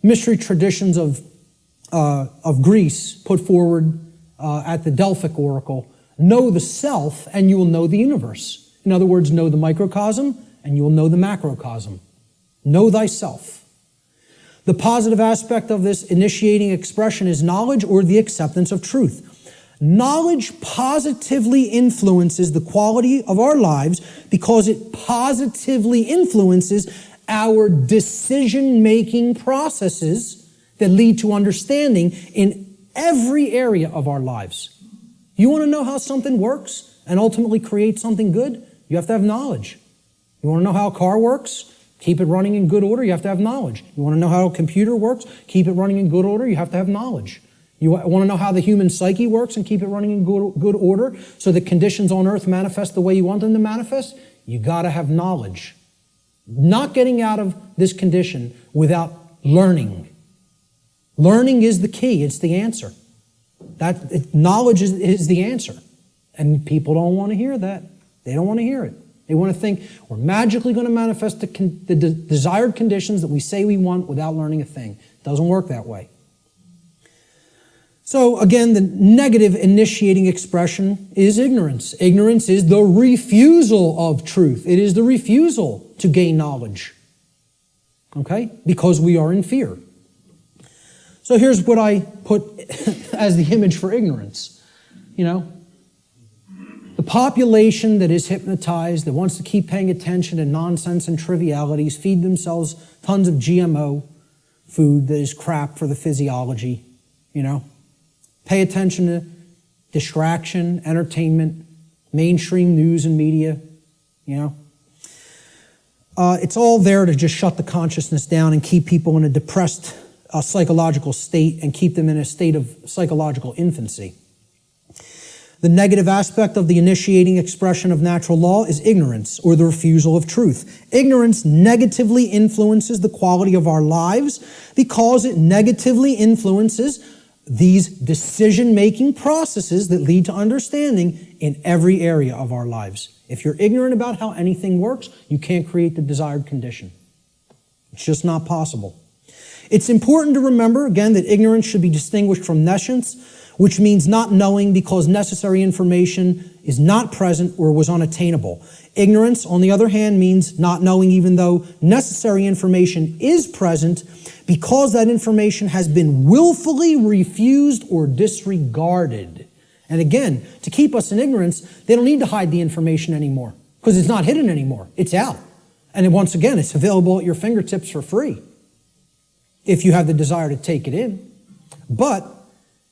mystery traditions of Greece put forward at the Delphic Oracle, know the self and you will know the universe. In other words, know the microcosm and you will know the macrocosm. Know thyself. The positive aspect of this initiating expression is knowledge or the acceptance of truth. Knowledge positively influences the quality of our lives because it positively influences our decision-making processes that lead to understanding in every area of our lives. You want to know how something works and ultimately create something good? You have to have knowledge. You want to know how a car works? Keep it running in good order, you have to have knowledge. You want to know how a computer works? Keep it running in good order, you have to have knowledge. You want to know how the human psyche works and keep it running in good order so the conditions on earth manifest the way you want them to manifest? You got to have knowledge. Not getting out of this condition without learning. Learning is the key, it's the answer. Knowledge is the answer. And people don't want to hear that. They don't want to hear it. They want to think we're magically going to manifest the desired conditions that we say we want without learning a thing. It doesn't work that way. So again, the negative initiating expression is ignorance. Ignorance is the refusal of truth. It is the refusal to gain knowledge. Okay? Because we are in fear. So here's what I put as the image for ignorance. The population that is hypnotized, that wants to keep paying attention to nonsense and trivialities, feed themselves tons of GMO food that is crap for the physiology, Pay attention to distraction, entertainment, mainstream news and media, It's all there to just shut the consciousness down and keep people in a depressed psychological state and keep them in a state of psychological infancy. The negative aspect of the initiating expression of natural law is ignorance, or the refusal of truth. Ignorance negatively influences the quality of our lives because it negatively influences these decision-making processes that lead to understanding in every area of our lives. If you're ignorant about how anything works, you can't create the desired condition. It's just not possible. It's important to remember, again, that ignorance should be distinguished from nescience, which means not knowing because necessary information is not present or was unattainable. Ignorance, on the other hand, means not knowing even though necessary information is present because that information has been willfully refused or disregarded. And again, to keep us in ignorance, they don't need to hide the information anymore because it's not hidden anymore. It's out. And once again, it's available at your fingertips for free if you have the desire to take it in. But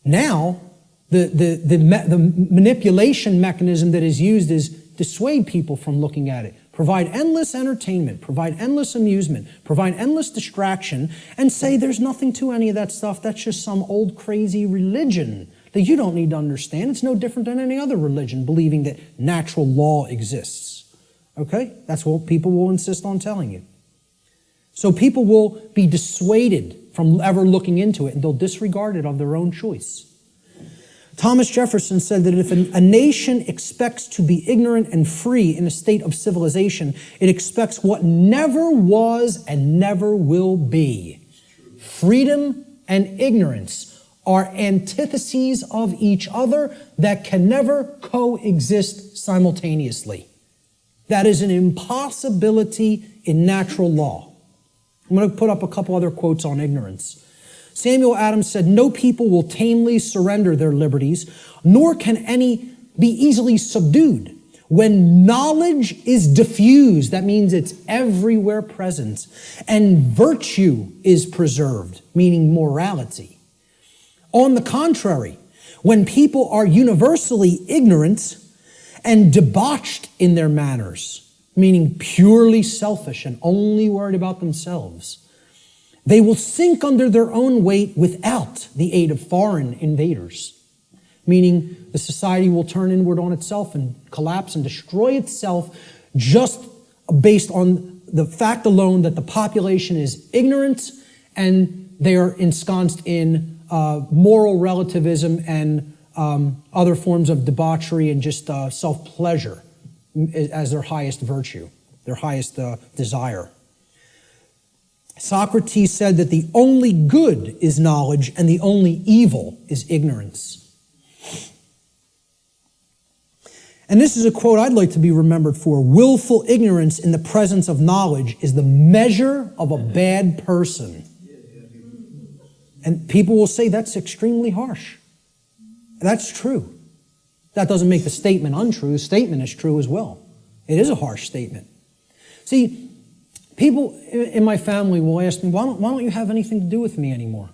now, the manipulation mechanism that is used is dissuade people from looking at it, provide endless entertainment, provide endless amusement, provide endless distraction, and say there's nothing to any of that stuff. That's just some old crazy religion that you don't need to understand. It's no different than any other religion, believing that natural law exists. Okay? That's what people will insist on telling you. So people will be dissuaded from ever looking into it, and they'll disregard it of their own choice. Thomas Jefferson said that if a nation expects to be ignorant and free in a state of civilization, it expects what never was and never will be. Freedom and ignorance are antitheses of each other that can never coexist simultaneously. That is an impossibility in natural law. I'm going to put up a couple other quotes on ignorance. Samuel Adams said, "No people will tamely surrender their liberties, nor can any be easily subdued. When knowledge is diffused," that means it's everywhere present, "and virtue is preserved," meaning morality. On the contrary, when people are universally ignorant and debauched in their manners, meaning purely selfish and only worried about themselves, they will sink under their own weight without the aid of foreign invaders, meaning the society will turn inward on itself and collapse and destroy itself just based on the fact alone that the population is ignorant and they are ensconced in moral relativism and other forms of debauchery and just self-pleasure as their highest virtue, their highest desire. Socrates said that the only good is knowledge and the only evil is ignorance. And this is a quote I'd like to be remembered for. "Willful ignorance in the presence of knowledge is the measure of a bad person." And people will say that's extremely harsh. That's true. That doesn't make the statement untrue. The statement is true as well. It is a harsh statement. See, people in my family will ask me, why don't you have anything to do with me anymore?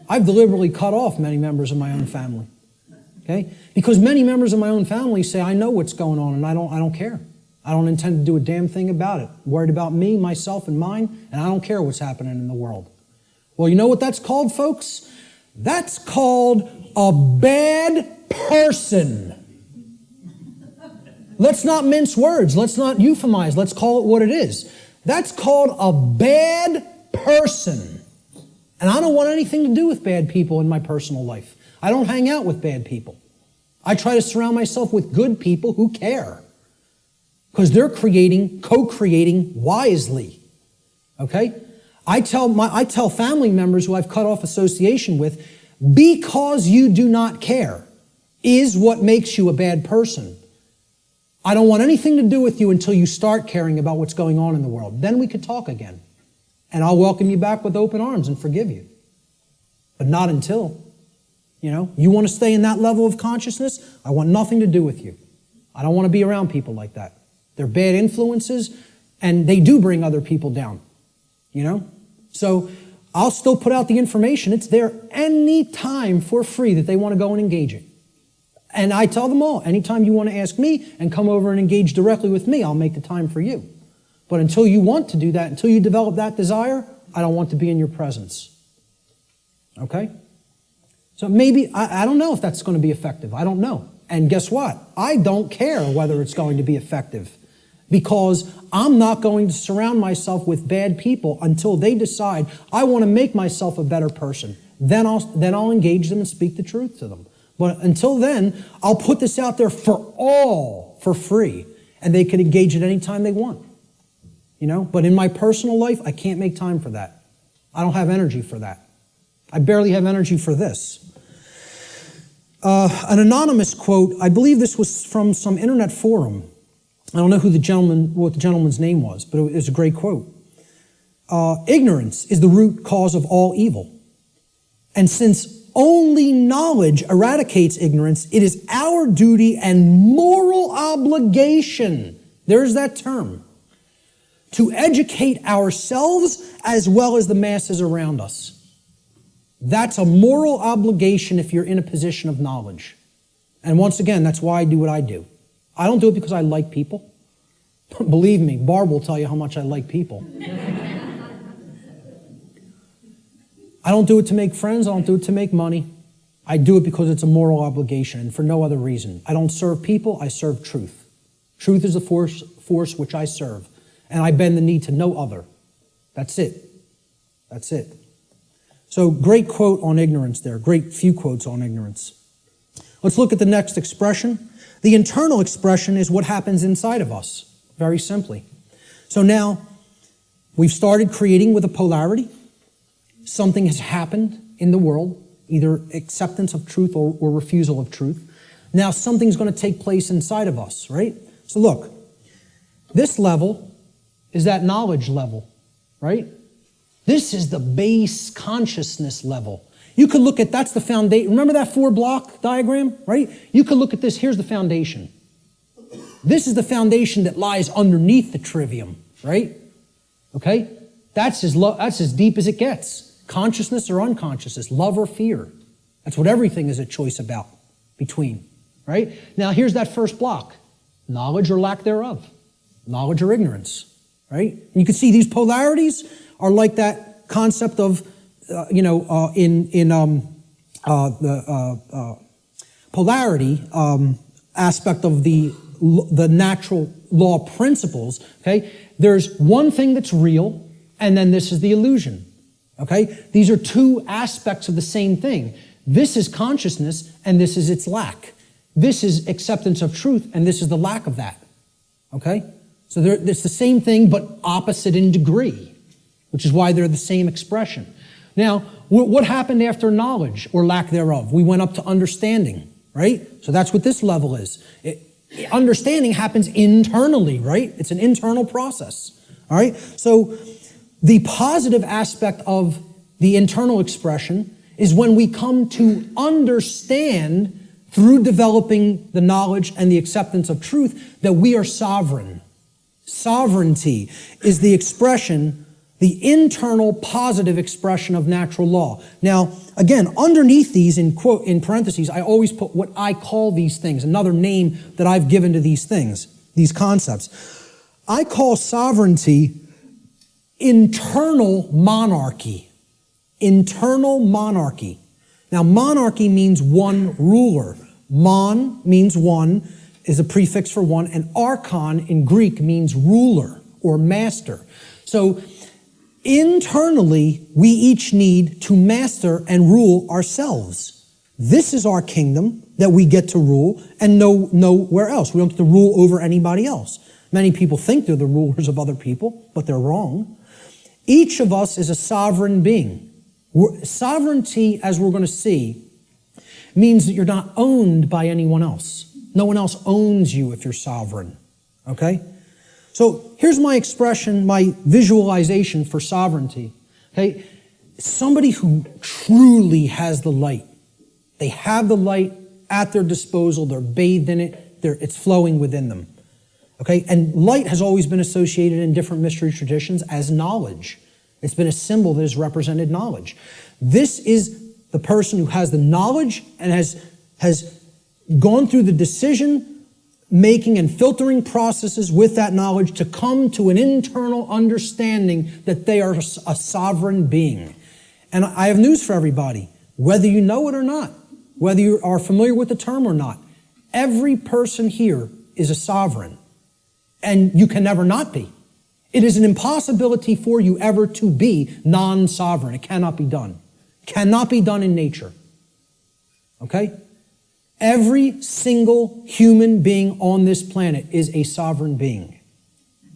I've deliberately cut off many members of my own family. Okay? Because many members of my own family say, I know what's going on and I don't care. I don't intend to do a damn thing about it. I'm worried about me, myself, and mine, and I don't care what's happening in the world. Well, you know what that's called, folks? That's called a bad person. Let's not mince words. Let's not euphemize. Let's call it what it is. That's called a bad person. And I don't want anything to do with bad people in my personal life. I don't hang out with bad people. I try to surround myself with good people who care. Because they're co-creating wisely. Okay? I tell family members who I've cut off association with, because you do not care is what makes you a bad person. I don't want anything to do with you until you start caring about what's going on in the world. Then we could talk again. And I'll welcome you back with open arms and forgive you. But not until. You want to stay in that level of consciousness? I want nothing to do with you. I don't want to be around people like that. They're bad influences, and they do bring other people down. So I'll still put out the information. It's there any time for free that they want to go and engage it. And I tell them all, anytime you want to ask me and come over and engage directly with me, I'll make the time for you. But until you want to do that, until you develop that desire, I don't want to be in your presence. Okay? So maybe, I don't know if that's going to be effective. I don't know. And guess what? I don't care whether it's going to be effective, because I'm not going to surround myself with bad people until they decide I want to make myself a better person. Then I'll engage them and speak the truth to them. But until then, I'll put this out there for all for free, and they can engage it any time they want. But in my personal life, I can't make time for that. I don't have energy for that. I barely have energy for this. An anonymous quote, I believe this was from some internet forum. I don't know what the gentleman's name was, but it was a great quote. Ignorance is the root cause of all evil. And since only knowledge eradicates ignorance, it is our duty and moral obligation, there's that term, to educate ourselves as well as the masses around us. That's a moral obligation if you're in a position of knowledge. And once again, that's why I do what I do. I don't do it because I like people. Believe me, Barb will tell you how much I like people. I don't do it to make friends. I don't do it to make money. I do it because it's a moral obligation and for no other reason. I don't serve people. I serve truth. Truth is the force which I serve. And I bend the knee to no other. That's it. That's it. So great quote on ignorance there. Great few quotes on ignorance. Let's look at the next expression. The internal expression is what happens inside of us, very simply. So now, we've started creating with a polarity. Something has happened in the world, either acceptance of truth or refusal of truth. Now something's going to take place inside of us, right? So look, this level is that knowledge level, right? This is the base consciousness level. You could look at, that's the foundation. Remember that 4-block diagram, right? You could look at this, here's the foundation. This is the foundation that lies underneath the trivium, right? Okay? That's as deep as it gets. Consciousness or unconsciousness, love or fear. That's what everything is a choice about, between, right? Now here's that first block. Knowledge or lack thereof. Knowledge or ignorance, right? And you can see these polarities are like that concept of, the polarity aspect of the natural law principles, okay? There's one thing that's real, and then this is the illusion, okay? These are two aspects of the same thing. This is consciousness, and this is its lack. This is acceptance of truth, and this is the lack of that, okay? So it's the same thing, but opposite in degree, which is why they're the same expression. Now, what happened after knowledge or lack thereof? We went up to understanding, right? So that's what this level is. Understanding happens internally, right? It's an internal process, all right? So the positive aspect of the internal expression is when we come to understand through developing the knowledge and the acceptance of truth that we are sovereign. Sovereignty is the expression, the internal positive expression of natural law. Now, again, underneath these, in parentheses, I always put what I call these things, another name that I've given to these things, these concepts. I call sovereignty internal monarchy. Internal monarchy. Now, monarchy means one ruler. Mon means one, is a prefix for one, and archon in Greek means ruler or master. So, internally, we each need to master and rule ourselves. This is our kingdom that we get to rule and nowhere else. We don't get to rule over anybody else. Many people think they're the rulers of other people, but they're wrong. Each of us is a sovereign being. Sovereignty, as we're going to see, means that you're not owned by anyone else. No one else owns you if you're sovereign, okay? So here's my expression, my visualization for sovereignty, okay? Somebody who truly has the light. They have the light at their disposal. They're bathed in it. It's flowing within them, okay? And light has always been associated in different mystery traditions as knowledge. It's been a symbol that has represented knowledge. This is the person who has the knowledge and has gone through the decision making and filtering processes with that knowledge to come to an internal understanding that they are a sovereign being. And I have news for everybody, whether you know it or not, whether you are familiar with the term or not, every person here is a sovereign, and you can never not be. It is an impossibility for you ever to be non-sovereign. It cannot be done. Cannot be done in nature. Okay? Every single human being on this planet is a sovereign being.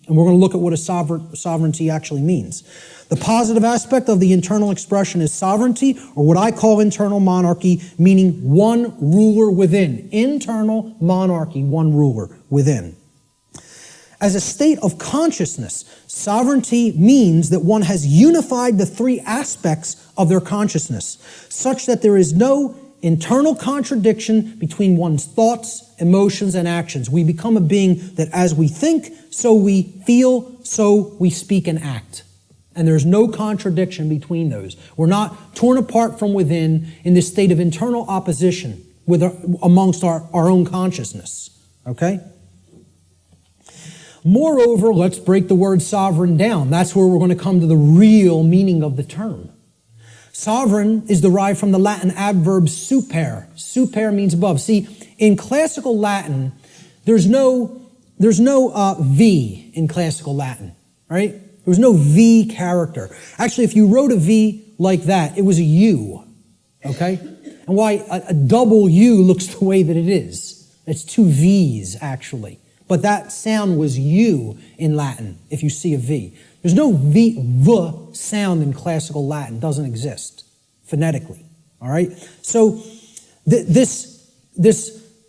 And we're going to look at what a sovereignty actually means. The positive aspect of the internal expression is sovereignty, or what I call internal monarchy, meaning one ruler within. Internal monarchy, one ruler within. As a state of consciousness, sovereignty means that one has unified the three aspects of their consciousness, such that there is no internal contradiction between one's thoughts, emotions, and actions. We become a being that as we think, so we feel, so we speak and act. And there's no contradiction between those. We're not torn apart from within in this state of internal opposition amongst our own consciousness. Okay? Moreover, let's break the word sovereign down. That's where we're going to come to the real meaning of the term. Sovereign is derived from the Latin adverb super. Super means above. See, in classical Latin, there's no V in classical Latin, right? There was no V character. Actually, if you wrote a V like that, it was a U, okay? And why a double U looks the way that it is. It's two V's, actually. But that sound was U in Latin, if you see a V. There's no V sound in classical Latin. It doesn't exist phonetically, all right? So this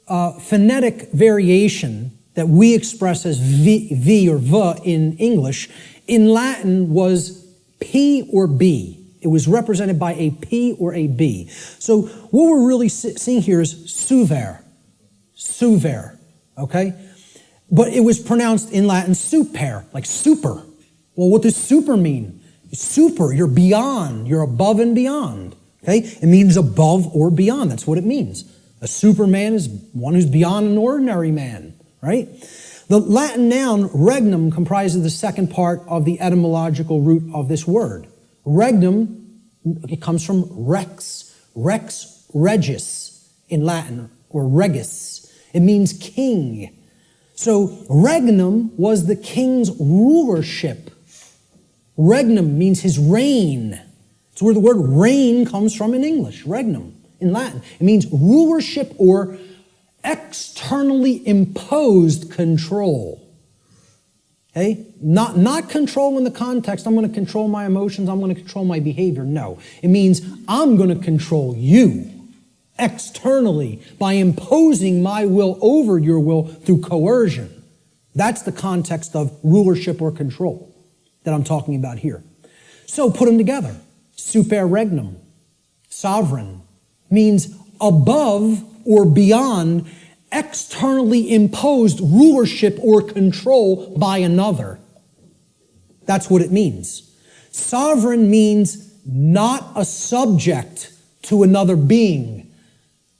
phonetic variation that we express as V or V in English, in Latin was P or B. It was represented by a P or a B. So what we're really seeing here is suver, okay? But it was pronounced in Latin super, like super. Well, what does super mean? Super, you're beyond, you're above and beyond, okay? It means above or beyond, that's what it means. A superman is one who's beyond an ordinary man, right? The Latin noun regnum comprises the second part of the etymological root of this word. Regnum, it comes from rex regis in Latin, or regis. It means king. So regnum was the king's rulership. Regnum means his reign. It's where the word reign comes from in English, regnum, in Latin. It means rulership or externally imposed control. Okay? Not control in the context, I'm going to control my emotions, I'm going to control my behavior. No. It means I'm going to control you externally by imposing my will over your will through coercion. That's the context of rulership or control that I'm talking about here. So put them together. Super regnum, sovereign, means above or beyond externally imposed rulership or control by another. That's what it means. Sovereign means not a subject to another being,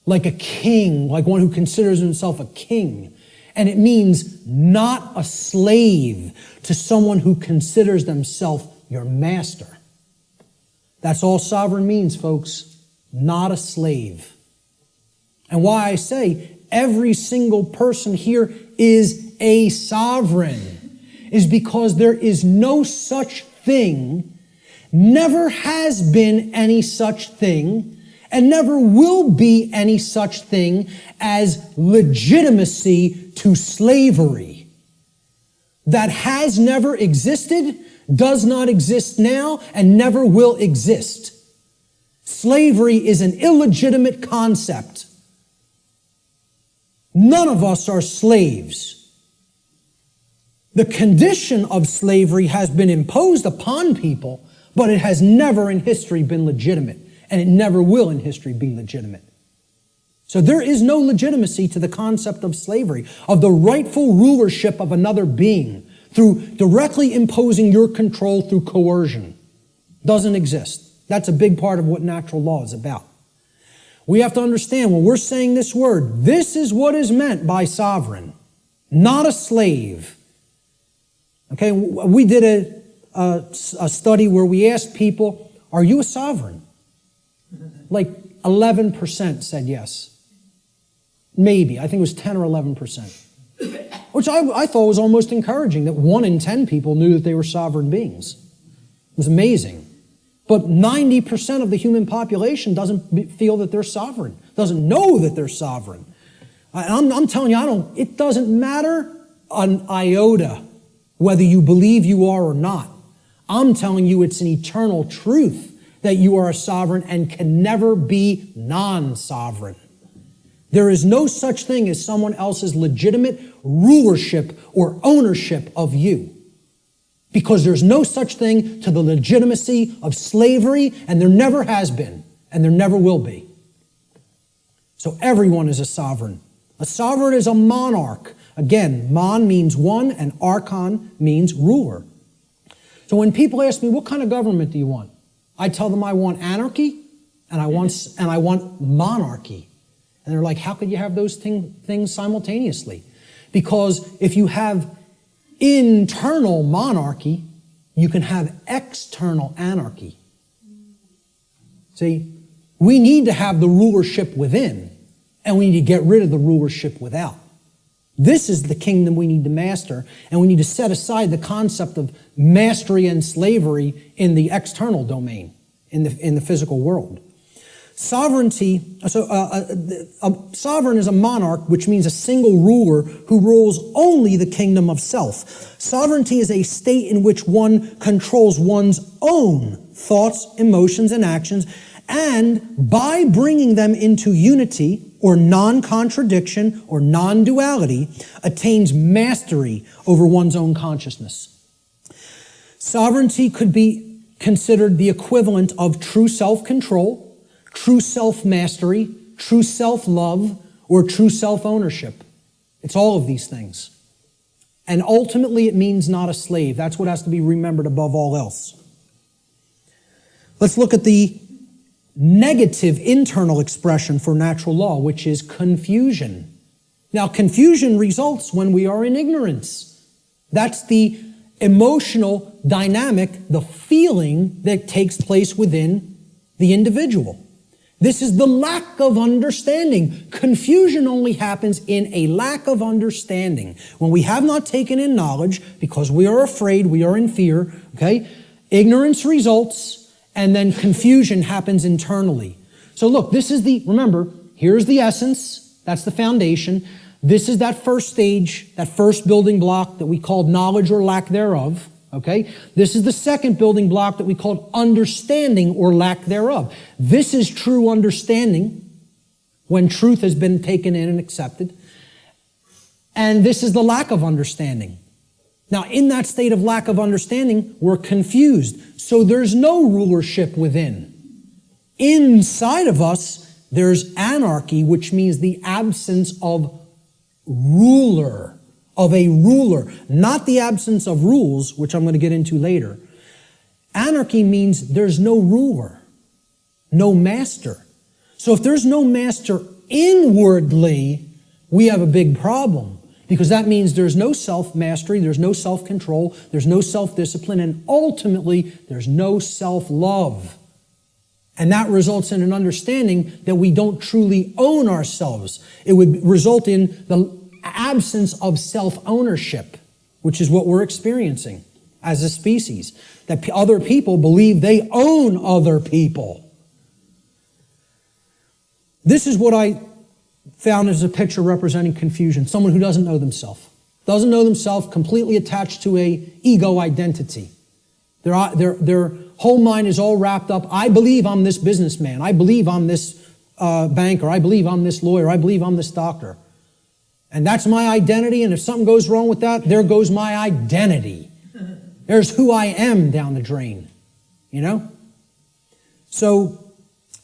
like a king, like one who considers himself a king. And it means not a slave to someone who considers themselves your master. That's all sovereign means, folks. Not a slave. And why I say every single person here is a sovereign is because there is no such thing, never has been any such thing, and never will be any such thing as legitimacy to slavery. That has never existed, does not exist now, and never will exist. Slavery is an illegitimate concept. None of us are slaves. The condition of slavery has been imposed upon people, but it has never in history been legitimate, and it never will in history be legitimate. So there is no legitimacy to the concept of slavery, of the rightful rulership of another being through directly imposing your control through coercion. Doesn't exist. That's a big part of what natural law is about. We have to understand when we're saying this word, this is what is meant by sovereign, not a slave. Okay, we did a study where we asked people, are you a sovereign? Like 11% said yes. Maybe, I think it was 10 or 11%. Which I thought was almost encouraging, that 1 in 10 people knew that they were sovereign beings. It was amazing. But 90% of the human population doesn't feel that they're sovereign, doesn't know that they're sovereign. I'm telling you, it doesn't matter an iota whether you believe you are or not. I'm telling you it's an eternal truth that you are a sovereign and can never be non-sovereign. There is no such thing as someone else's legitimate rulership or ownership of you. Because there's no such thing to the legitimacy of slavery, and there never has been, and there never will be. So everyone is a sovereign. A sovereign is a monarch. Again, mon means one, and archon means ruler. So when people ask me, what kind of government do you want? I tell them I want anarchy, and I want monarchy. And they're like, how could you have those things simultaneously? Because if you have internal monarchy, you can have external anarchy. See, we need to have the rulership within, and we need to get rid of the rulership without. This is the kingdom we need to master, and we need to set aside the concept of mastery and slavery in the external domain, in the physical world. Sovereignty, a sovereign is a monarch, which means a single ruler who rules only the kingdom of self. Sovereignty is a state in which one controls one's own thoughts, emotions, and actions, and by bringing them into unity or non-contradiction or non-duality, attains mastery over one's own consciousness. Sovereignty could be considered the equivalent of true self-control, true self-mastery, true self-love, or true self-ownership. It's all of these things. And ultimately, it means not a slave. That's what has to be remembered above all else. Let's look at the negative internal expression for natural law, which is confusion. Now, confusion results when we are in ignorance. That's the emotional dynamic, the feeling that takes place within the individual. This is the lack of understanding. Confusion only happens in a lack of understanding. When we have not taken in knowledge, because we are afraid, we are in fear, okay? Ignorance results, and then confusion happens internally. So look, this is remember, here's the essence, that's the foundation. This is that first stage, that first building block that we called knowledge or lack thereof, okay? This is the second building block that we called understanding or lack thereof. This is true understanding, when truth has been taken in and accepted. And this is the lack of understanding. Now, in that state of lack of understanding, we're confused. So there's no rulership within. Inside of us, there's anarchy, which means the absence of ruler, not the absence of rules, which I'm going to get into later. Anarchy means there's no ruler, no master. So if there's no master inwardly, we have a big problem. Because that means there's no self-mastery, there's no self-control, there's no self-discipline, and ultimately, there's no self-love. And that results in an understanding that we don't truly own ourselves. It would result in the absence of self-ownership, which is what we're experiencing as a species. That other people believe they own other people. This is what I found as a picture representing confusion. Someone who doesn't know themselves. Doesn't know themselves, completely attached to a ego identity. Their whole mind is all wrapped up. I believe I'm this businessman. I believe I'm this banker. I believe I'm this lawyer. I believe I'm this doctor. And that's my identity, and if something goes wrong with that, there goes my identity. There's who I am down the drain. You know? So,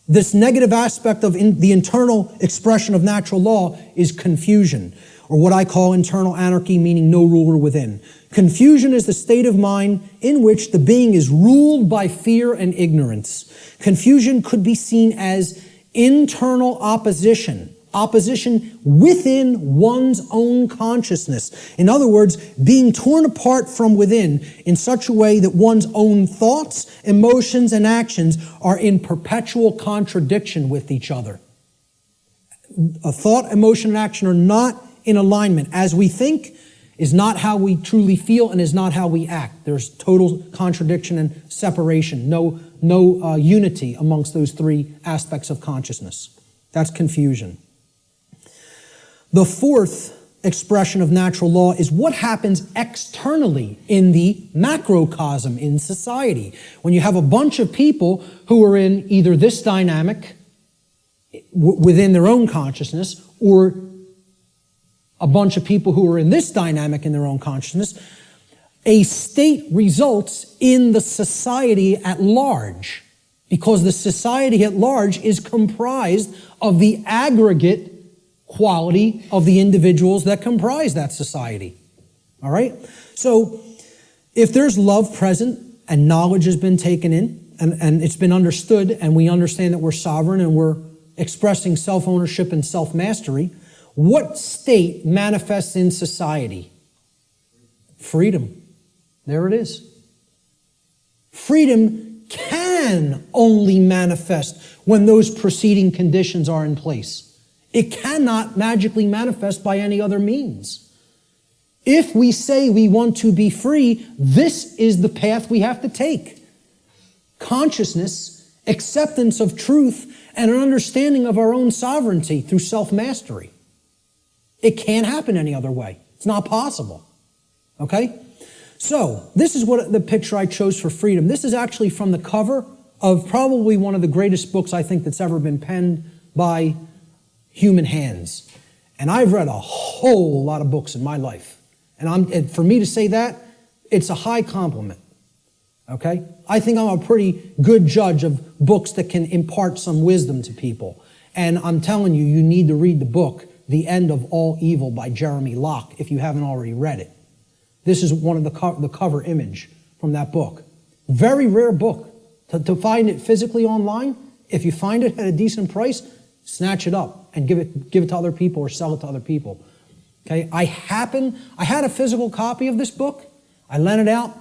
this negative aspect of the internal expression of natural law is confusion, or what I call internal anarchy, meaning no ruler within. Confusion is the state of mind in which the being is ruled by fear and ignorance. Confusion could be seen as internal opposition within one's own consciousness. In other words, being torn apart from within in such a way that one's own thoughts, emotions, and actions are in perpetual contradiction with each other. A thought, emotion, and action are not in alignment. As we think is not how we truly feel and is not how we act. There's total contradiction and separation. No unity amongst those three aspects of consciousness. That's confusion. The fourth expression of natural law is what happens externally in the macrocosm in society. When you have a bunch of people who are in either this dynamic within their own consciousness or a bunch of people who are in this dynamic in their own consciousness, a state results in the society at large, because the society at large is comprised of the aggregate quality of the individuals that comprise that society. All right? So, if there's love present and knowledge has been taken in and it's been understood and we understand that we're sovereign and we're expressing self-ownership and self-mastery, what state manifests in society? Freedom. There it is. Freedom can only manifest when those preceding conditions are in place. It cannot magically manifest by any other means. If we say we want to be free, this is the path we have to take. Consciousness, acceptance of truth, and an understanding of our own sovereignty through self-mastery. It can't happen any other way. It's not possible. Okay? So, this is what the picture I chose for freedom. This is actually from the cover of probably one of the greatest books I think that's ever been penned by human hands. And I've read a whole lot of books in my life. And for me to say that, it's a high compliment. Okay? I think I'm a pretty good judge of books that can impart some wisdom to people. And I'm telling you, you need to read the book, The End of All Evil by Jeremy Locke, if you haven't already read it. This is one of the cover image from that book. Very rare book. To find it physically online, if you find it at a decent price, snatch it up and give it to other people or sell it to other people. Okay? I had a physical copy of this book. I lent it out,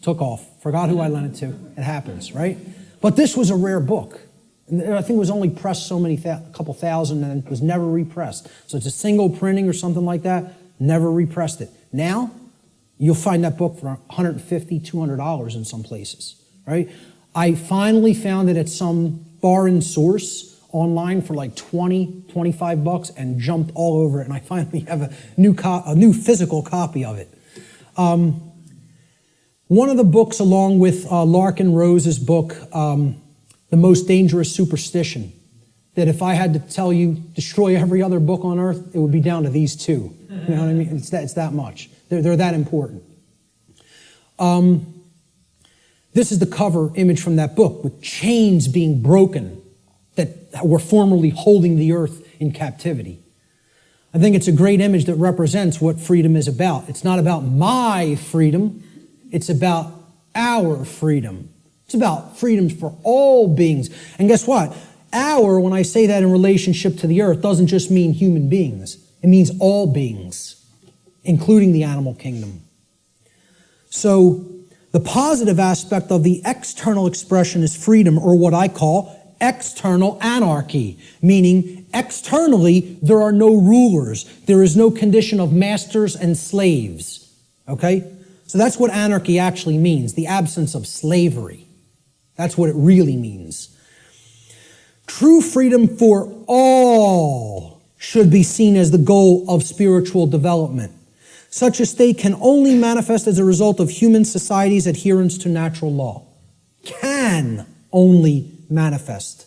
took off. Forgot who I lent it to. It happens, right? But this was a rare book. I think it was only pressed a couple thousand, and it was never repressed. So it's a single printing or something like that. Never repressed it. Now, you'll find that book for $150, $200 in some places, right? I finally found it at some foreign source online for like 20, 25 bucks and jumped all over it, and I finally have a new physical copy of it. One of the books, along with Larkin Rose's book, The Most Dangerous Superstition, that if I had to tell you, destroy every other book on earth, it would be down to these two. You know what I mean? It's that much. They're that important. This is the cover image from that book, with chains being broken that were formerly holding the earth in captivity. I think it's a great image that represents what freedom is about. It's not about my freedom. It's about our freedom. It's about freedom for all beings. And guess what? Our, when I say that in relationship to the earth, doesn't just mean human beings. It means all beings, including the animal kingdom. So the positive aspect of the external expression is freedom, or what I call external anarchy, meaning externally there are no rulers. There is no condition of masters and slaves. Okay? So that's what anarchy actually means, the absence of slavery. That's what it really means. True freedom for all should be seen as the goal of spiritual development. Such a state can only manifest as a result of human society's adherence to natural law. Can only manifest.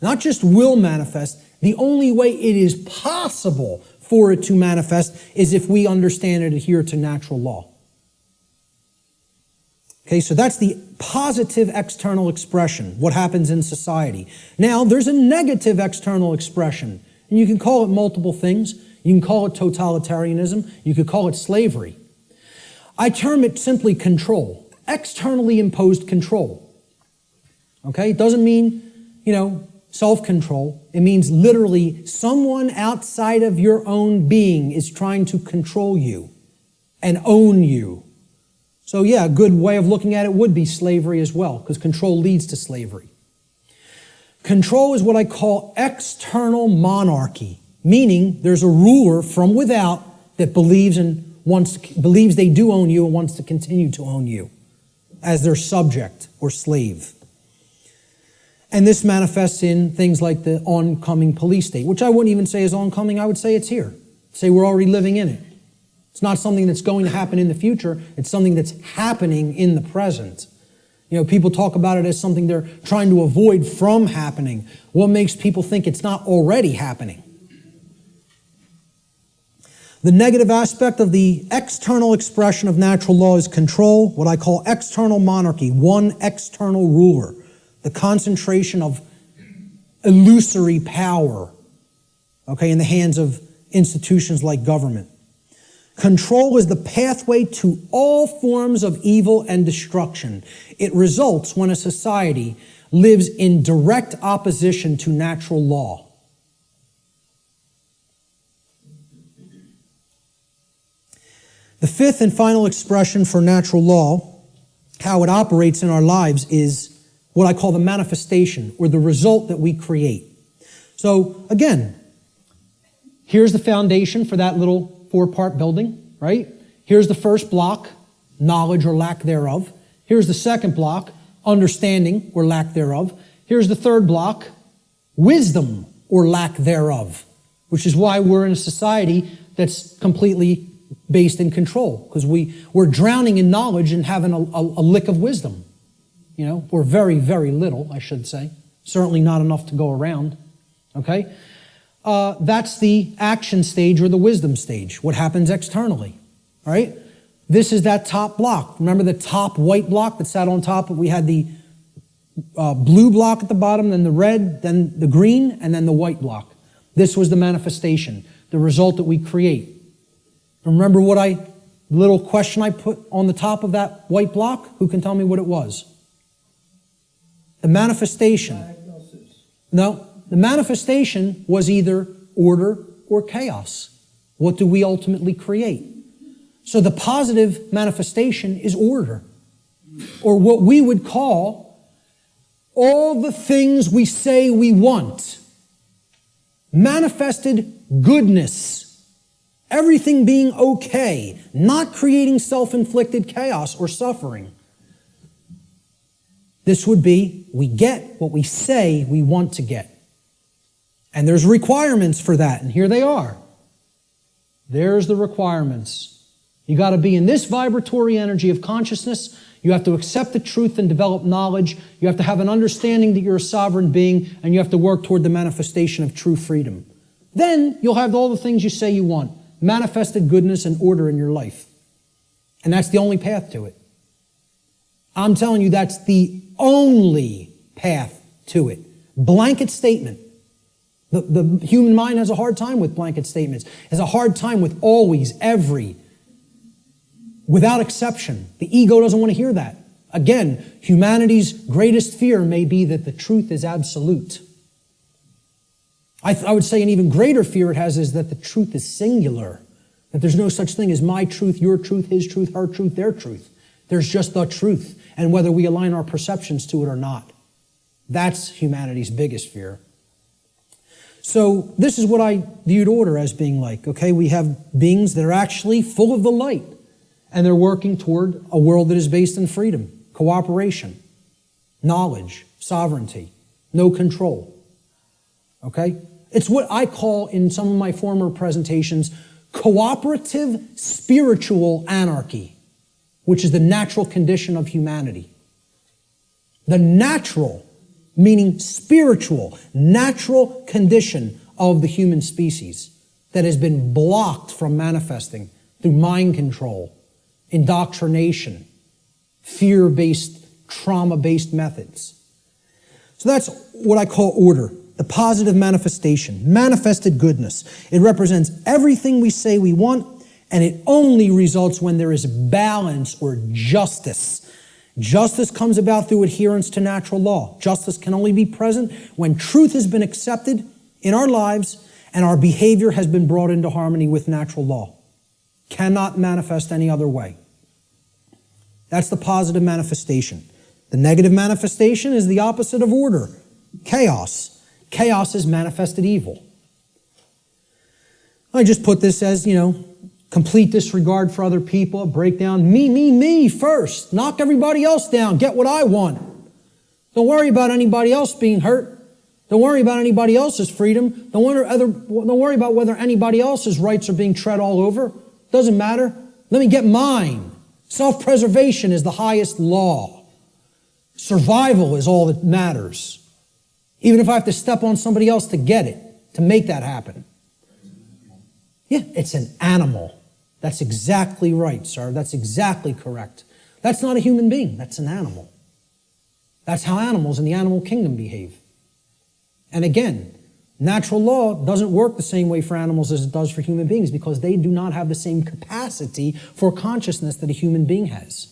Not just will manifest. The only way it is possible for it to manifest is if we understand and adhere to natural law. Okay, so that's the positive external expression, what happens in society. Now, there's a negative external expression, and you can call it multiple things. You can call it totalitarianism. You could call it slavery. I term it simply control, externally imposed control. Okay, it doesn't mean, self-control. It means literally someone outside of your own being is trying to control you and own you. So yeah, a good way of looking at it would be slavery as well, because control leads to slavery. Control is what I call external monarchy, meaning there's a ruler from without that believes they do own you and wants to continue to own you as their subject or slave. And this manifests in things like the oncoming police state, which I wouldn't even say is oncoming, I would say it's here. Say we're already living in it. It's not something that's going to happen in the future. It's something that's happening in the present. People talk about it as something they're trying to avoid from happening. What makes people think it's not already happening? The negative aspect of the external expression of natural law is control, what I call external monarchy, one external ruler, the concentration of illusory power, in the hands of institutions like government. Control is the pathway to all forms of evil and destruction. It results when a society lives in direct opposition to natural law. The fifth and final expression for natural law, how it operates in our lives, is what I call the manifestation, or the result that we create. So again, here's the foundation for that little 4-part building, right? Here's the first block, knowledge or lack thereof. Here's the second block, understanding or lack thereof. Here's the third block, wisdom or lack thereof, which is why we're in a society that's completely based in control, because we're drowning in knowledge and having a lick of wisdom, or very, very little, I should say. Certainly not enough to go around, okay? That's the action stage or the wisdom stage, what happens externally, right? This is that top block. Remember the top white block that sat on top? We had the blue block at the bottom, then the red, then the green, and then the white block. This was the manifestation, the result that we create. Remember the little question I put on the top of that white block? Who can tell me what it was? The manifestation. No, the manifestation was either order or chaos. What do we ultimately create? So the positive manifestation is order, or what we would call all the things we say we want. Manifested goodness, everything being okay, not creating self-inflicted chaos or suffering. This would be, we get what we say we want to get. And there's requirements for that, and here they are. There's the requirements. You got to be in this vibratory energy of consciousness. You have to accept the truth and develop knowledge. You have to have an understanding that you're a sovereign being, and you have to work toward the manifestation of true freedom. Then you'll have all the things you say you want. Manifested goodness and order in your life. And that's the only path to it. I'm telling you, that's the only path to it. Blanket statement. The human mind has a hard time with blanket statements. Has a hard time with always, every, without exception. The ego doesn't want to hear that. Again, humanity's greatest fear may be that the truth is absolute. I would say an even greater fear it has is that the truth is singular. That there's no such thing as my truth, your truth, his truth, her truth, their truth. There's just the truth, and whether we align our perceptions to it or not. That's humanity's biggest fear. So this is what I viewed order as being like. Okay, we have beings that are actually full of the light, and they're working toward a world that is based in freedom, cooperation, knowledge, sovereignty, no control. Okay? It's what I call in some of my former presentations cooperative spiritual anarchy, which is the natural condition of humanity. The natural, meaning spiritual, natural condition of the human species that has been blocked from manifesting through mind control, indoctrination, fear-based, trauma-based methods. So that's what I call order, the positive manifestation, manifested goodness. It represents everything we say we want, and it only results when there is balance or justice. Justice comes about through adherence to natural law. Justice can only be present when truth has been accepted in our lives and our behavior has been brought into harmony with natural law. Cannot manifest any other way. That's the positive manifestation. The negative manifestation is the opposite of order, chaos. Chaos is manifested evil. I just put this as, complete disregard for other people, a breakdown, me first. Knock everybody else down, get what I want. Don't worry about anybody else being hurt. Don't worry about anybody else's freedom. Don't worry about whether anybody else's rights are being tread all over. Doesn't matter. Let me get mine. Self-preservation is the highest law. Survival is all that matters. Even if I have to step on somebody else to get it, to make that happen. Yeah, it's an animal. That's exactly right, sir. That's exactly correct. That's not a human being. That's an animal. That's how animals in the animal kingdom behave. And again, natural law doesn't work the same way for animals as it does for human beings because they do not have the same capacity for consciousness that a human being has.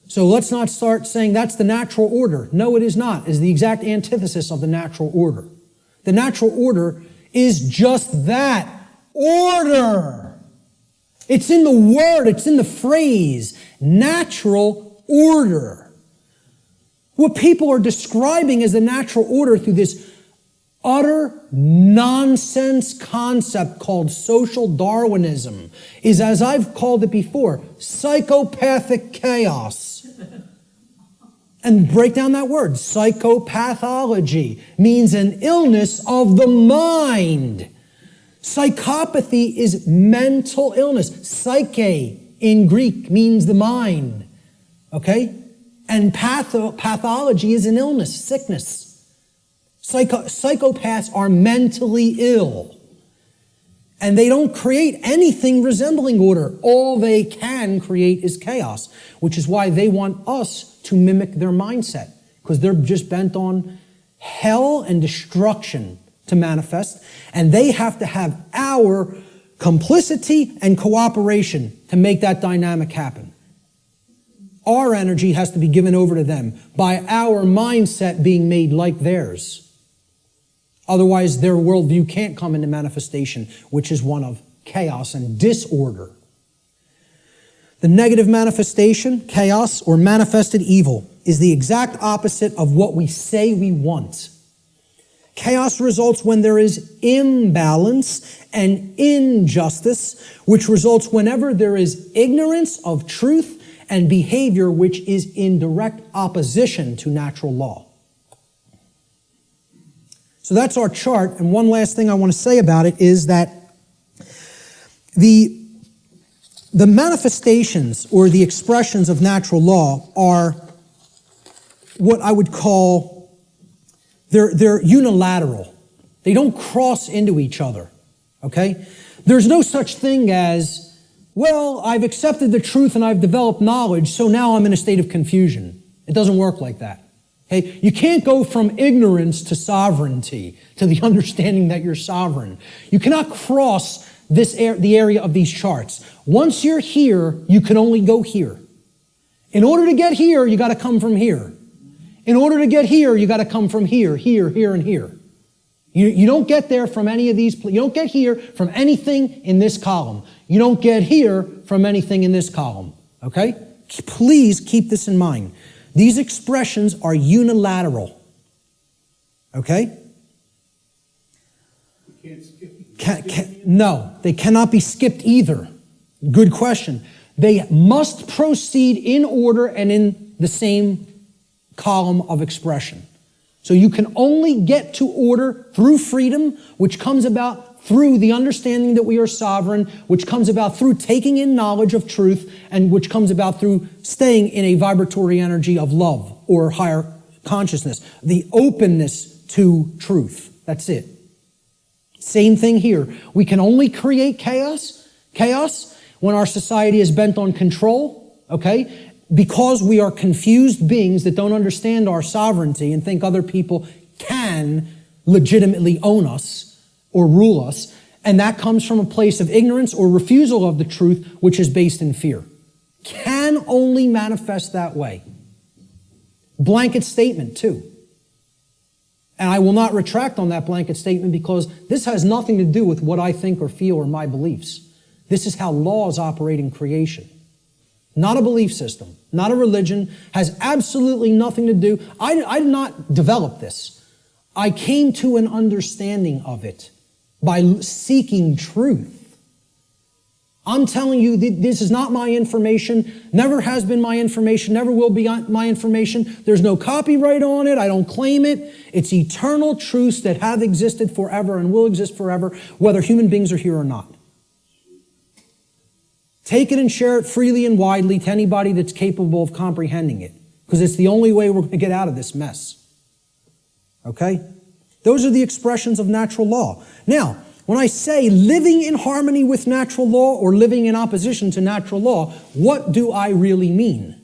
So let's not start saying that's the natural order. No, it is not. It is the exact antithesis of the natural order. The natural order is just that. Order. It's in the word, it's in the phrase, natural order. What people are describing as the natural order through this utter nonsense concept called social Darwinism is, as I've called it before, psychopathic chaos. And break down that word. Psychopathology means an illness of the mind. Psychopathy is mental illness. Psyche in Greek means the mind. Okay? And pathology is an illness, sickness. Psychopaths are mentally ill. And they don't create anything resembling order. All they can create is chaos, which is why they want us to mimic their mindset, because they're just bent on hell and destruction to manifest, and they have to have our complicity and cooperation to make that dynamic happen. Our energy has to be given over to them by our mindset being made like theirs. Otherwise, their worldview can't come into manifestation, which is one of chaos and disorder. The negative manifestation, chaos, or manifested evil, is the exact opposite of what we say we want. Chaos results when there is imbalance and injustice, which results whenever there is ignorance of truth and behavior which is in direct opposition to natural law. So that's our chart, and one last thing I want to say about it is that the manifestations or the expressions of natural law are what I would call, they're unilateral. They don't cross into each other, okay? There's no such thing as, well, I've accepted the truth and I've developed knowledge, so now I'm in a state of confusion. It doesn't work like that. Okay? You can't go from ignorance to sovereignty, to the understanding that you're sovereign. You cannot cross the area of these charts. Once you're here, you can only go here. In order to get here, you got to come from here. In order to get here, you got to come from here, here, here, and here. You don't get there from any of these. You don't get here from anything in this column. You don't get here from anything in this column. Okay? Please keep this in mind. These expressions are unilateral. Okay? You can't skip. No, they cannot be skipped either. Good question. They must proceed in order and in the same column of expression. So you can only get to order through freedom, which comes about through the understanding that we are sovereign, which comes about through taking in knowledge of truth, and which comes about through staying in a vibratory energy of love or higher consciousness. The openness to truth. That's it. Same thing here. We can only create chaos when our society is bent on control, okay? Because we are confused beings that don't understand our sovereignty and think other people can legitimately own us or rule us, and that comes from a place of ignorance or refusal of the truth, which is based in fear. Can only manifest that way. Blanket statement, too. And I will not retract on that blanket statement because this has nothing to do with what I think or feel or my beliefs. This is how laws operate in creation. Not a belief system, not a religion, has absolutely nothing to do. I did not develop this. I came to an understanding of it by seeking truth. I'm telling you, this is not my information, never has been my information, never will be my information. There's no copyright on it. I don't claim it. It's eternal truths that have existed forever and will exist forever, whether human beings are here or not. Take it and share it freely and widely to anybody that's capable of comprehending it, because it's the only way we're going to get out of this mess. Okay? Those are the expressions of natural law. Now, when I say living in harmony with natural law or living in opposition to natural law, what do I really mean?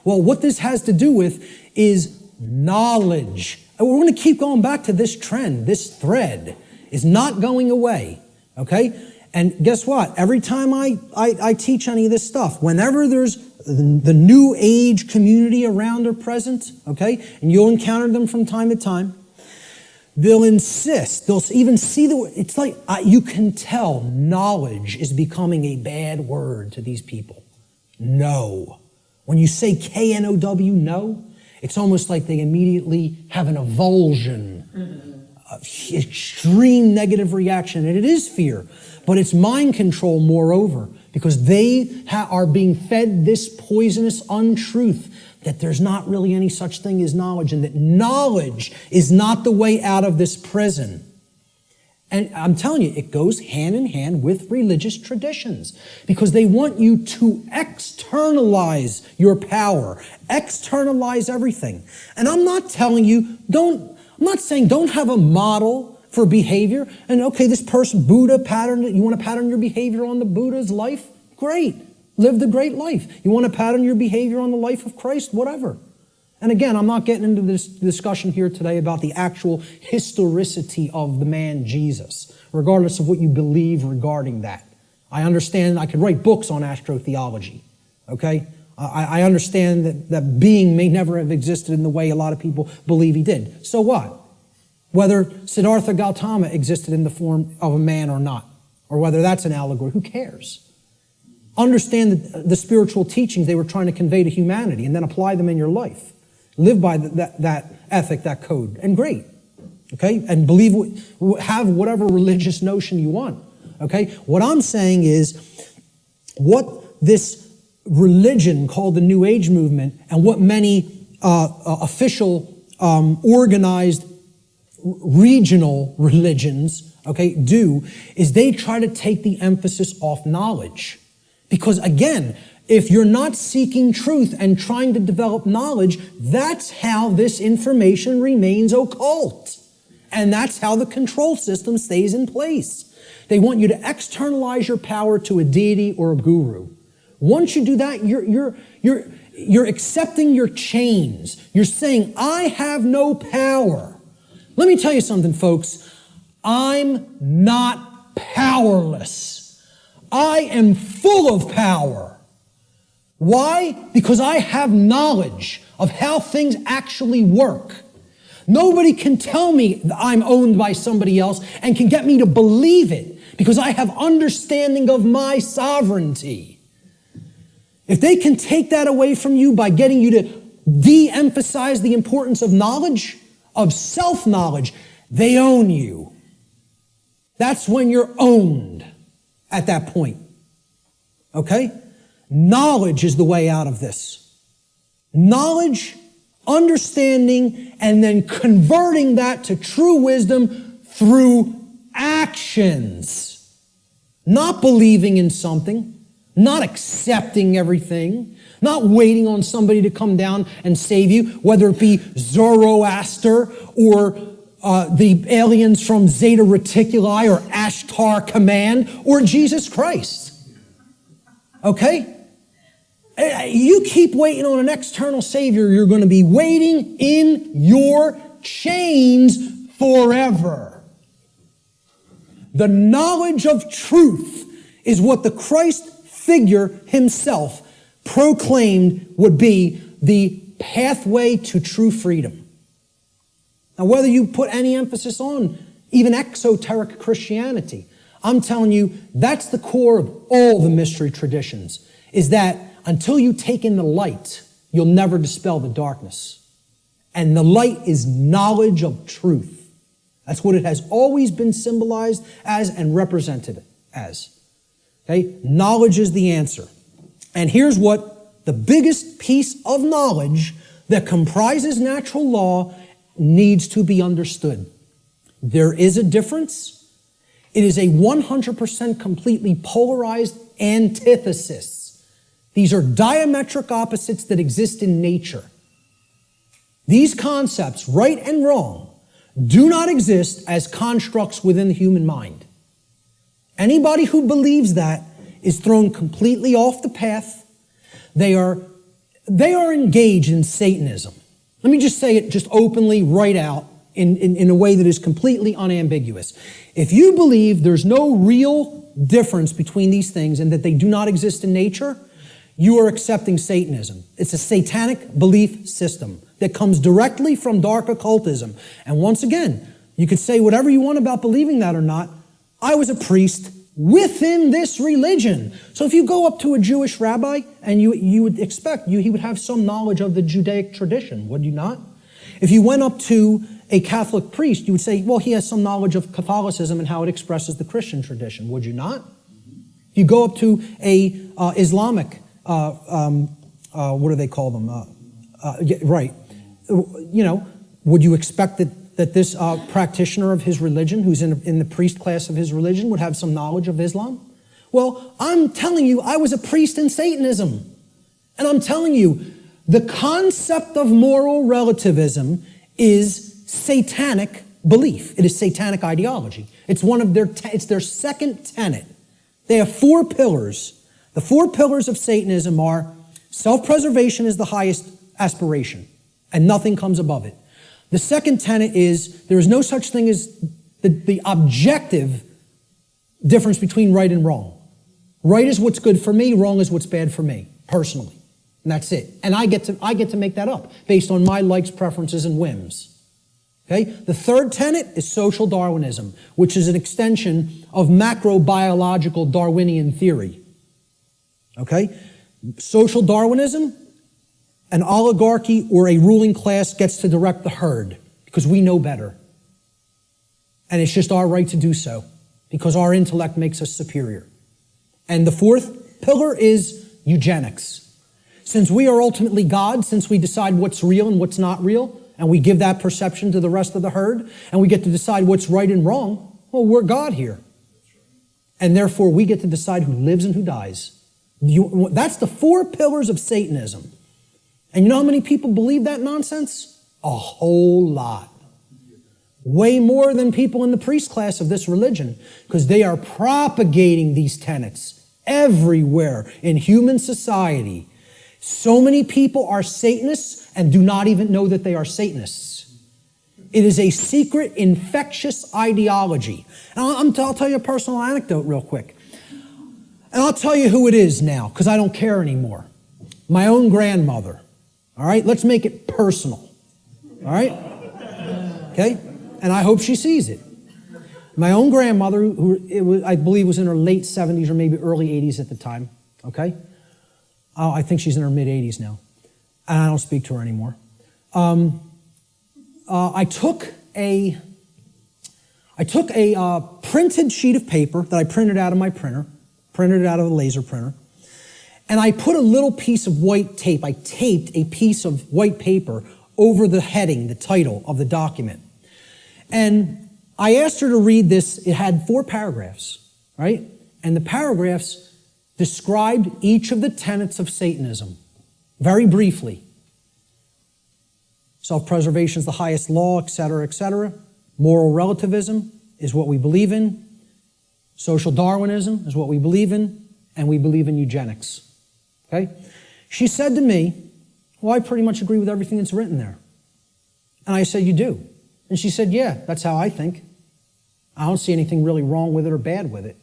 Well, what this has to do with is knowledge. And we're going to keep going back to this trend. This thread is not going away. Okay? And guess what? Every time I teach any of this stuff, whenever there's the new age community around or present, okay, and you'll encounter them from time to time, they'll insist, they'll even see it's like you can tell knowledge is becoming a bad word to these people. No. When you say K-N-O-W, no, it's almost like they immediately have an avulsion, extreme negative reaction, and it is fear. But it's mind control, moreover, because they are being fed this poisonous untruth that there's not really any such thing as knowledge, and that knowledge is not the way out of this prison. And I'm telling you, it goes hand in hand with religious traditions, because they want you to externalize your power, externalize everything. And I'm not telling you, I'm not saying don't have a model for behavior. And okay, this person, Buddha, you want to pattern your behavior on the Buddha's life? Great. Live the great life. You want to pattern your behavior on the life of Christ? Whatever. And again, I'm not getting into this discussion here today about the actual historicity of the man Jesus, regardless of what you believe regarding that. I understand I could write books on astrotheology, okay? I understand that being may never have existed in the way a lot of people believe he did. So what? Whether Siddhartha Gautama existed in the form of a man or not, or whether that's an allegory, who cares? Understand the spiritual teachings they were trying to convey to humanity and then apply them in your life. Live by that ethic, that code, and great, okay? And have whatever religious notion you want, okay? What I'm saying is what this religion called the New Age movement and what many official, organized, regional religions, okay, do is they try to take the emphasis off knowledge. Because again, if you're not seeking truth and trying to develop knowledge, that's how this information remains occult. And that's how the control system stays in place. They want you to externalize your power to a deity or a guru. Once you do that, you're accepting your chains. You're saying, I have no power. Let me tell you something, folks. I'm not powerless. I am full of power. Why? Because I have knowledge of how things actually work. Nobody can tell me that I'm owned by somebody else and can get me to believe it because I have understanding of my sovereignty. If they can take that away from you by getting you to de-emphasize the importance of knowledge, of self-knowledge, they own you. That's when you're owned at that point. Okay? Knowledge is the way out of this. Knowledge, understanding, and then converting that to true wisdom through actions. Not believing in something, not accepting everything, not waiting on somebody to come down and save you, whether it be Zoroaster or the aliens from Zeta Reticuli or Ashtar Command or Jesus Christ. Okay? You keep waiting on an external savior, you're going to be waiting in your chains forever. The knowledge of truth is what the Christ figure himself proclaimed would be the pathway to true freedom. Now, whether you put any emphasis on even exoteric Christianity, I'm telling you, that's the core of all the mystery traditions, is that until you take in the light, you'll never dispel the darkness. And the light is knowledge of truth. That's what it has always been symbolized as and represented as. Okay? Knowledge is the answer. And here's what the biggest piece of knowledge that comprises natural law needs to be understood. There is a difference. It is a 100% completely polarized antithesis. These are diametric opposites that exist in nature. These concepts, right and wrong, do not exist as constructs within the human mind. Anybody who believes that is thrown completely off the path. They are engaged in Satanism. Let me just say it just openly right out in a way that is completely unambiguous. If you believe there's no real difference between these things and that they do not exist in nature, you are accepting Satanism. It's a satanic belief system that comes directly from dark occultism. And once again, you could say whatever you want about believing that or not. I was a priest within this religion. So if you go up to a Jewish rabbi and you would expect he would have some knowledge of the Judaic tradition, would you not? If you went up to a Catholic priest, you would say, well, he has some knowledge of Catholicism and how it expresses the Christian tradition, would you not? If you go up to a Islamic, what do they call them? Right. You know, would you expect that this practitioner of his religion, who's in the priest class of his religion, would have some knowledge of Islam? Well, I'm telling you, I was a priest in Satanism. And I'm telling you, the concept of moral relativism is satanic belief. It is satanic ideology. It's one of it's their second tenet. They have 4 pillars. The 4 pillars of Satanism are self-preservation is the highest aspiration, and nothing comes above it. The second tenet is there is no such thing as the objective difference between right and wrong. Right is what's good for me, wrong is what's bad for me, personally. And that's it. And I get to make that up based on my likes, preferences, and whims. Okay? The third tenet is social Darwinism, which is an extension of macrobiological Darwinian theory. Okay? Social Darwinism, an oligarchy or a ruling class gets to direct the herd because we know better. And it's just our right to do so because our intellect makes us superior. And the fourth pillar is eugenics. Since we are ultimately God, since we decide what's real and what's not real, and we give that perception to the rest of the herd, and we get to decide what's right and wrong, well, we're God here. And therefore, we get to decide who lives and who dies. That's the 4 pillars of Satanism. And you know how many people believe that nonsense? A whole lot. Way more than people in the priest class of this religion, because they are propagating these tenets everywhere in human society. So many people are Satanists and do not even know that they are Satanists. It is a secret, infectious ideology. And I'll tell you a personal anecdote real quick. And I'll tell you who it is now, because I don't care anymore. My own grandmother. All right? Let's make it personal. All right? Okay? And I hope she sees it. My own grandmother, I believe was in her late 70s or maybe early 80s at the time. Okay? I think she's in her mid-80s now. And I don't speak to her anymore. I took a printed sheet of paper that I printed out of my printer, printed it out of a laser printer, and I put a little piece of white tape. I taped a piece of white paper over the heading, the title of the document. And I asked her to read this. It had 4 paragraphs, right? And the paragraphs described each of the tenets of Satanism, very briefly. Self-preservation is the highest law, etc., etc. Moral relativism is what we believe in. Social Darwinism is what we believe in. And we believe in eugenics. Okay? She said to me, well, I pretty much agree with everything that's written there. And I said, you do? And she said, yeah, that's how I think. I don't see anything really wrong with it or bad with it.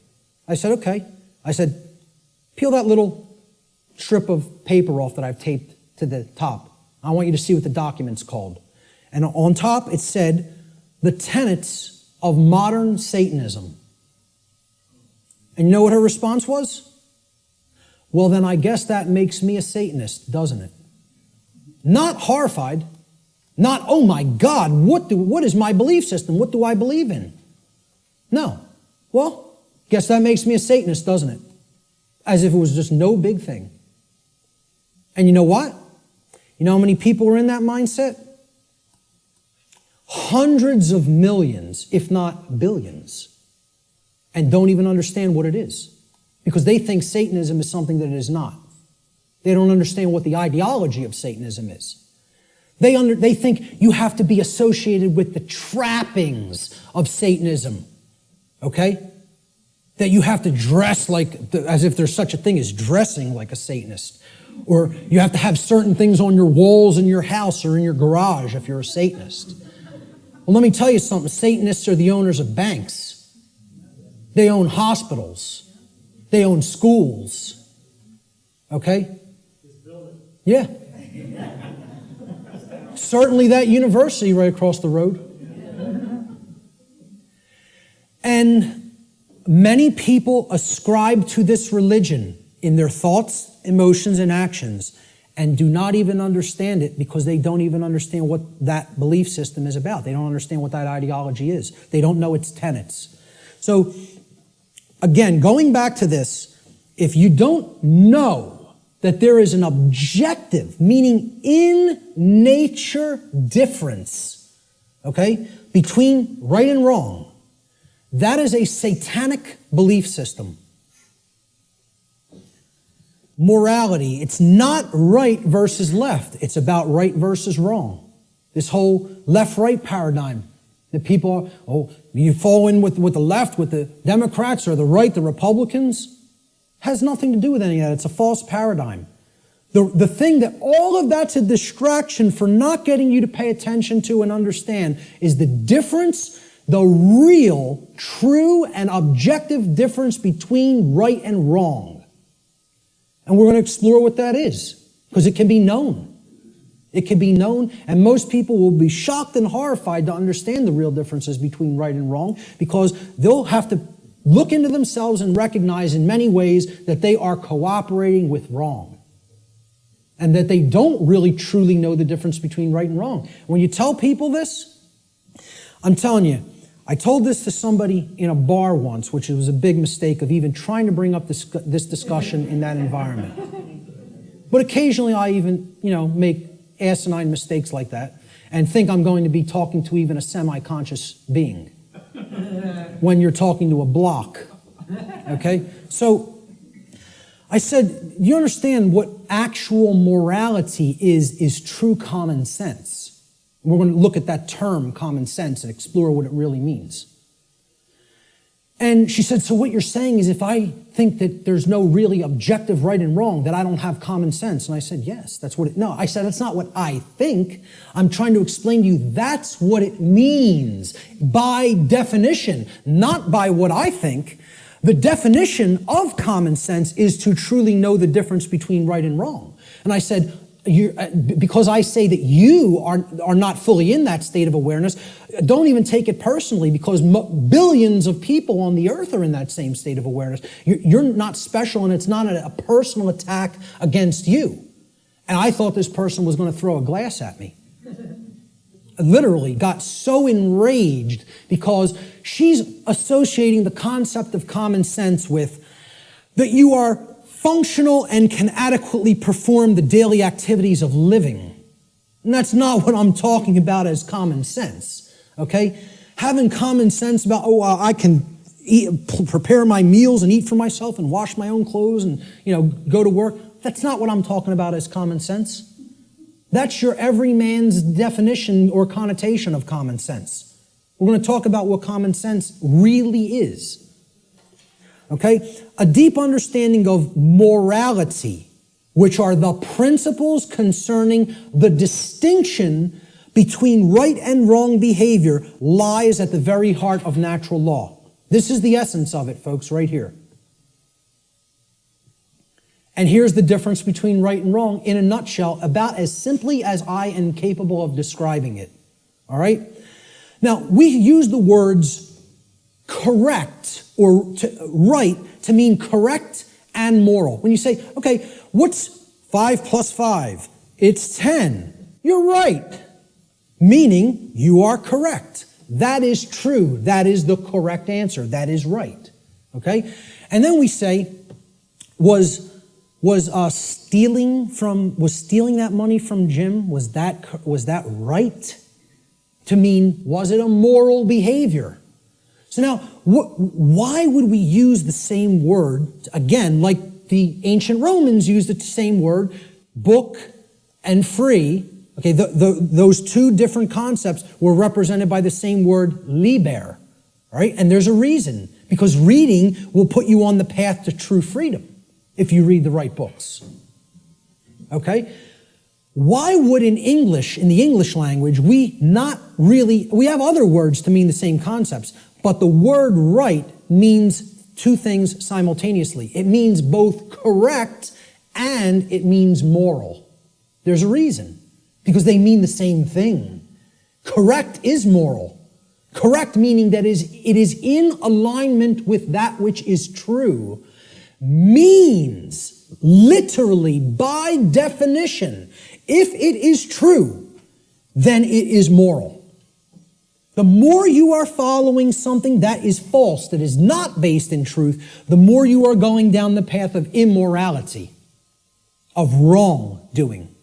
I said, okay. I said, peel that little strip of paper off that I've taped to the top. I want you to see what the document's called. And on top, it said, the tenets of modern Satanism. And you know what her response was? Well, then I guess that makes me a Satanist, doesn't it? Not horrified. Not, oh my God, what is my belief system? What do I believe in? No. Well, guess that makes me a Satanist, doesn't it? As if it was just no big thing. And you know what? You know how many people are in that mindset? Hundreds of millions, if not billions, and don't even understand what it is. Because they think Satanism is something that it is not. They don't understand what the ideology of Satanism is. They think you have to be associated with the trappings of Satanism. Okay? That you have to dress like, as if there's such a thing as dressing like a Satanist. Or you have to have certain things on your walls in your house or in your garage if you're a Satanist. Well, let me tell you something. Satanists are the owners of banks. They own hospitals. They own schools. Okay? Yeah. Certainly that university right across the road. And many people ascribe to this religion in their thoughts, emotions, and actions, and do not even understand it because they don't even understand what that belief system is about. They don't understand what that ideology is. They don't know its tenets. So, again, going back to this, if you don't know that there is an objective, meaning in nature difference, okay, between right and wrong, that is a satanic belief system. Morality, it's not right versus left. It's about right versus wrong. This whole left-right paradigm The people, you fall in with the left, with the Democrats, or the right, the Republicans. Has nothing to do with any of that. It's a false paradigm. The thing that all of that's a distraction for not getting you to pay attention to and understand is the difference, the real, true, and objective difference between right and wrong. And we're going to explore what that is, because it can be known. It can be known, and most people will be shocked and horrified to understand the real differences between right and wrong, because they'll have to look into themselves and recognize in many ways that they are cooperating with wrong. And that they don't really truly know the difference between right and wrong. When you tell people this, I'm telling you, I told this to somebody in a bar once, which was a big mistake of even trying to bring up this discussion in that environment. But occasionally I even, make asinine mistakes like that and think I'm going to be talking to even a semi-conscious being when you're talking to a block. Okay? So I said, you understand what actual morality is true common sense. We're going to look at that term, common sense, and explore what it really means. And she said, so what you're saying is if I think that there's no really objective right and wrong, that I don't have common sense. And I said, yes, that's what no, I said, that's not what I think. I'm trying to explain to you that's what it means by definition, not by what I think. The definition of common sense is to truly know the difference between right and wrong. And I said, because I say that you are not fully in that state of awareness, don't even take it personally, because billions of people on the earth are in that same state of awareness. You're not special, and it's not a personal attack against you. And I thought this person was going to throw a glass at me. Literally got so enraged because she's associating the concept of common sense with that you are functional and can adequately perform the daily activities of living. And that's not what I'm talking about as common sense, okay? Having common sense about, I can prepare my meals and eat for myself and wash my own clothes and, go to work. That's not what I'm talking about as common sense. That's your everyman's definition or connotation of common sense. We're going to talk about what common sense really is. Okay? A deep understanding of morality, which are the principles concerning the distinction between right and wrong behavior, lies at the very heart of natural law. This is the essence of it, folks, right here. And here's the difference between right and wrong in a nutshell, about as simply as I am capable of describing it. All right? Now, we use the words correct or right to mean correct and moral. When you say, okay, what's 5 plus 5? It's 10. You're right. Meaning you are correct. That is true. That is the correct answer. That is right. Okay? And then we say, was stealing that money from Jim, was that right? To mean, was it a moral behavior? So now, why would we use the same word, again, like the ancient Romans used the same word, book and free? Okay, those two different concepts were represented by the same word, liber, right? And there's a reason, because reading will put you on the path to true freedom if you read the right books. Okay? Why would in the English language, we have other words to mean the same concepts, but the word right means two things simultaneously. It means both correct and it means moral. There's a reason, because they mean the same thing. Correct is moral. Correct meaning that it is in alignment with that which is true, means literally by definition, if it is true, then it is moral. The more you are following something that is false, that is not based in truth, the more you are going down the path of immorality, of wrongdoing.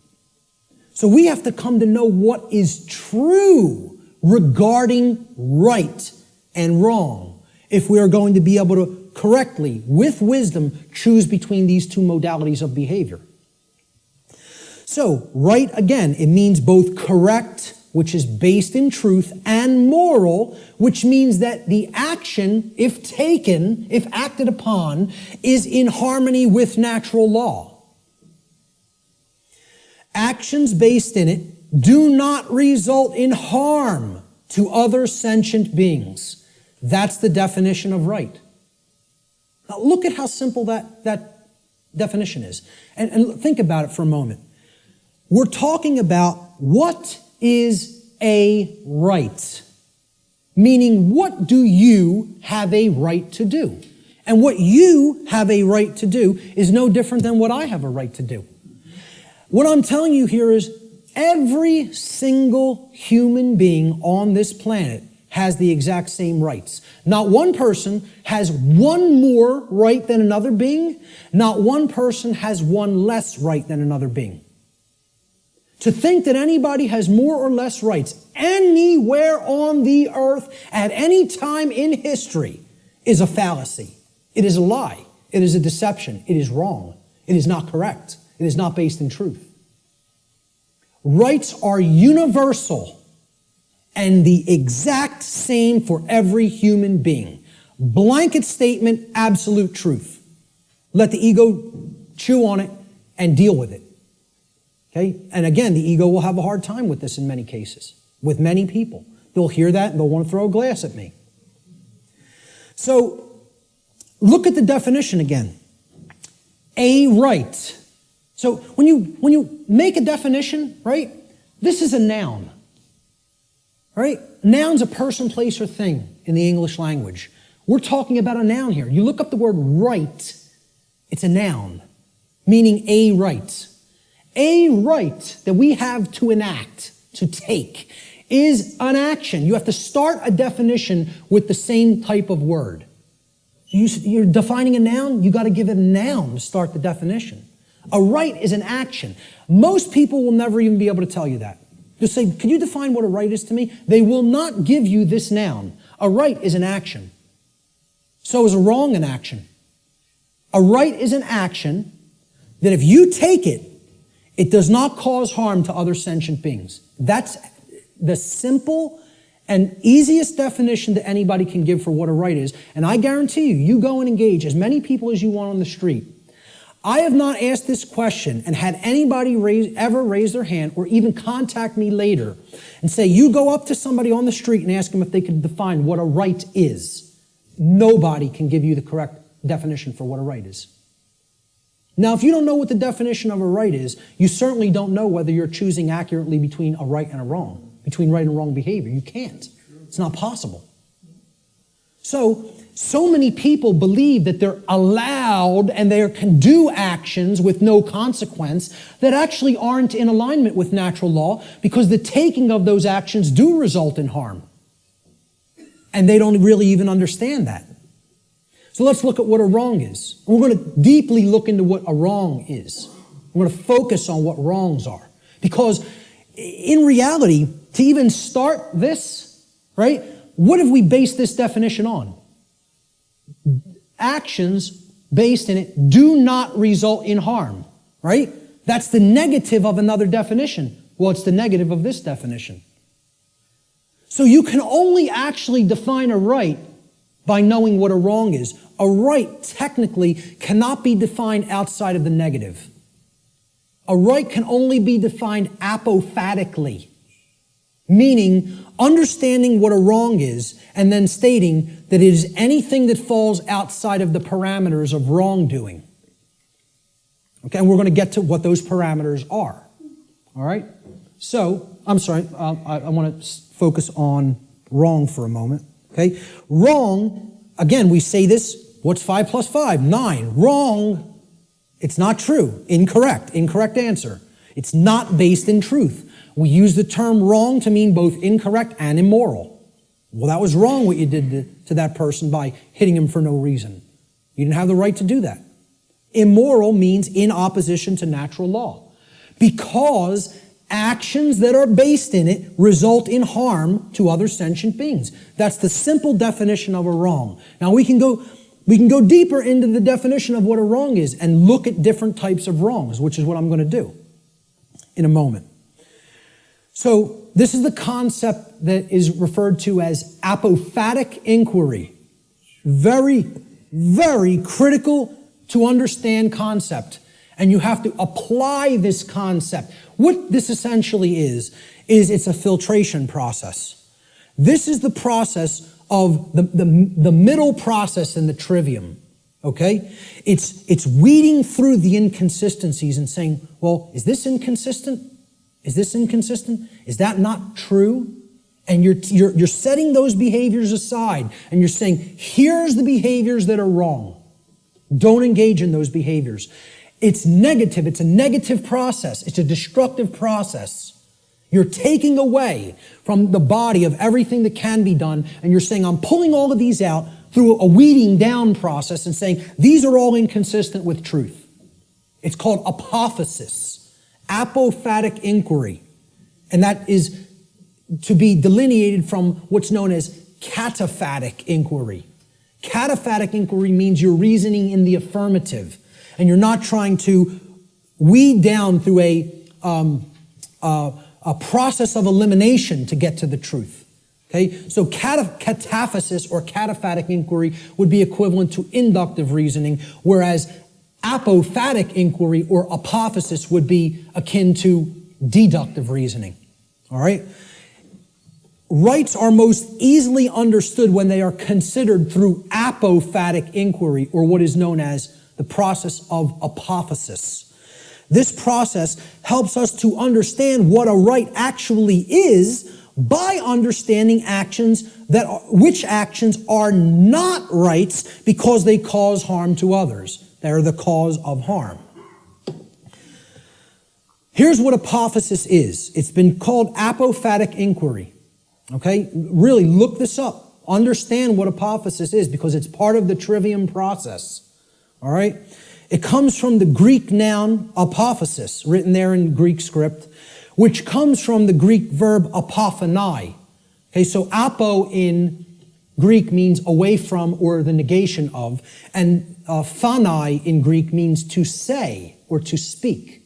So we have to come to know what is true regarding right and wrong if we are going to be able to correctly, with wisdom, choose between these two modalities of behavior. So, right, again, it means both correct which is based in truth, and moral, which means that the action, if taken, if acted upon, is in harmony with natural law. Actions based in it do not result in harm to other sentient beings. That's the definition of right. Now look at how simple that definition is. And think about it for a moment. We're talking about what is a right. Meaning, what do you have a right to do? And what you have a right to do is no different than what I have a right to do. What I'm telling you here is every single human being on this planet has the exact same rights. Not one person has one more right than another being. Not one person has one less right than another being. To think that anybody has more or less rights anywhere on the earth at any time in history is a fallacy. It is a lie. It is a deception. It is wrong. It is not correct. It is not based in truth. Rights are universal and the exact same for every human being. Blanket statement, absolute truth. Let the ego chew on it and deal with it. Okay? And again, the ego will have a hard time with this in many cases, with many people. They'll hear that and they'll want to throw a glass at me. So, look at the definition again. A right. So, when you make a definition, right, this is a noun. Right? Noun's a person, place, or thing in the English language. We're talking about a noun here. You look up the word right, it's a noun, meaning a right. A right that we have to enact, to take, is an action. You have to start a definition with the same type of word. You're defining a noun, you got to give it a noun to start the definition. A right is an action. Most people will never even be able to tell you that. Just say, can you define what a right is to me? They will not give you this noun. A right is an action. So is a wrong an action. A right is an action that if you take it, it does not cause harm to other sentient beings. That's the simple and easiest definition that anybody can give for what a right is. And I guarantee you, you go and engage as many people as you want on the street. I have not asked this question and had anybody ever raise their hand or even contact me later and say, you go up to somebody on the street and ask them if they can define what a right is. Nobody can give you the correct definition for what a right is. Now, if you don't know what the definition of a right is, you certainly don't know whether you're choosing accurately between a right and a wrong, between right and wrong behavior. You can't. It's not possible. So many people believe that they're allowed and they can do actions with no consequence that actually aren't in alignment with natural law because the taking of those actions do result in harm. And they don't really even understand that. So let's look at what a wrong is. And we're going to deeply look into what a wrong is. We're going to focus on what wrongs are. Because in reality, to even start this, right, what have we based this definition on? Actions based in it do not result in harm, right? That's the negative of another definition. Well, it's the negative of this definition. So you can only actually define a right by knowing what a wrong is. A right technically cannot be defined outside of the negative. A right can only be defined apophatically, meaning understanding what a wrong is and then stating that it is anything that falls outside of the parameters of wrongdoing. Okay, and we're going to get to what those parameters are. All right? So, I'm sorry, I want to focus on wrong for a moment. Okay? Wrong, again, we say this, what's 5 plus 5? 9. Wrong, it's not true. Incorrect. Incorrect answer. It's not based in truth. We use the term wrong to mean both incorrect and immoral. Well, that was wrong what you did to that person by hitting him for no reason. You didn't have the right to do that. Immoral means in opposition to natural law. Because actions that are based in it result in harm to other sentient beings. That's the simple definition of a wrong. Now we can go deeper into the definition of what a wrong is and look at different types of wrongs, which is what I'm going to do in a moment. So this is the concept that is referred to as apophatic inquiry. Very, very critical to understand concept. And you have to apply this concept. What this essentially is it's a filtration process. This is the process of the middle process in the trivium. Okay? It's weeding through the inconsistencies and saying, well, is this inconsistent? Is this inconsistent? Is that not true? And you're setting those behaviors aside and you're saying, here's the behaviors that are wrong. Don't engage in those behaviors. It's negative. It's a negative process. It's a destructive process. You're taking away from the body of everything that can be done, and you're saying, I'm pulling all of these out through a weeding down process and saying, these are all inconsistent with truth. It's called apophasis, apophatic inquiry. And that is to be delineated from what's known as cataphatic inquiry. Cataphatic inquiry means you're reasoning in the affirmative, and you're not trying to weed down through a process of elimination to get to the truth. Okay, so cataphasis or cataphatic inquiry would be equivalent to inductive reasoning, whereas apophatic inquiry or apophasis would be akin to deductive reasoning. All right? Rights are most easily understood when they are considered through apophatic inquiry, or what is known as the process of apophasis. This process helps us to understand what a right actually is by understanding which actions are not rights because they cause harm to others. They're the cause of harm. Here's what apophasis is. It's been called apophatic inquiry. Okay? Really look this up. Understand what apophasis is because it's part of the trivium process. All right? It comes from the Greek noun apophasis, written there in Greek script, which comes from the Greek verb apophonai. Okay, so apo in Greek means away from or the negation of, and phonai in Greek means to say or to speak.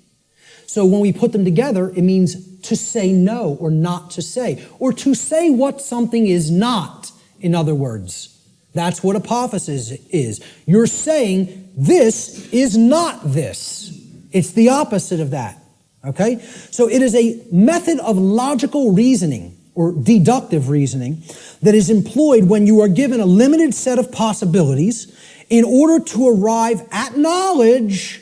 So when we put them together, it means to say no or not to say, or to say what something is not, in other words. That's what apophasis is. You're saying this is not this. It's the opposite of that. Okay? So it is a method of logical reasoning or deductive reasoning that is employed when you are given a limited set of possibilities in order to arrive at knowledge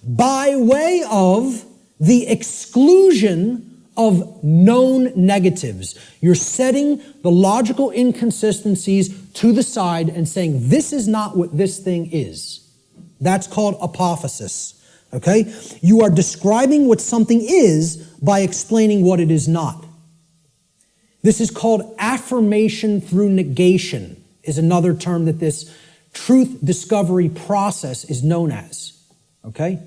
by way of the exclusion of known negatives. You're setting the logical inconsistencies to the side and saying, this is not what this thing is. That's called apophasis. Okay? You are describing what something is by explaining what it is not. This is called affirmation through negation, is another term that this truth discovery process is known as. Okay?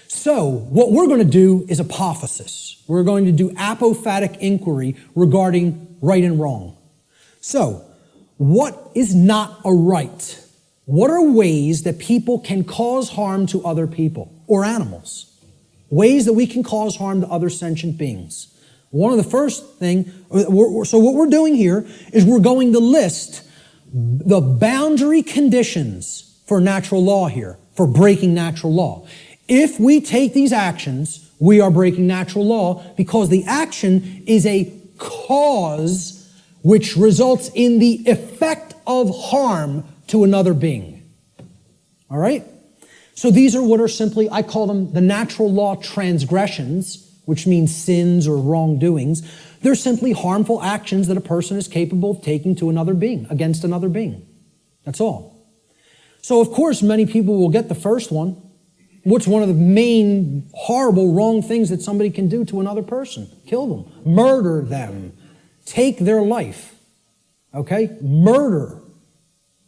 So, what we're going to do is apophasis. We're going to do apophatic inquiry regarding right and wrong. So, what is not a right? What are ways that people can cause harm to other people or animals? Ways that we can cause harm to other sentient beings. One of the first thing, so what we're doing here is we're going to list the boundary conditions for natural law here, for breaking natural law. If we take these actions, we are breaking natural law because the action is a cause which results in the effect of harm to another being. All right? So these are what are simply, I call them the natural law transgressions, which means sins or wrongdoings. They're simply harmful actions that a person is capable of taking to another being, against another being. That's all. So of course, many people will get the first one. What's one of the main horrible, wrong things that somebody can do to another person? Kill them. Murder them. Take their life. Okay? Murder.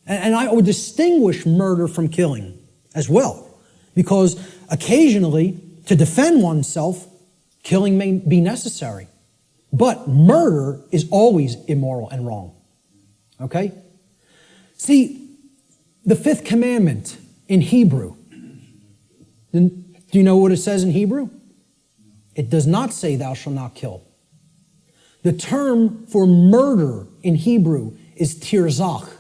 And I would distinguish murder from killing as well. Because occasionally, to defend oneself, killing may be necessary. But murder is always immoral and wrong. Okay? See, the fifth commandment in Hebrew, do you know what it says in Hebrew? It does not say thou shalt not kill. The term for murder in Hebrew is tirzach.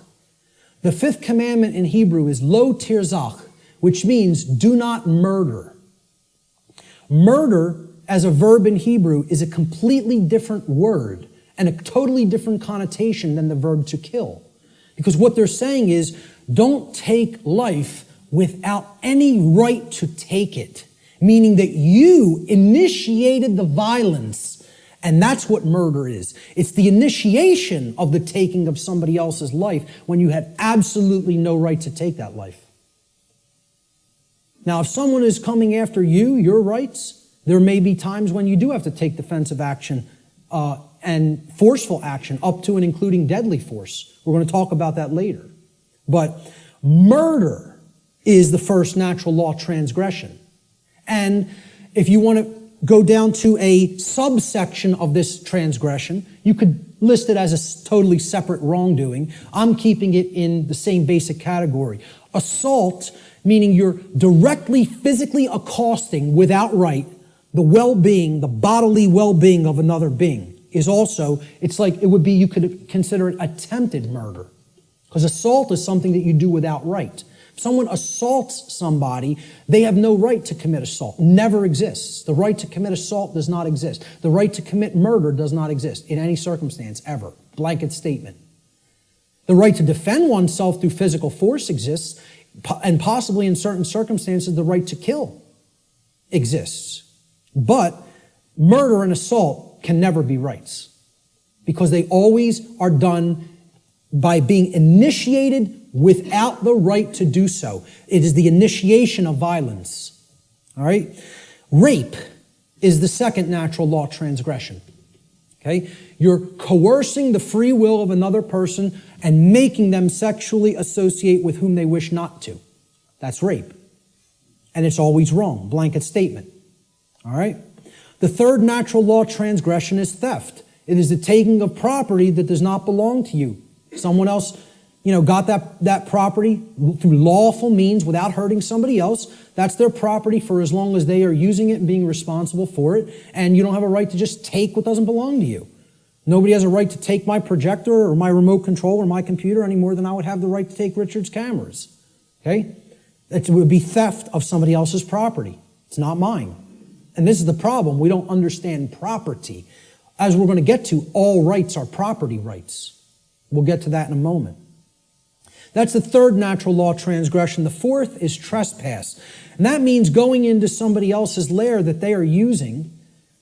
The fifth commandment in Hebrew is lo tirzach, which means do not murder. Murder as a verb in Hebrew is a completely different word and a totally different connotation than the verb to kill. Because what they're saying is, don't take life without any right to take it. Meaning that you initiated the violence. And that's what murder is. It's the initiation of the taking of somebody else's life when you had absolutely no right to take that life. Now, if someone is coming after you, your rights, there may be times when you do have to take defensive action and forceful action, up to and including deadly force. We're going to talk about that later. But murder is the first natural law transgression. And if you want to go down to a subsection of this transgression, you could list it as a totally separate wrongdoing. I'm keeping it in the same basic category. Assault, meaning you're directly physically accosting without right the well-being, the bodily well-being of another being, is also, it's like, it would be, you could consider it attempted murder. Because assault is something that you do without right. If someone assaults somebody, they have no right to commit assault. Never exists. The right to commit assault does not exist. The right to commit murder does not exist in any circumstance, ever. Blanket statement. The right to defend oneself through physical force exists, and possibly in certain circumstances, the right to kill exists. But murder and assault can never be rights, because they always are done by being initiated without the right to do so. It is the initiation of violence. All right? Rape is the second natural law transgression. Okay? You're coercing the free will of another person and making them sexually associate with whom they wish not to. That's rape. And it's always wrong. Blanket statement. All right? The third natural law transgression is theft. It is the taking of property that does not belong to you. Someone else, got that property through lawful means without hurting somebody else. That's their property for as long as they are using it and being responsible for it. And you don't have a right to just take what doesn't belong to you. Nobody has a right to take my projector or my remote control or my computer any more than I would have the right to take Richard's cameras. Okay? It would be theft of somebody else's property. It's not mine. And this is the problem. We don't understand property. As we're going to get to, all rights are property rights. We'll get to that in a moment. That's the third natural law transgression. The fourth is trespass. And that means going into somebody else's lair that they are using,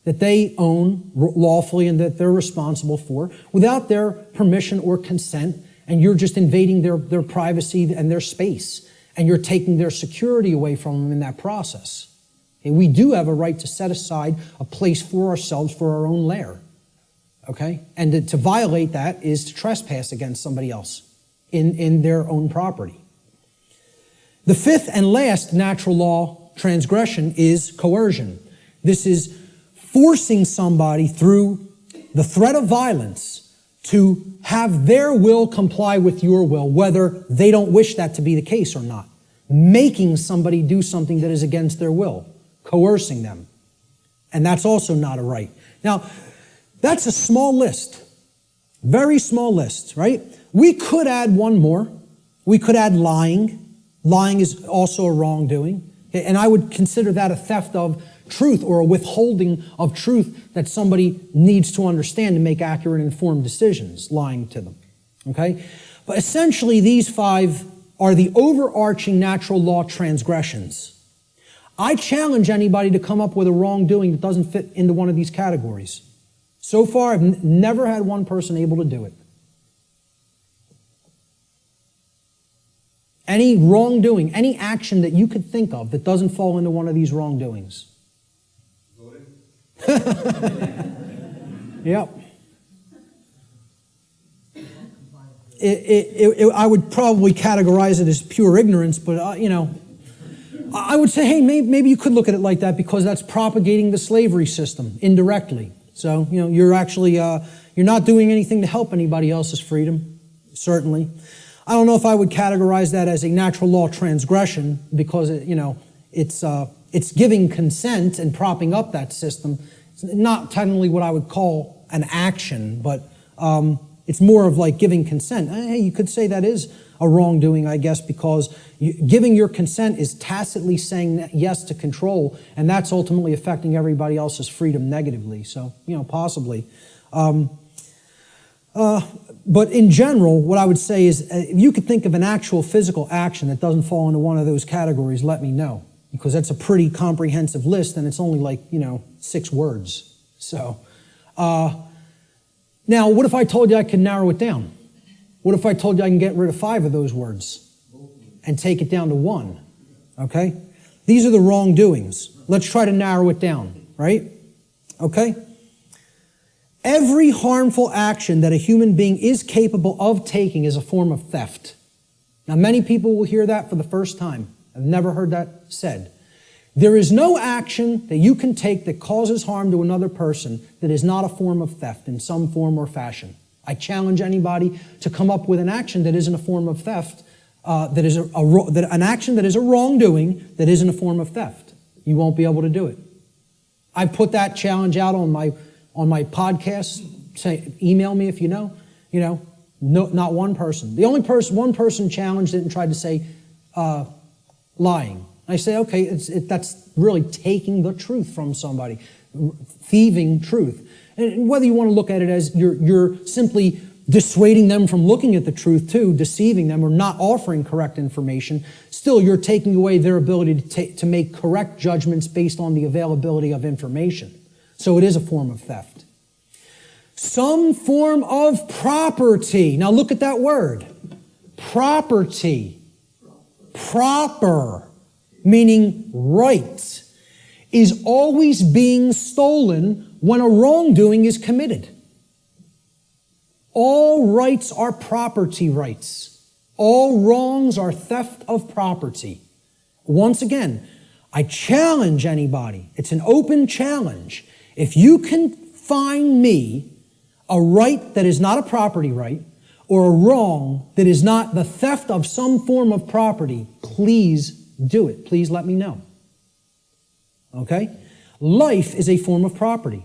that they own lawfully and that they're responsible for, without their permission or consent, and you're just invading their privacy and their space, and you're taking their security away from them in that process. And we do have a right to set aside a place for ourselves for our own lair. Okay? And to violate that is to trespass against somebody else in their own property. The fifth and last natural law transgression is coercion. This is forcing somebody through the threat of violence to have their will comply with your will, whether they don't wish that to be the case or not. Making somebody do something that is against their will. Coercing them. And that's also not a right. Now, that's a small list. Very small list, right? We could add one more. We could add lying. Lying is also a wrongdoing. And I would consider that a theft of truth or a withholding of truth that somebody needs to understand to make accurate and informed decisions, lying to them. Okay? But essentially, these five are the overarching natural law transgressions. I challenge anybody to come up with a wrongdoing that doesn't fit into one of these categories. So far, I've never had one person able to do it. Any wrongdoing, any action that you could think of that doesn't fall into one of these wrongdoings. Yep. I would probably categorize it as pure ignorance, but I would say, hey, maybe you could look at it like that because that's propagating the slavery system indirectly. So, you're actually, you're not doing anything to help anybody else's freedom, certainly. I don't know if I would categorize that as a natural law transgression because, it's it's giving consent and propping up that system. It's not technically what I would call an action, but it's more of like giving consent. Hey, you could say that is a wrongdoing, I guess, because giving your consent is tacitly saying yes to control, and that's ultimately affecting everybody else's freedom negatively. So, possibly. But in general, what I would say is, if you could think of an actual physical action that doesn't fall into one of those categories, let me know, because that's a pretty comprehensive list, and it's only like 6 words. So, now, what if I told you I could narrow it down? What if I told you I can get rid of 5 of those words and take it down to 1? Okay? These are the wrongdoings. Let's try to narrow it down, right? Okay? Every harmful action that a human being is capable of taking is a form of theft. Now, many people will hear that for the first time. I've never heard that said. There is no action that you can take that causes harm to another person that is not a form of theft in some form or fashion. I challenge anybody to come up with an action that isn't a form of theft, that is an action that is a wrongdoing that isn't a form of theft. You won't be able to do it. I put that challenge out on my podcast. Say, email me if you know. No, not one person. The only one person challenged it and tried to say lying. I say, okay, that's really taking the truth from somebody, thieving truth. And whether you want to look at it as you're simply dissuading them from looking at the truth too, deceiving them, or not offering correct information, still you're taking away their ability to make correct judgments based on the availability of information. So it is a form of theft. Some form of property. Now look at that word. Property. Proper, meaning right, is always being stolen when a wrongdoing is committed. All rights are property rights. All wrongs are theft of property. Once again, I challenge anybody. It's an open challenge. If you can find me a right that is not a property right, or a wrong that is not the theft of some form of property, please do it. Please let me know. Okay? Life is a form of property.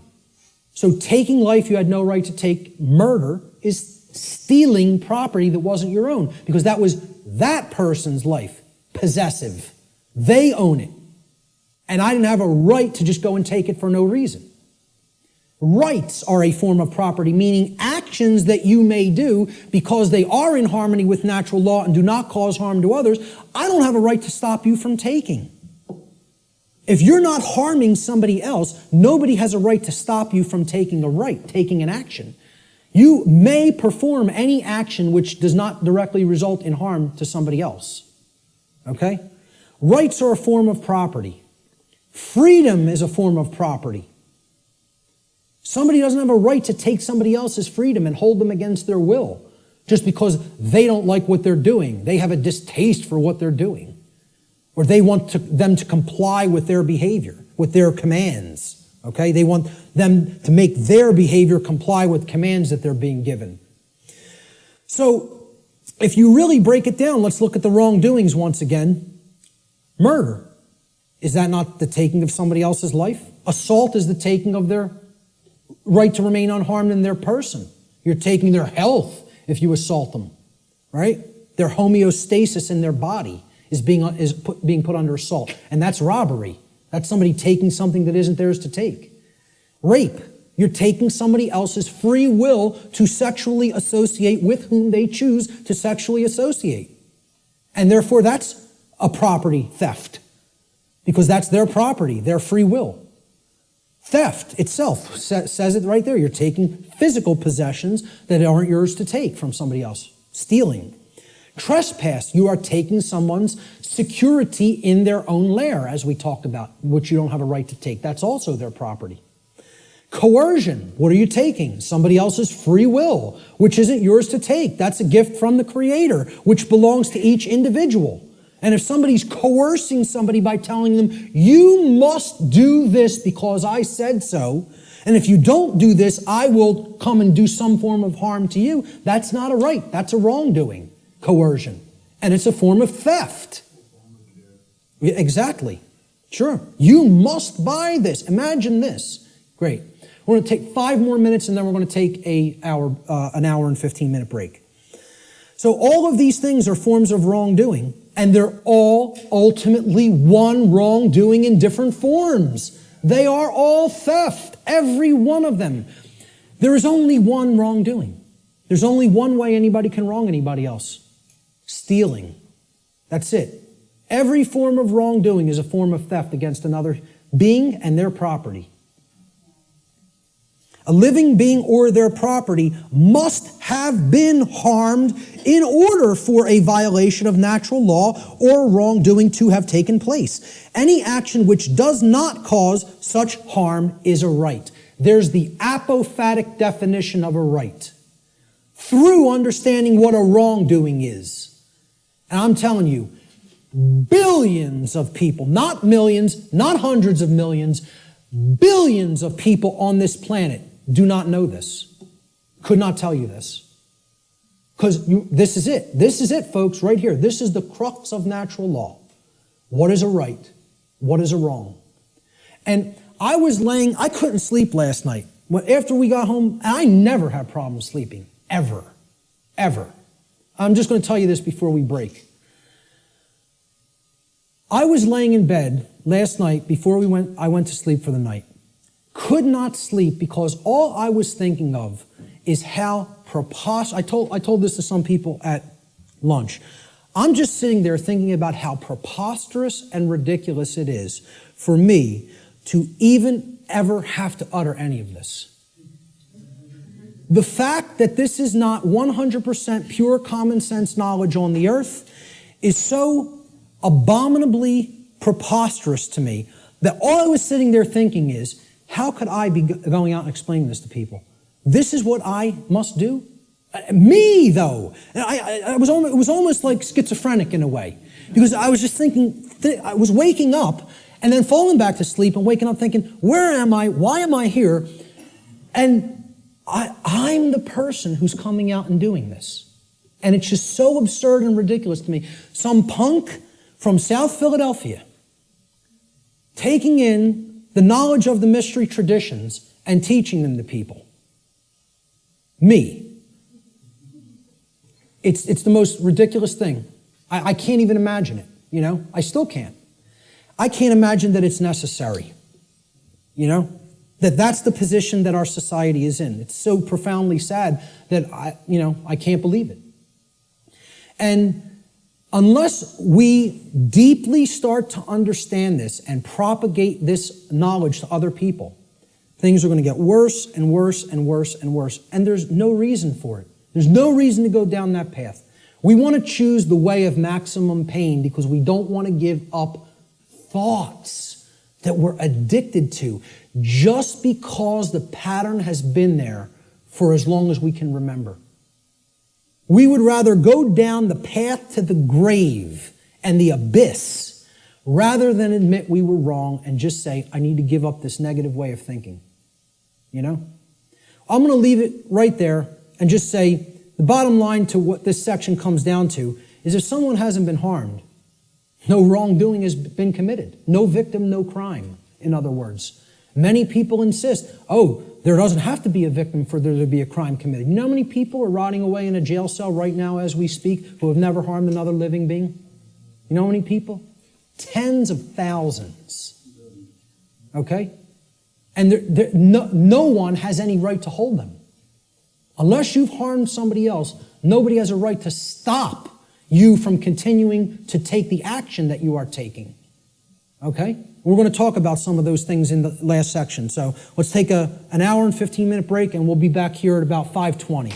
So taking life you had no right to take, murder, is stealing property that wasn't your own, because that was that person's life, possessive. They own it. And I didn't have a right to just go and take it for no reason. Rights are a form of property, meaning actions that you may do because they are in harmony with natural law and do not cause harm to others. I don't have a right to stop you from taking. If you're not harming somebody else, nobody has a right to stop you from taking an action. You may perform any action which does not directly result in harm to somebody else. Okay? Rights are a form of property. Freedom is a form of property. Somebody doesn't have a right to take somebody else's freedom and hold them against their will just because they don't like what they're doing. They have a distaste for what they're doing. Or they want them to comply with their behavior, with their commands. Okay? They want them to make their behavior comply with commands that they're being given. So, if you really break it down, let's look at the wrongdoings once again. Murder. Is that not the taking of somebody else's life? Assault is the taking of their right to remain unharmed in their person. You're taking their health if you assault them, right? Their homeostasis in their body is being put under assault. And that's robbery. That's somebody taking something that isn't theirs to take. Rape. You're taking somebody else's free will to sexually associate with whom they choose to sexually associate. And therefore that's a property theft, because that's their property, their free will. Theft itself says it right there. You're taking physical possessions that aren't yours to take from somebody else. Stealing. Trespass. You are taking someone's security in their own lair, as we talked about, which you don't have a right to take. That's also their property. Coercion. What are you taking? Somebody else's free will, which isn't yours to take. That's a gift from the Creator, which belongs to each individual. And if somebody's coercing somebody by telling them, you must do this because I said so, and if you don't do this, I will come and do some form of harm to you, that's not a right. That's a wrongdoing, coercion. And it's a form of theft. Exactly. Sure. You must buy this. Imagine this. Great. We're going to take 5 more minutes and then we're going to take an hour and 15-minute break. So all of these things are forms of wrongdoing, and they're all ultimately one wrongdoing in different forms. They are all theft, every one of them. There is only one wrongdoing. There's only one way anybody can wrong anybody else. Stealing. That's it. Every form of wrongdoing is a form of theft against another being and their property. A living being or their property must have been harmed in order for a violation of natural law or wrongdoing to have taken place. Any action which does not cause such harm is a right. There's the apophatic definition of a right. Through understanding what a wrongdoing is. And I'm telling you, billions of people, not millions, not hundreds of millions, billions of people on this planet do not know this. Could not tell you this. Because this is it. This is it, folks, right here. This is the crux of natural law. What is a right? What is a wrong? And I couldn't sleep last night. After we got home, I never have problems sleeping. Ever. Ever. I'm just going to tell you this before we break. I was laying in bed last night before I went to sleep for the night. Could not sleep because all I was thinking of is how preposterous. I told this to some people at lunch. I'm just sitting there thinking about how preposterous and ridiculous it is for me to even ever have to utter any of this. The fact that this is not 100% pure common sense knowledge on the earth is so abominably preposterous to me that all I was sitting there thinking is, how could I be going out and explaining this to people? This is what I must do? Me, though. It was almost like schizophrenic in a way. Because I was just thinking, I was waking up and then falling back to sleep and waking up thinking, where am I? Why am I here? And I'm the person who's coming out and doing this. And it's just so absurd and ridiculous to me. Some punk from South Philadelphia taking in the knowledge of the mystery traditions and teaching them to people. Me. It's the most ridiculous thing. I can't even imagine it, you know? I still can't. I can't imagine that it's necessary, you know? That's the position that our society is in. It's so profoundly sad that I can't believe it. And unless we deeply start to understand this and propagate this knowledge to other people, things are going to get worse and worse and worse and worse. And there's no reason for it. There's no reason to go down that path. We want to choose the way of maximum pain because we don't want to give up thoughts that we're addicted to just because the pattern has been there for as long as we can remember. We would rather go down the path to the grave and the abyss rather than admit we were wrong and just say, I need to give up this negative way of thinking. You know? I'm going to leave it right there and just say the bottom line to what this section comes down to is if someone hasn't been harmed, no wrongdoing has been committed. No victim, no crime, in other words. Many people insist, there doesn't have to be a victim for there to be a crime committed. You know how many people are rotting away in a jail cell right now as we speak who have never harmed another living being? You know how many people? Tens of thousands. Okay? And no one has any right to hold them. Unless you've harmed somebody else, nobody has a right to stop you from continuing to take the action that you are taking. Okay? We're going to talk about some of those things in the last section. So let's take an hour and 15-minute break, and we'll be back here at about 5:20.